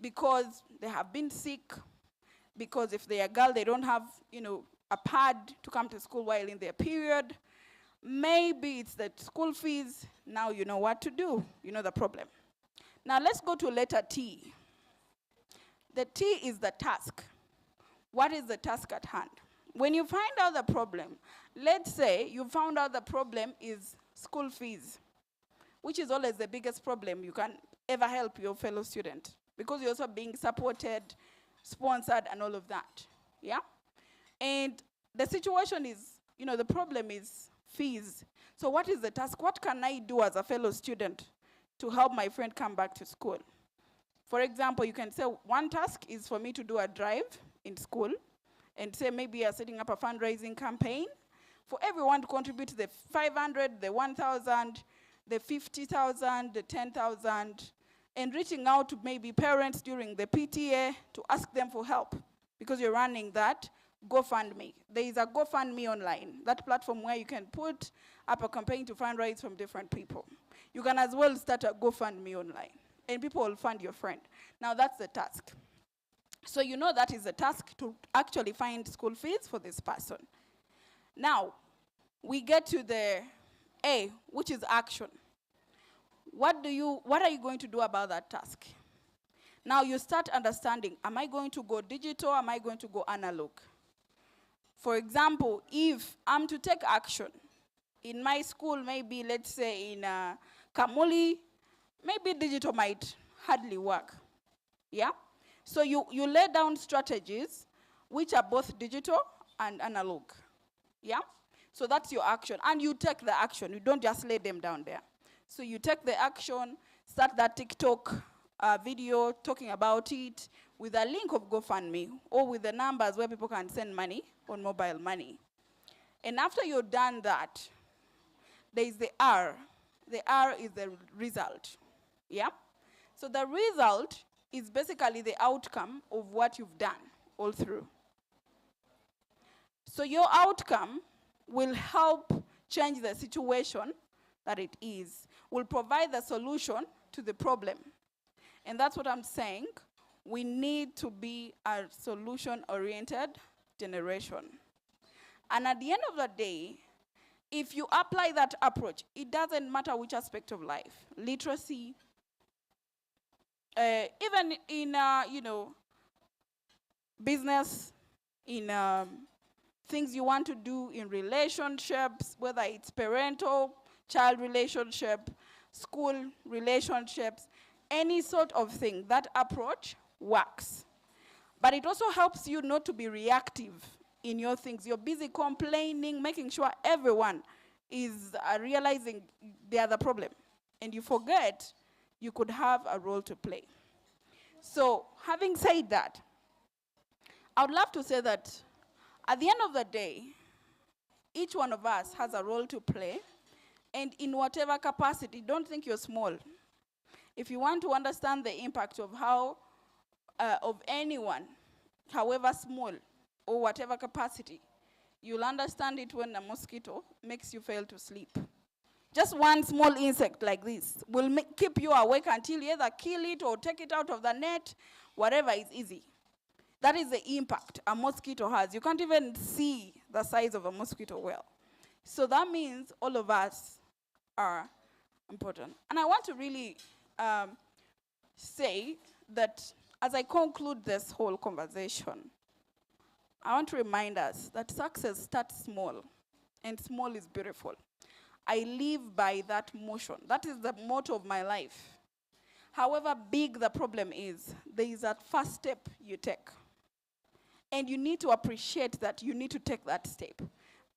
because they have been sick, because if they're a girl, they don't have, a pad to come to school while in their period, maybe it's the school fees, now you know what to do, you know the problem. Now let's go to letter T. The T is the task. What is the task at hand? When you find out the problem, let's say you found out the problem is school fees, which is always the biggest problem you can ever help your fellow student, because you're also being supported, sponsored, and all of that, yeah? And the situation is, the problem is fees. So what is the task? What can I do as a fellow student to help my friend come back to school? For example, you can say one task is for me to do a drive in school and say maybe you're setting up a fundraising campaign for everyone to contribute the 500, the 1,000 the 50,000, the 10,000, and reaching out to maybe parents during the PTA to ask them for help because you're running that GoFundMe. There is a GoFundMe online, that platform where you can put up a campaign to fundraise from different people. You can as well start a GoFundMe online, and people will fund your friend. Now that's the task. So you know that is a task to actually find school fees for this person. Now, we get to the A, which is action. What are you going to do about that task? Now you start understanding, am I going to go digital, am I going to go analog? For example, if I'm to take action, in my school, maybe let's say in Kamuli, maybe digital might hardly work, yeah? So you lay down strategies which are both digital and analog, yeah? So that's your action, and you take the action. You don't just lay them down there. So you take the action, start that TikTok video talking about it with a link of GoFundMe or with the numbers where people can send money on mobile money. And after you've done that, there is the R. The R is the result, yeah? So the result is basically the outcome of what you've done all through. So your outcome will help change the situation that it is, will provide the solution to the problem. And that's what I'm saying. We need to be a solution-oriented generation. And at the end of the day, if you apply that approach, it doesn't matter which aspect of life, literacy, even in, business, in things you want to do in relationships, whether it's parental, child relationship, school relationships, any sort of thing, that approach works. But it also helps you not to be reactive in your things. You're busy complaining, making sure everyone is realizing they are the problem. And you forget you could have a role to play. So having said that, I would love to say that at the end of the day, each one of us has a role to play, and in whatever capacity, don't think you're small. If you want to understand the impact of how, of anyone, however small, or whatever capacity, you'll understand it when a mosquito makes you fail to sleep. Just one small insect like this will keep you awake until you either kill it or take it out of the net, whatever is easy. That is the impact a mosquito has. You can't even see the size of a mosquito well. So that means all of us are important. And I want to really say that as I conclude this whole conversation, I want to remind us that success starts small, and small is beautiful. I live by that motion. That is the motto of my life. However big the problem is, there is a first step you take. And you need to appreciate that you need to take that step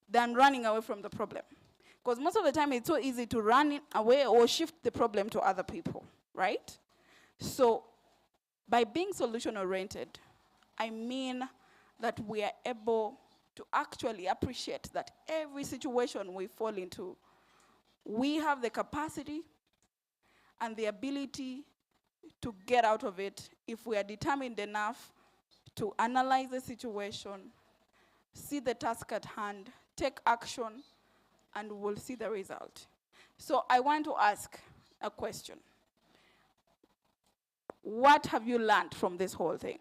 than running away from the problem. Because most of the time it's so easy to run away or shift the problem to other people, right? So by being solution-oriented, I mean that we are able to actually appreciate that every situation we fall into, we have the capacity and the ability to get out of it if we are determined enough to analyze the situation, see the task at hand, take action, and we'll see the result. So I want to ask a question. What have you learned from this whole thing?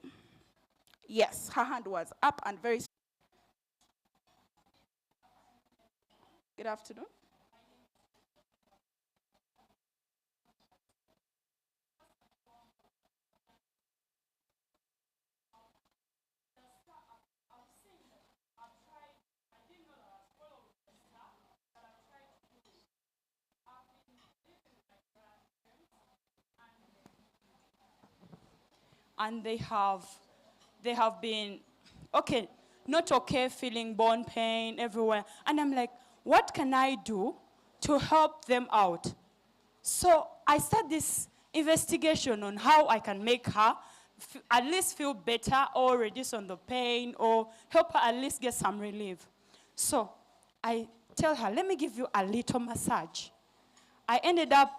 Yes, her hand was up and very. Good afternoon. And they have been, okay, not okay, feeling bone pain everywhere. And I'm like, what can I do to help them out? So I start this investigation on how I can make her at least feel better or reduce on the pain or help her at least get some relief. So I tell her, let me give you a little massage. I ended up,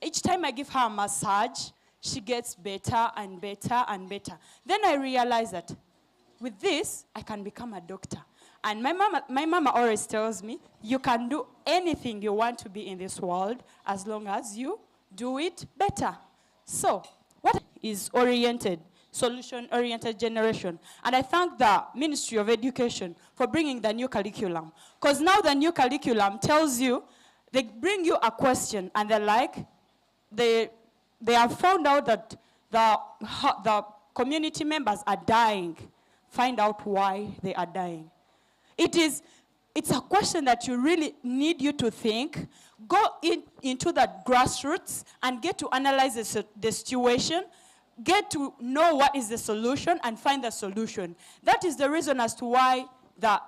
each time I give her a massage, she gets better and better and better. Then I realized that with this, I can become a doctor. And my mama always tells me, you can do anything you want to be in this world as long as you do it better. So, what is oriented, solution-oriented generation? And I thank the Ministry of Education for bringing the new curriculum. Because now the new curriculum tells you, they bring you a question and they're like, they have found out that the community members are dying. Find out why they are dying. It's a question that you really need you to think, go into that grassroots and get to analyze the situation, get to know what is the solution and find the solution. That is the reason as to why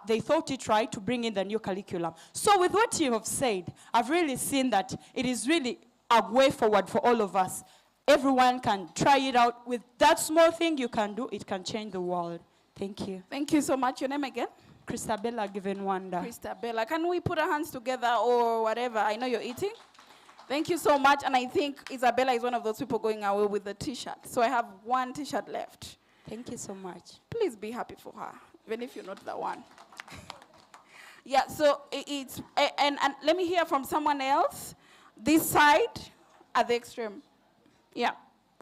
they thought it right to bring in the new curriculum. So with what you have said, I've really seen that it is really a way forward for all of us. Everyone can try it out. With that small thing you can do, it can change the world. Thank you. Thank you so much. Your name again? Christabella Given Wonder. Christabella. Can we put our hands together or whatever? I know you're eating. Thank you so much. And I think Isabella is one of those people going away with the T-shirt. So I have one T-shirt left. Thank you so much. Please be happy for her, even if you're not the one. Yeah, so and let me hear from someone else. This side at the extreme. Yeah,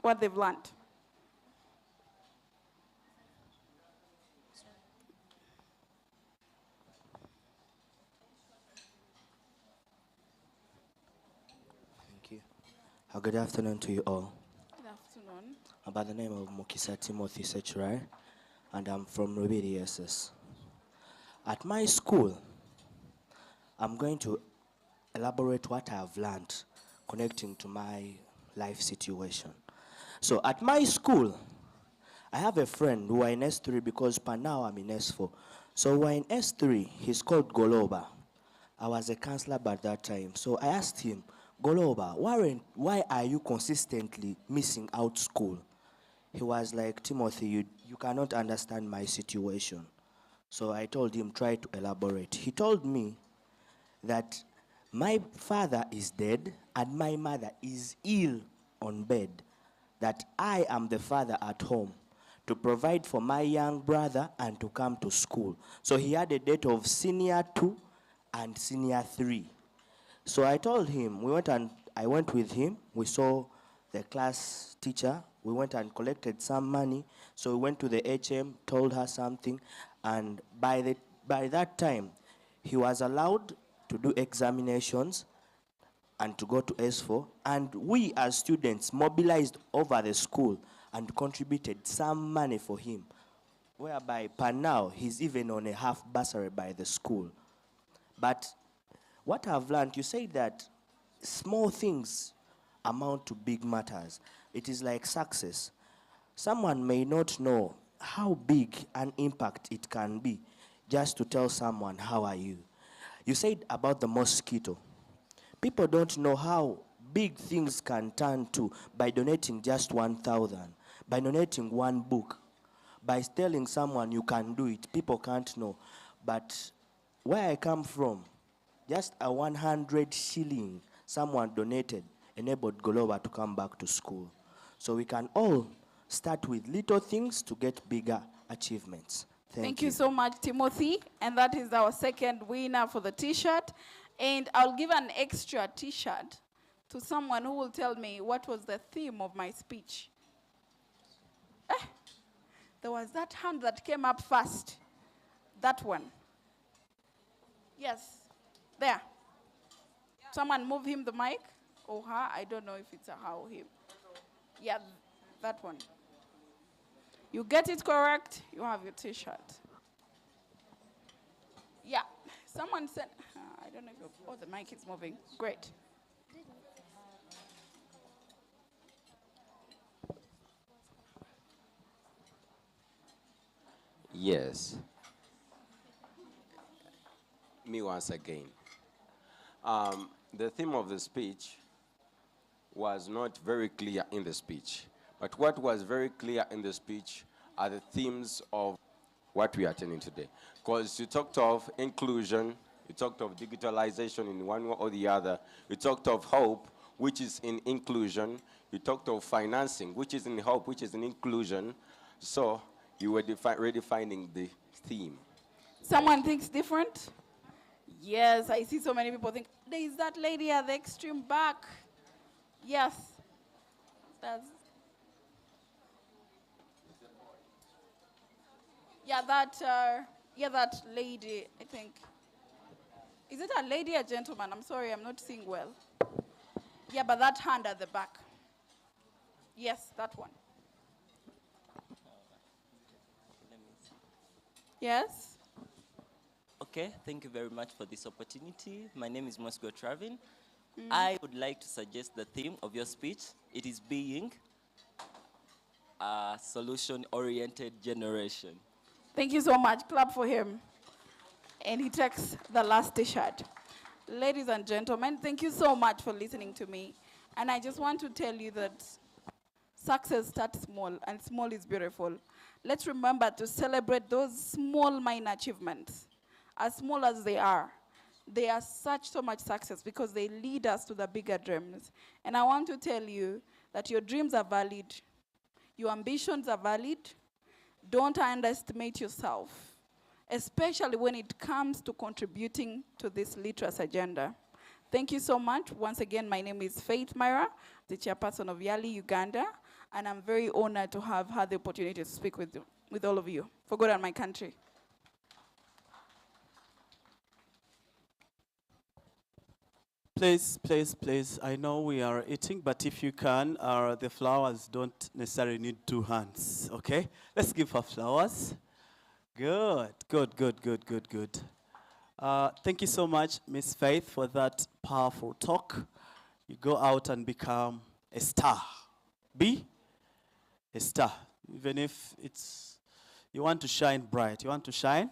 what they've learned. Good afternoon to you all. Good afternoon. I'm by the name of Mukisa Timothy Sechurai, and I'm from Rubidi SS. At my school, I'm going to elaborate what I've learned connecting to my life situation. So at my school, I have a friend who are in S3 because per now I'm in S4. So we're in S3, he's called Goloba. I was a counselor by that time. So I asked him, Goloba, why are you consistently missing out school? He was like, Timothy, you cannot understand my situation. So I told him, try to elaborate. He told me that my father is dead and my mother is ill on bed, that I am the father at home to provide for my young brother and to come to school. So he had a date of senior 2 and senior 3. So I told him, I went with him, we saw the class teacher, we went and collected some money, so we went to the HM, told her something, and by that time, he was allowed to do examinations and to go to S4, and we as students mobilized over the school and contributed some money for him, whereby per now, he's even on a half bursary by the school. But what I've learned, you say that small things amount to big matters. It is like success. Someone may not know how big an impact it can be just to tell someone, how are you? You said about the mosquito. People don't know how big things can turn to by donating just 1,000, by donating one book, by telling someone you can do it. People can't know. But where I come from, just a 100 shilling someone donated enabled Goloba to come back to school. So we can all start with little things to get bigger achievements. Thank you so much, Timothy. And that is our second winner for the T-shirt. And I'll give an extra T-shirt to someone who will tell me what was the theme of my speech. There was that hand that came up first. That one. Yes. There. Someone move him the mic. Or her. I don't know if it's a her or him. Yeah, that one. You get it correct, you have your T-shirt. Yeah. Someone said, I don't know if the mic is moving. Great. Yes. Me once again. The theme of the speech was not very clear in the speech. But what was very clear in the speech are the themes of what we are attending today. Because you talked of inclusion, You talked of digitalization in one way or the other. You talked of hope, which is in inclusion. You talked of financing, which is in hope, which is in inclusion. So you were redefining the theme. Someone thinks different? Yes, I see so many people think, there is that lady at the extreme back. Yes. That's, that lady, I think. Is it a lady or gentleman? I'm sorry, I'm not seeing well. Yeah, but that hand at the back. Yes, that one. Yes? Okay, thank you very much for this opportunity. My name is Mosco Travin. I would like to suggest the theme of your speech. It is being a solution-oriented generation. Thank you so much. Clap for him. And he takes the last t-shirt. Ladies and gentlemen, thank you so much for listening to me. And I just want to tell you that success starts small, and small is beautiful. Let's remember to celebrate those small, minor achievements. As small as they are so much success because they lead us to the bigger dreams. And I want to tell you that your dreams are valid. Your ambitions are valid. Don't underestimate yourself, especially when it comes to contributing to this literacy agenda. Thank you so much. Once again, my name is Faith Myra, the chairperson of Yali, Uganda, and I'm very honored to have had the opportunity to speak with all of you, for God and my country. Please, please, please. I know we are eating, but if you can, the flowers don't necessarily need 2 hands, okay? Let's give her flowers. Good, good, good, good, good, good. Thank you so much, Miss Faith, for that powerful talk. You go out and become a star. Be a star. Even if you want to shine bright. You want to shine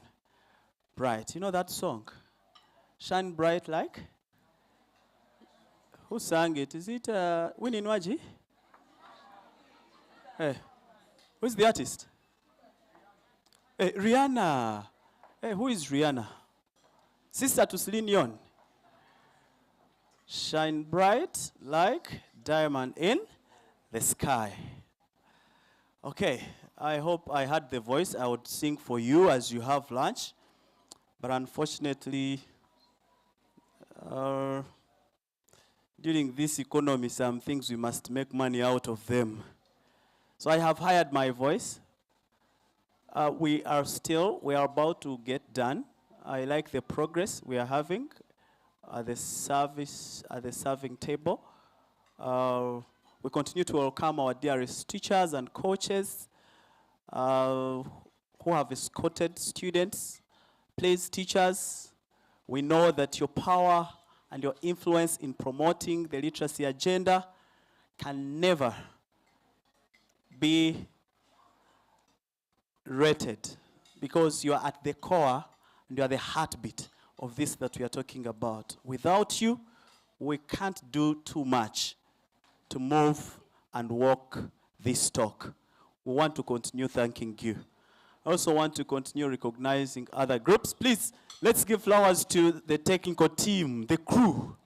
bright. You know that song? Shine bright like? Who sang it? Is it Winnie Nwaji? Hey, who's the artist? Hey, Rihanna. Hey, who is Rihanna? Sister to Celine Dion. Shine bright like diamond in the sky. Okay, I hope I had the voice. I would sing for you as you have lunch. But unfortunately, during this economy, some things we must make money out of them. So I have hired my voice. We are about to get done. I like the progress we are having at the serving table. We continue to welcome our dearest teachers and coaches who have escorted students. Please, teachers, we know that your power and your influence in promoting the literacy agenda can never be rated because you are at the core and you are the heartbeat of this that we are talking about. Without you, we can't do too much to move and walk this talk. We want to continue thanking you. I also want to continue recognizing other groups. Please, let's give flowers to the technical team, the crew.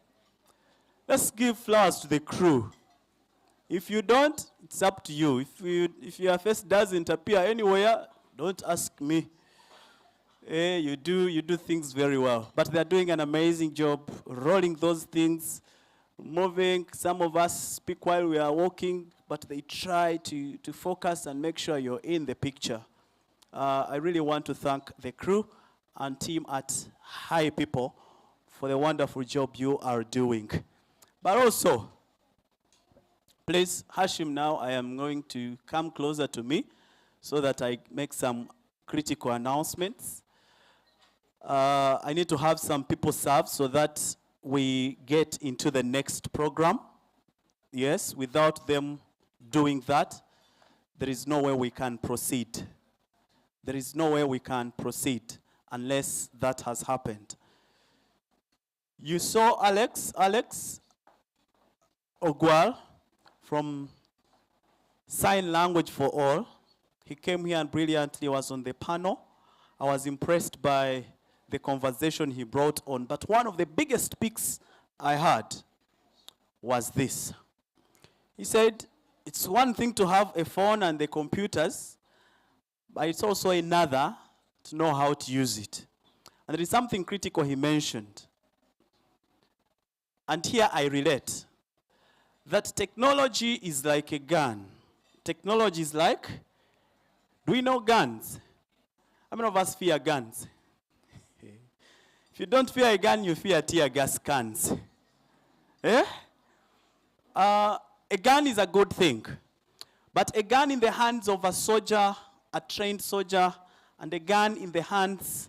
Let's give flowers to the crew. If you don't, it's up to you. If your face doesn't appear anywhere, don't ask me. You do things very well. But they're doing an amazing job rolling those things, moving. Some of us speak while we are walking, but they try to focus and make sure you're in the picture. I really want to thank the crew and team at HiPipo for the wonderful job you are doing. But also, please, Hashim, now I am going to come closer to me so that I make some critical announcements. I need to have some people serve so that we get into the next program. Yes, without them doing that, there is no way we can proceed. There is no way we can proceed unless that has happened. You saw Alex Ogwal from Sign Language for All. He came here and brilliantly was on the panel. I was impressed by the conversation he brought on. But one of the biggest picks I had was this. He said, it's one thing to have a phone and the computers, but it's also another to know how to use it. And there is something critical he mentioned. And here I relate. That technology is like a gun. Technology is like, do we know guns? How many of us fear guns? If you don't fear a gun, you fear tear gas cans. Eh? A gun is a good thing. But a gun in the hands of a soldier, a trained soldier, and a gun in the hands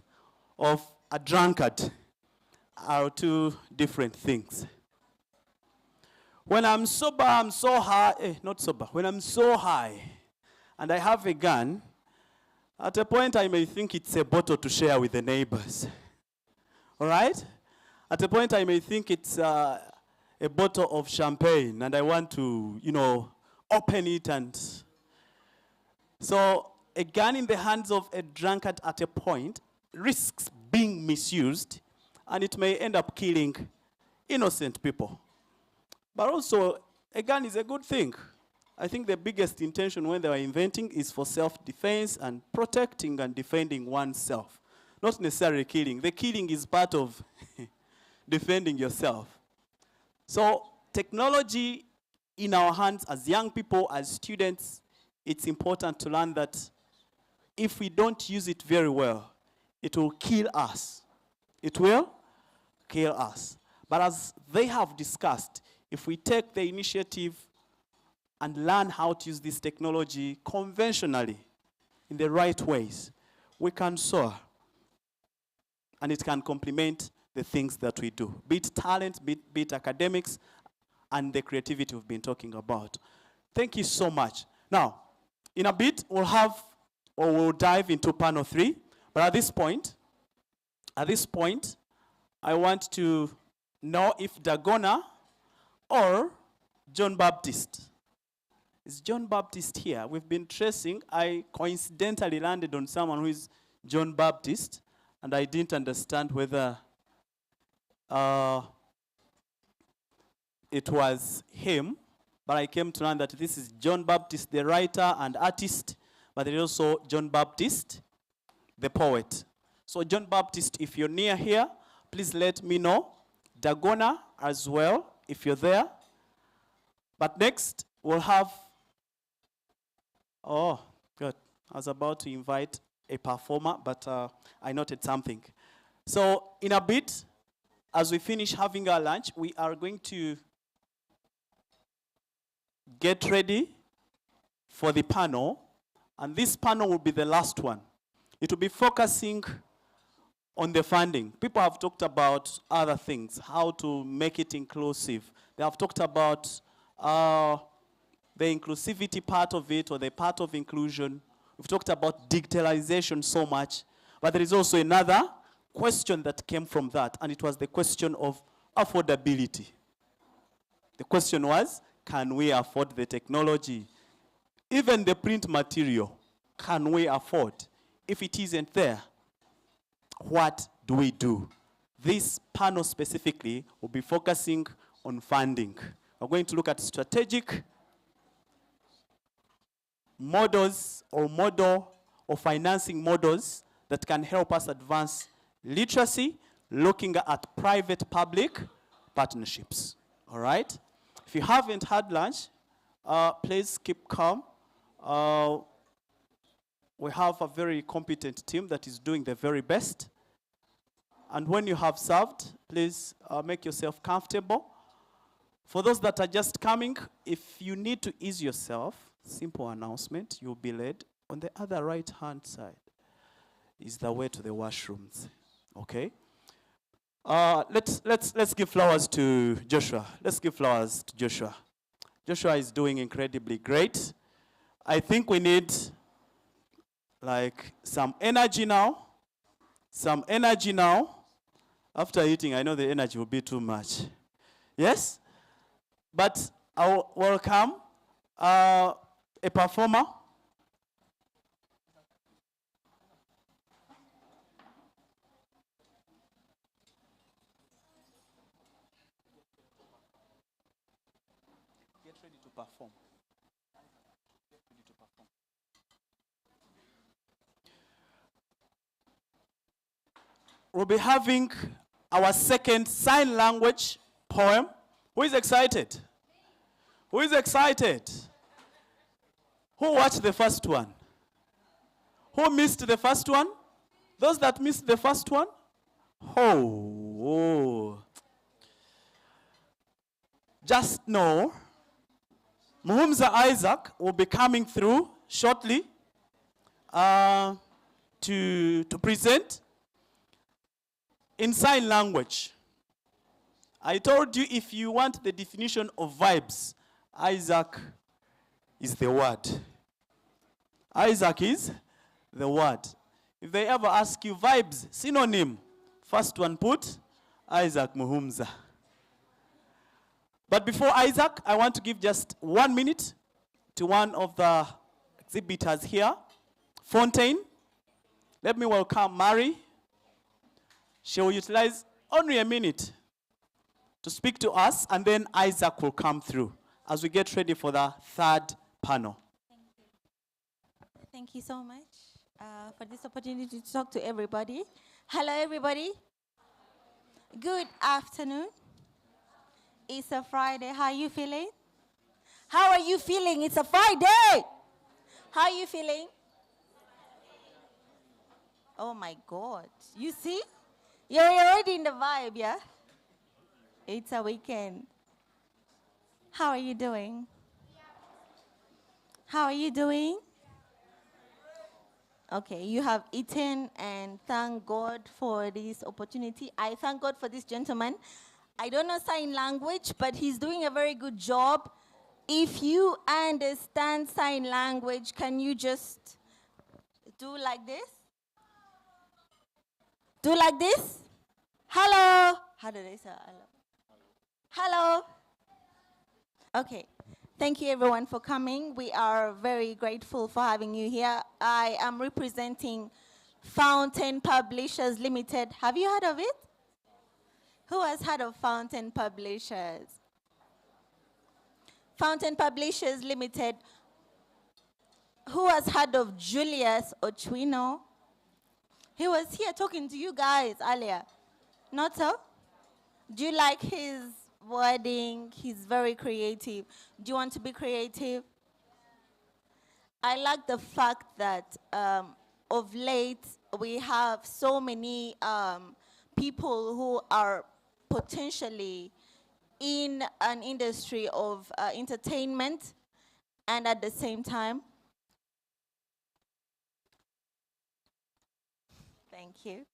of a drunkard are two different things. When I'm sober, I'm so high, not sober, when I'm so high and I have a gun, at a point I may think it's a bottle to share with the neighbors. All right? At a point I may think it's a bottle of champagne and I want to, open it and... So a gun in the hands of a drunkard at a point risks being misused and it may end up killing innocent people. But also, a gun is a good thing. I think the biggest intention when they were inventing is for self-defense and protecting and defending oneself. Not necessarily killing. The killing is part of defending yourself. So technology in our hands as young people, as students, it's important to learn that if we don't use it very well, it will kill us. It will kill us. But as they have discussed, if we take the initiative and learn how to use this technology conventionally, in the right ways, we can soar. And it can complement the things that we do, be it talent, be it academics, and the creativity we've been talking about. Thank you so much. Now, in a bit, we'll dive into panel 3. But at this point, I want to know if Dagona or John Baptist. Is John Baptist here? We've been tracing. I coincidentally landed on someone who is John Baptist, and I didn't understand whether it was him, but I came to learn that this is John Baptist, the writer and artist, but there is also John Baptist, the poet. So John Baptist, if you're near here, please let me know. Dagona as well, if you're there. But next, we'll have, oh, good. I was about to invite a performer, but I noted something. So in a bit, as we finish having our lunch, we are going to get ready for the panel. And this panel will be the last one. It will be focusing on the funding. People have talked about other things, how to make it inclusive. They have talked about the inclusivity part of it, or the part of inclusion. We've talked about digitalization so much, but there is also another question that came from that, and it was the question of affordability. The question was, can we afford the technology? Even the print material, can we afford? If it isn't there, what do we do? This panel specifically will be focusing on funding. We're going to look at strategic models or financing models that can help us advance literacy, looking at private-public partnerships. All right? If you haven't had lunch, please keep calm. We have a very competent team that is doing the very best. And when you have served, please make yourself comfortable. For those that are just coming, if you need to ease yourself, simple announcement, you'll be led on the other right-hand side is the way to the washrooms. Okay? Let's give flowers to Joshua. Let's give flowers to Joshua. Joshua is doing incredibly great. I think we need like some energy now. Some energy now. After eating, I know the energy will be too much. Yes? But I'll welcome a performer. ready to perform. We'll be having our second sign language poem. Who is excited? Who is excited? Who watched the first one? Who missed the first one? Those that missed the first one? Oh. Just know, Muhumza Isaac will be coming through shortly to present in sign language. I told you if you want the definition of vibes, Isaac is the word. Isaac is the word. If they ever ask you vibes, synonym, first one put Isaac Muhumza. But before Isaac, I want to give just 1 minute to one of the exhibitors here, Fontaine. Let me welcome Mary. She will utilize only a minute to speak to us, and then Isaac will come through as we get ready for the third panel. Thank you so much for this opportunity to talk to everybody. Hello, everybody. Good afternoon. It's a Friday. How are you feeling? How are you feeling? It's a Friday. How are you feeling? Oh, my God. You see? You're already in the vibe, yeah? It's a weekend. How are you doing? How are you doing? Okay, you have eaten, and thank God for this opportunity. I thank God for this gentleman. I don't know sign language, but he's doing a very good job. If you understand sign language, can you just do like this? Do like this? Hello. How do they say hello? Hello. Okay. Thank you, everyone, for coming. We are very grateful for having you here. I am representing Fountain Publishers Limited. Have you heard of it? Who has heard of Fountain Publishers? Fountain Publishers Limited. Who has heard of Julius Ochwino? He was here talking to you guys earlier. Not so? Do you like his wording? He's very creative. Do you want to be creative? I like the fact that of late we have so many people who are potentially in an industry of entertainment, and at the same time, thank you.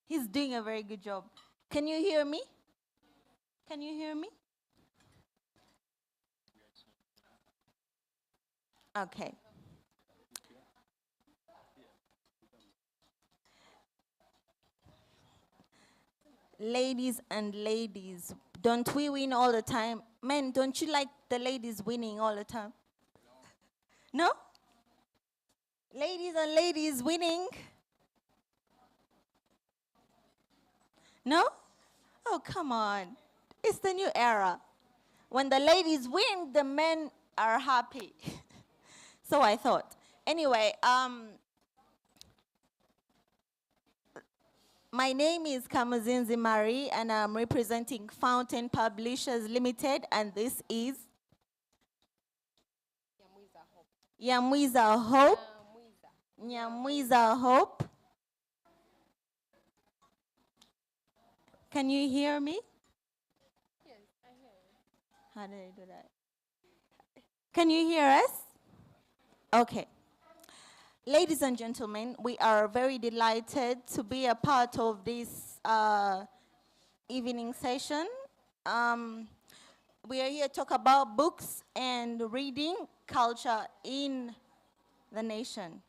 He's doing a very good job. Can you hear me? Can you hear me? Okay. Ladies and ladies, don't we win all the time? Men, don't you like the ladies winning all the time? No? Ladies and ladies winning? No? Oh, come on. It's the new era. When the ladies win, the men are happy. So I thought. Anyway, my name is Kamuzinzi Marie, and I'm representing Fountain Publishers Limited, and this is Nyamwiza Hope. Nyamwiza Hope. Can you hear me? Yes, I hear you. How did I do that? Can you hear us? Okay. Ladies and gentlemen, we are very delighted to be a part of this evening session. We are here to talk about books and reading culture in the nation.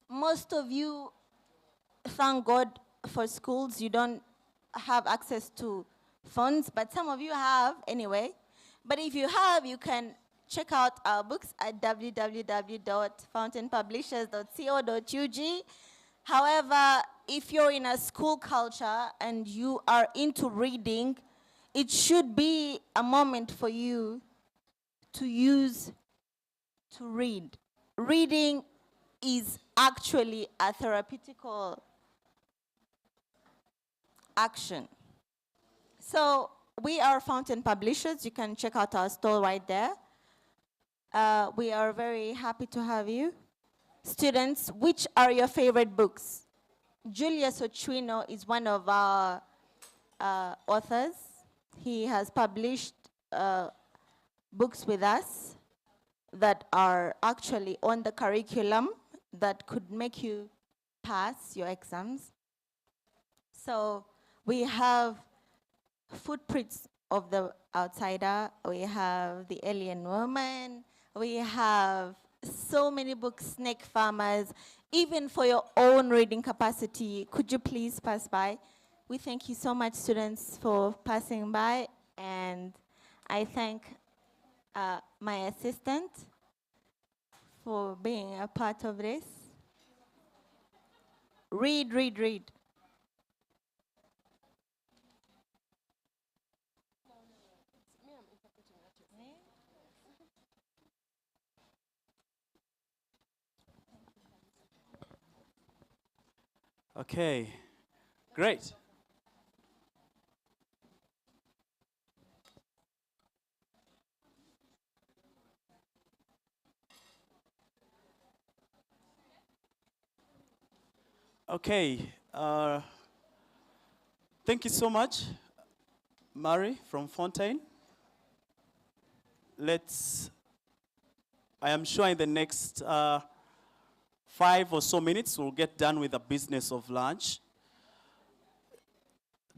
Most of you, thank God for schools, you don't have access to phones, but some of you have anyway. But if you have, you can check out our books at www.fountainpublishers.co.ug. However, if you're in a school culture and you are into reading, it should be a moment for you to use to read. Reading is actually a therapeutical action. So we are Fountain Publishers. You can check out our store right there. We are very happy to have you. Students, which are your favorite books? Julius Ochwino is one of our authors. He has published books with us that are actually on the curriculum that could make you pass your exams. So we have Footprints of the Outsider, we have The Alien Woman, we have so many books, Snake Farmers. Even for your own reading capacity, could you please pass by? We thank you so much, students, for passing by, and I thank my assistant for being a part of this. Read, read, read. Okay, great. Okay, thank you so much, Mary from Fontaine. I am sure in the next 5 or so minutes, we'll get done with the business of lunch.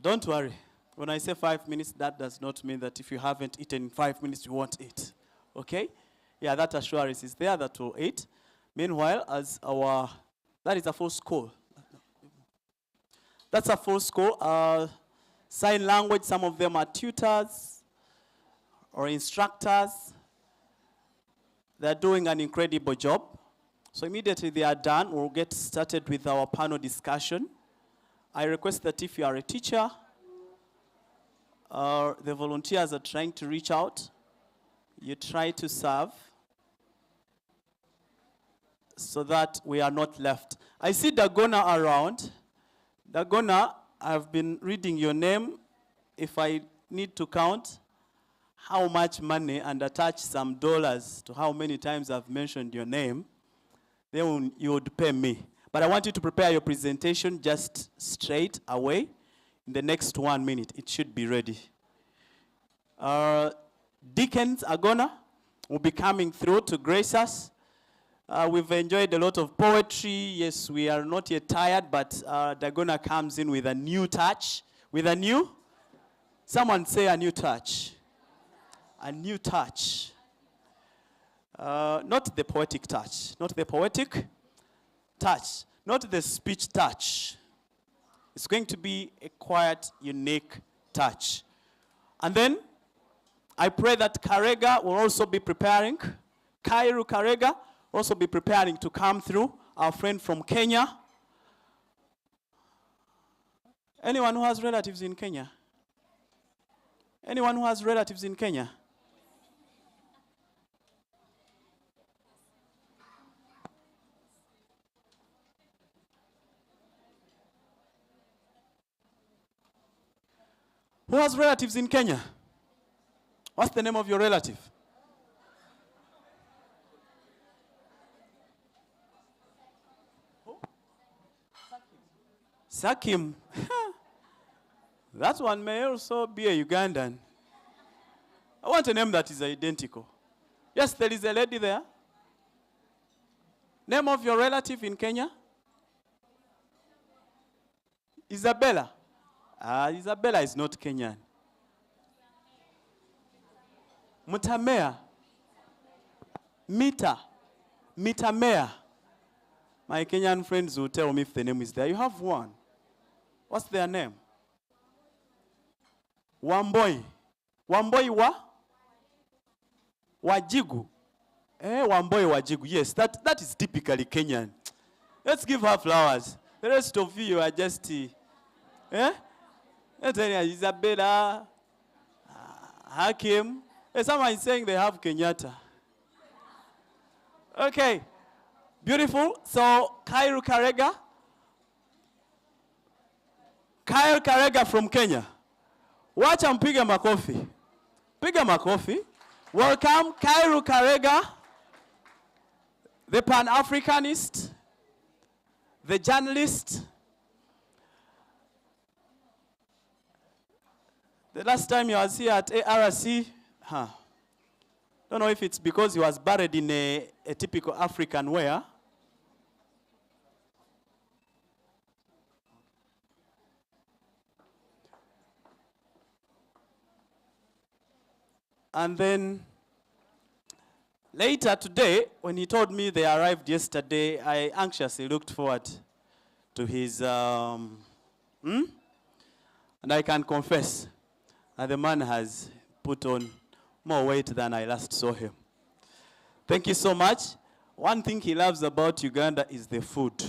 Don't worry. When I say 5 minutes, that does not mean that if you haven't eaten in 5 minutes, you won't eat. Okay? Yeah, that assurance is there that we'll eat. Meanwhile, that is a full school. That's a full school. Sign language, some of them are tutors or instructors. They're doing an incredible job. So immediately they are done, we'll get started with our panel discussion. I request that if you are a teacher, or the volunteers are trying to reach out, you try to serve so that we are not left. I see Dagona around. Dagona, I've been reading your name. If I need to count how much money and attach some dollars to how many times I've mentioned your name, then you would pay me. But I want you to prepare your presentation just straight away. In the next 1 minute, it should be ready. Dickens Agona will be coming through to grace us. We've enjoyed a lot of poetry. Yes, we are not yet tired, but Dagona comes in with a new touch. With a new? Someone say a new touch. A new touch. Not the poetic touch. Not the poetic touch. Not the speech touch. It's going to be a quiet, unique touch. And then, I pray that Karega will also be preparing. Kairu Karega will also be preparing to come through. Our friend from Kenya. Anyone who has relatives in Kenya? Anyone who has relatives in Kenya? Who has relatives in Kenya? What's the name of your relative? Sakim. That one may also be a Ugandan. I want a name that is identical. Yes, there is a lady there. Name of your relative in Kenya? Isabella. Isabella is not Kenyan. Mutamea. Mitamea. My Kenyan friends will tell me if the name is there. You have one. What's their name? Wamboi. Wamboi wa? Wajigu. Wamboi Wajigu. Yes, that is typically Kenyan. Let's give her flowers. The rest of you are just... Isabella, Hakim. Someone is saying they have Kenyatta. Okay. Beautiful. So, Kairu Karega. Kyle Karega from Kenya. Wacha mpige makofi. Piga makofi. Welcome, Kairu Karega, the Pan-Africanist, the journalist. The last time he was here at ARC, don't know if it's because he was buried in a typical African wear. And then later today, when he told me they arrived yesterday, I anxiously looked forward to his, and I can confess that the man has put on more weight than I last saw him. Thank you so much. One thing he loves about Uganda is the food.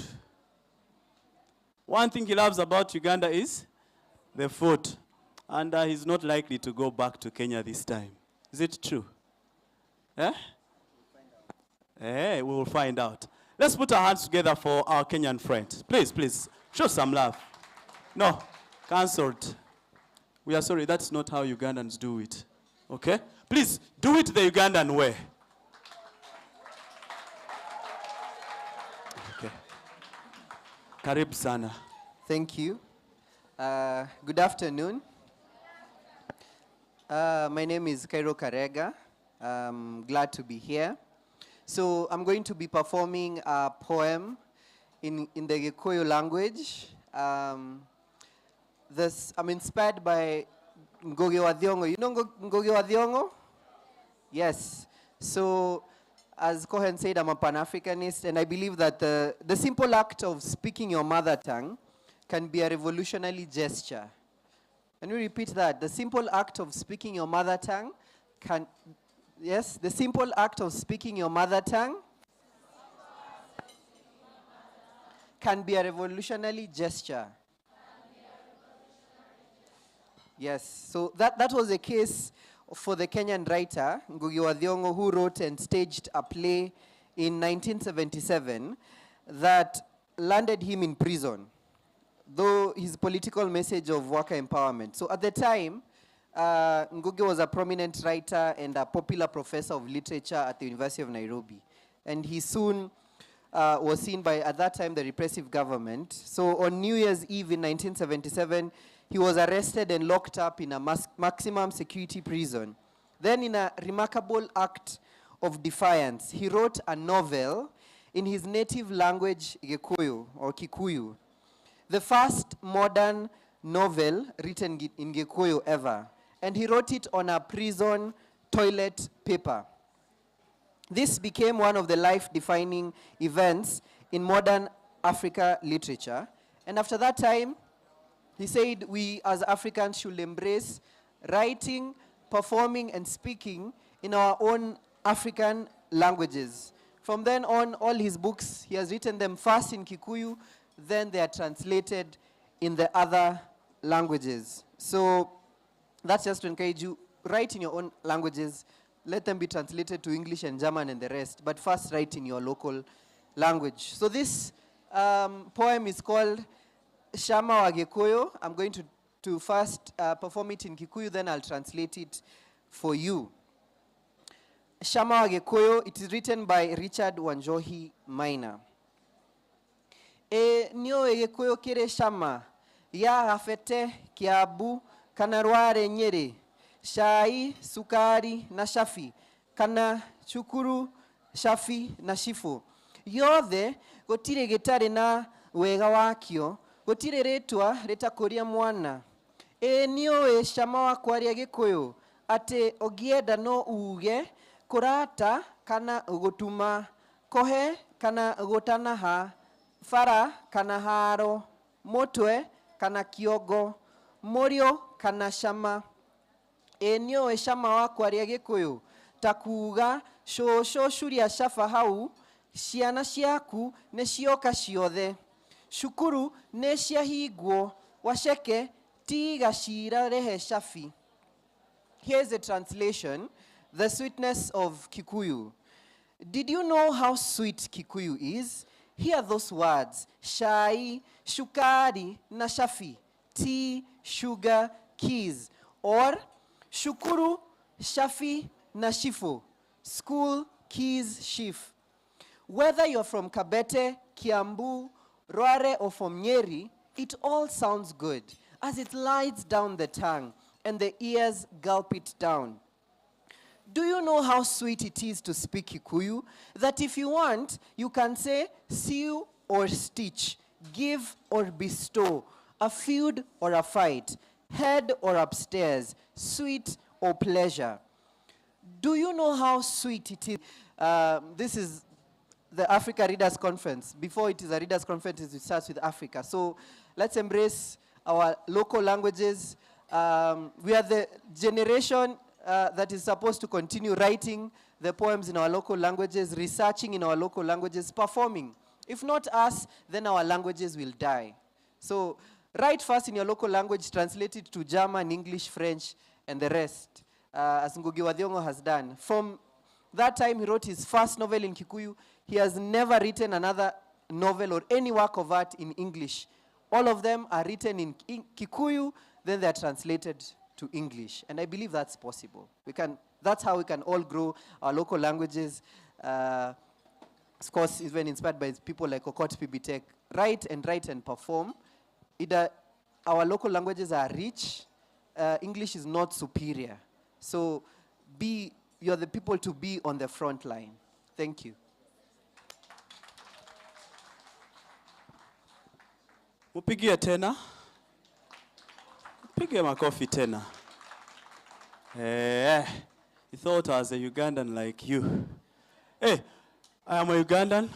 One thing he loves about Uganda is the food. And he's not likely to go back to Kenya this time. Is it true? Eh? We will find out. Let's put our hands together for our Kenyan friend. Please, please, show some love. No, cancelled. We are sorry, that's not how Ugandans do it. Okay? Please, do it the Ugandan way. Okay. Karibu sana. Thank you. Good afternoon. My name is Kairo Karega. I'm glad to be here. So I'm going to be performing a poem in the Gikuyu language. I'm inspired by Ngugi wa Thiong'o. You know Ngugi wa Thiong'o? Yes. So as Cohen said, I'm a Pan-Africanist, and I believe that the simple act of speaking your mother tongue can be a revolutionary gesture. Can you repeat that? The simple act of speaking your mother tongue can, yes, the simple act of speaking your mother tongue can be a revolutionary gesture. Yes, so that was the case for the Kenyan writer, Ngugi wa Thiong'o, who wrote and staged a play in 1977 that landed him in prison, though his political message of worker empowerment. So at the time, Ngugi was a prominent writer and a popular professor of literature at the University of Nairobi. And he soon was seen by, at that time, the repressive government. So on New Year's Eve in 1977, he was arrested and locked up in a maximum security prison. Then in a remarkable act of defiance, he wrote a novel in his native language, Gikuyu, or Kikuyu. The first modern novel written in Gikuyu ever. And he wrote it on a prison toilet paper. This became one of the life-defining events in modern Africa literature. And after that time, he said we as Africans should embrace writing, performing, and speaking in our own African languages. From then on, all his books, he has written them first in Kikuyu, then they are translated in the other languages. So that's just to encourage you, write in your own languages, let them be translated to English and German and the rest, but first write in your local language. So this poem is called Shama wa Gikuyu. I'm going to first perform it in Kikuyu, then I'll translate it for you. Shama wa Gikuyu, it is written by Richard Wanjohi Maina. Nio Gikuyu kire shama, ya hafete kiabu, kanarware nyeri, shai, sukari, na shafi, kana chukuru, shafi, na shifu. Yothe, gotire gitare na wega wakio, gotire retwa retakoria mwana. Nio shama wa kwaria Gikuyu, ate ogienda no uge, kurata, kana gotuma, kohe, kana gotanaha, fara, kana haro, motwe, kana kiogo, morio, kana shama. Nio shama wa kwaria Gikuyu, takuga, shosho shuria shafa hau, ciana ciaku ne cioka ciothe. Shukuru ne ciahingwo, waceke tiga cira rehe shafi. here's a translation, The Sweetness of Kikuyu. Did you know how sweet Kikuyu is? Hear those words, shai, shukari, na shafi, tea, sugar, keys, or shukuru, shafi, na shifo, school, keys, shif. Whether you're from Kabete, Kiambu, Roare, or from Nyeri, it all sounds good as it glides down the tongue and the ears gulp it down. Do you know how sweet it is to speak Kikuyu? That if you want, you can say sew or stitch, give or bestow, a feud or a fight, head or upstairs, sweet or pleasure. Do you know how sweet it is? This is the Africa Readers Conference. Before it is a Readers Conference, it starts with Africa. So let's embrace our local languages. We are the generation that is supposed to continue writing the poems in our local languages, researching in our local languages, performing. If not us, then our languages will die. So write first in your local language, translate it to German, English, French, and the rest, as Ngugi wa Thiong'o has done. From that time, he wrote his first novel in Kikuyu. He has never written another novel or any work of art in English. All of them are written in Kikuyu, then they are translated to English. And I believe that's possible. That's how we can all grow our local languages. Of course, even inspired by people like Okot Pibitek. Write and perform. Either our local languages are rich, English is not superior. So you're the people to be on the front line. Thank you. Mupigie tena. Pige makofi tena. You thought I was a Ugandan like you. Hey, I am a Ugandan,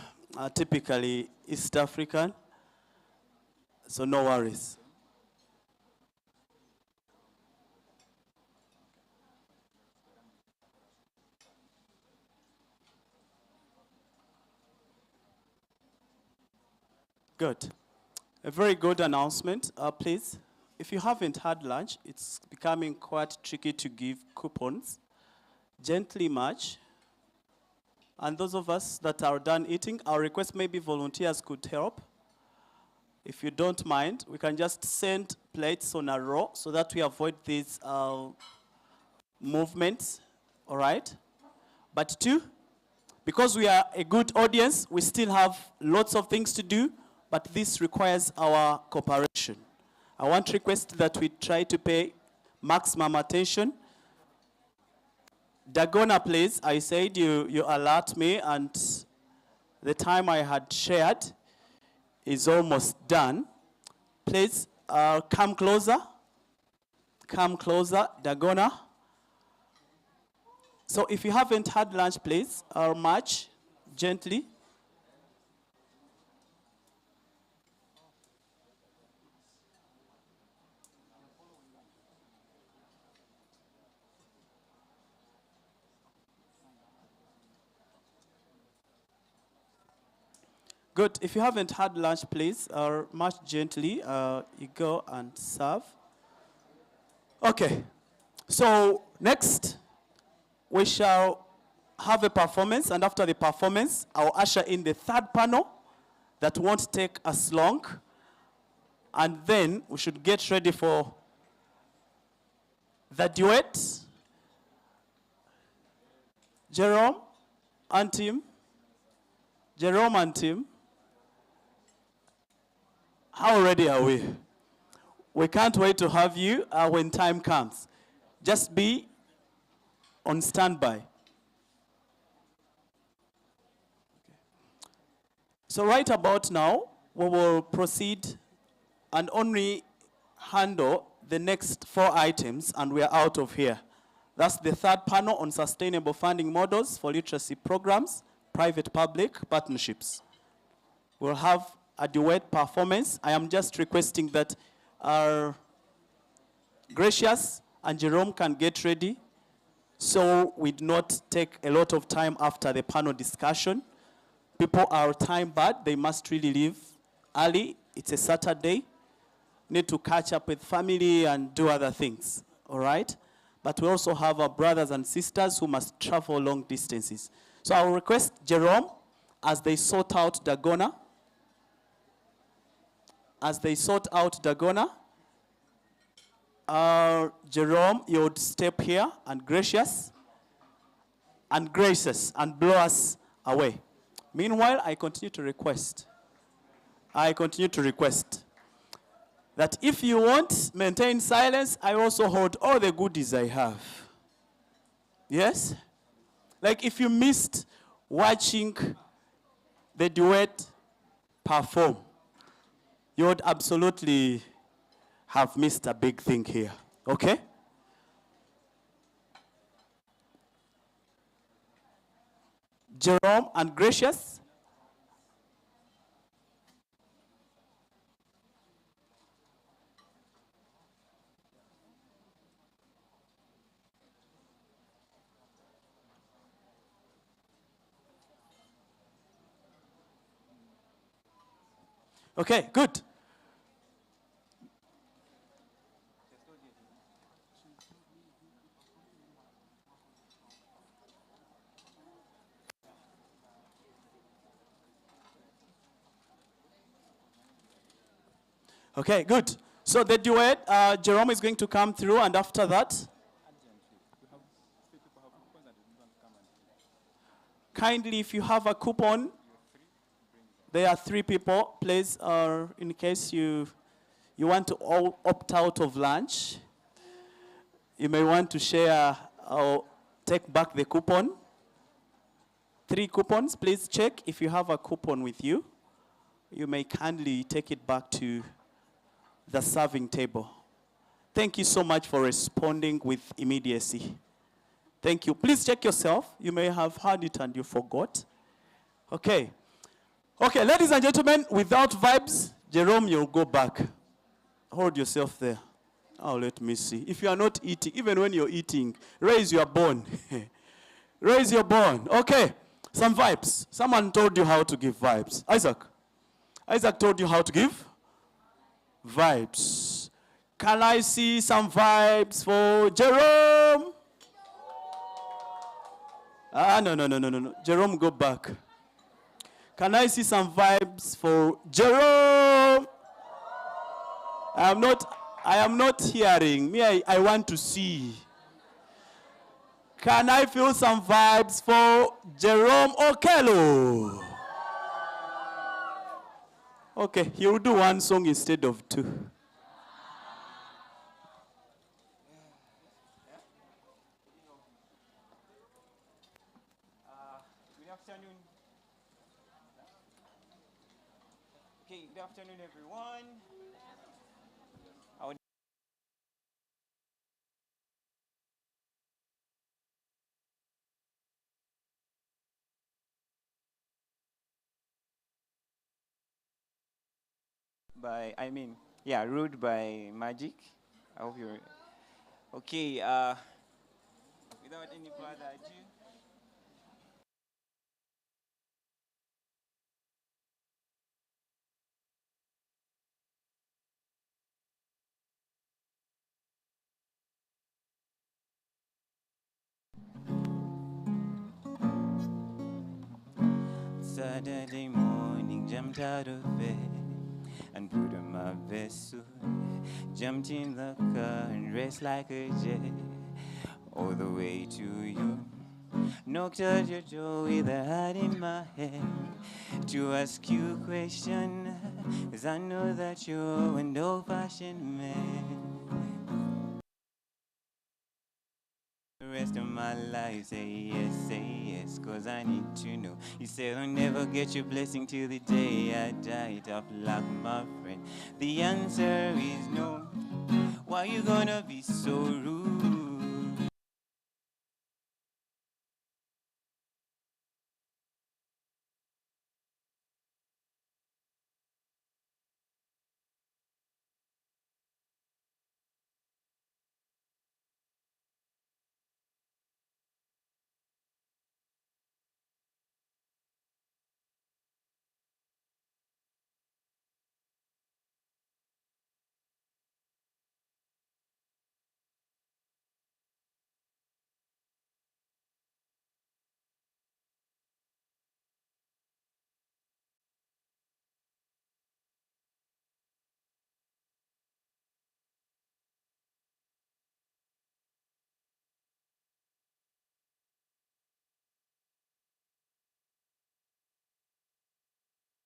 typically East African, so no worries. Good. A very good announcement, please. If you haven't had lunch, it's becoming quite tricky to give coupons. Gently march. And those of us that are done eating, our request maybe volunteers could help. If you don't mind, we can just send plates on a row so that we avoid these movements, all right? But two, because we are a good audience, we still have lots of things to do, but this requires our cooperation. I want to request that we try to pay maximum attention. Dagona, please, I said you alert me, and the time I had shared is almost done. Please come closer. Come closer, Dagona. So if you haven't had lunch, please, march gently. Good. If you haven't had lunch, please, march gently. You go and serve. Okay. So next, we shall have a performance, and after the performance, I'll usher in the third panel that won't take us long, and then we should get ready for the duet. Jerome and team. Jerome and team. How ready are we? We can't wait to have you when time comes. Just be on standby. So right about now, we will proceed and only handle the next 4 items, and we are out of here. That's the third panel on sustainable funding models for literacy programs, private-public partnerships. We'll have a duet performance. I am just requesting that our Gracious and Jerome can get ready so we do not take a lot of time after the panel discussion. People are time bad. They must really leave early. It's a Saturday. Need to catch up with family and do other things, all right? but we also have our brothers and sisters who must travel long distances. So I'll request Jerome, as they sort out Dagona, Jerome, you would step here, and Gracious, and Graces, and blow us away. Meanwhile, I continue to request that if you won't maintain silence, I also hold all the goodies I have. Yes? Like if you missed watching the duet perform, you would absolutely have missed a big thing here. Okay? Jerome and Gracious. Okay, good. Okay, good. So the duet, Jerome is going to come through, and after that, kindly, if you have a coupon, there are 3 people, please, in case you want to opt out of lunch, you may want to share or take back the coupon. 3 coupons, please check if you have a coupon with you. You may kindly take it back to the serving table. Thank you so much for responding with immediacy. Thank you. Please check yourself. You may have heard it and you forgot. Okay. Okay, ladies and gentlemen, without vibes, Jerome, you'll go back. Hold yourself there. Oh, let me see. If you are not eating, even when you're eating, raise your bone. Raise your bone. Okay, some vibes. Someone told you how to give vibes. Isaac told you how to give vibes. Can I see some vibes for Jerome? No. Jerome, go back. Can I see some vibes for Jerome? I am not hearing. I want to see. Can I feel some vibes for Jerome Okello? Okay, he will do 1 song instead of 2. Good afternoon. Okay, good afternoon, everyone. Ruled by Magic. I hope you're okay. Without any further ado. Saturday morning, jumped out of bed and put on my best suit. Jumped in the car and raced like a jet all the way to you. Knocked at your door with a heart in my head to ask you a question, 'cause I know that you're an old-fashioned man. The rest of my life, say yes, 'cause I need to know. You said I'll never get your blessing till the day I die. Tough luck, my friend. The answer is no. Why you gonna be so rude?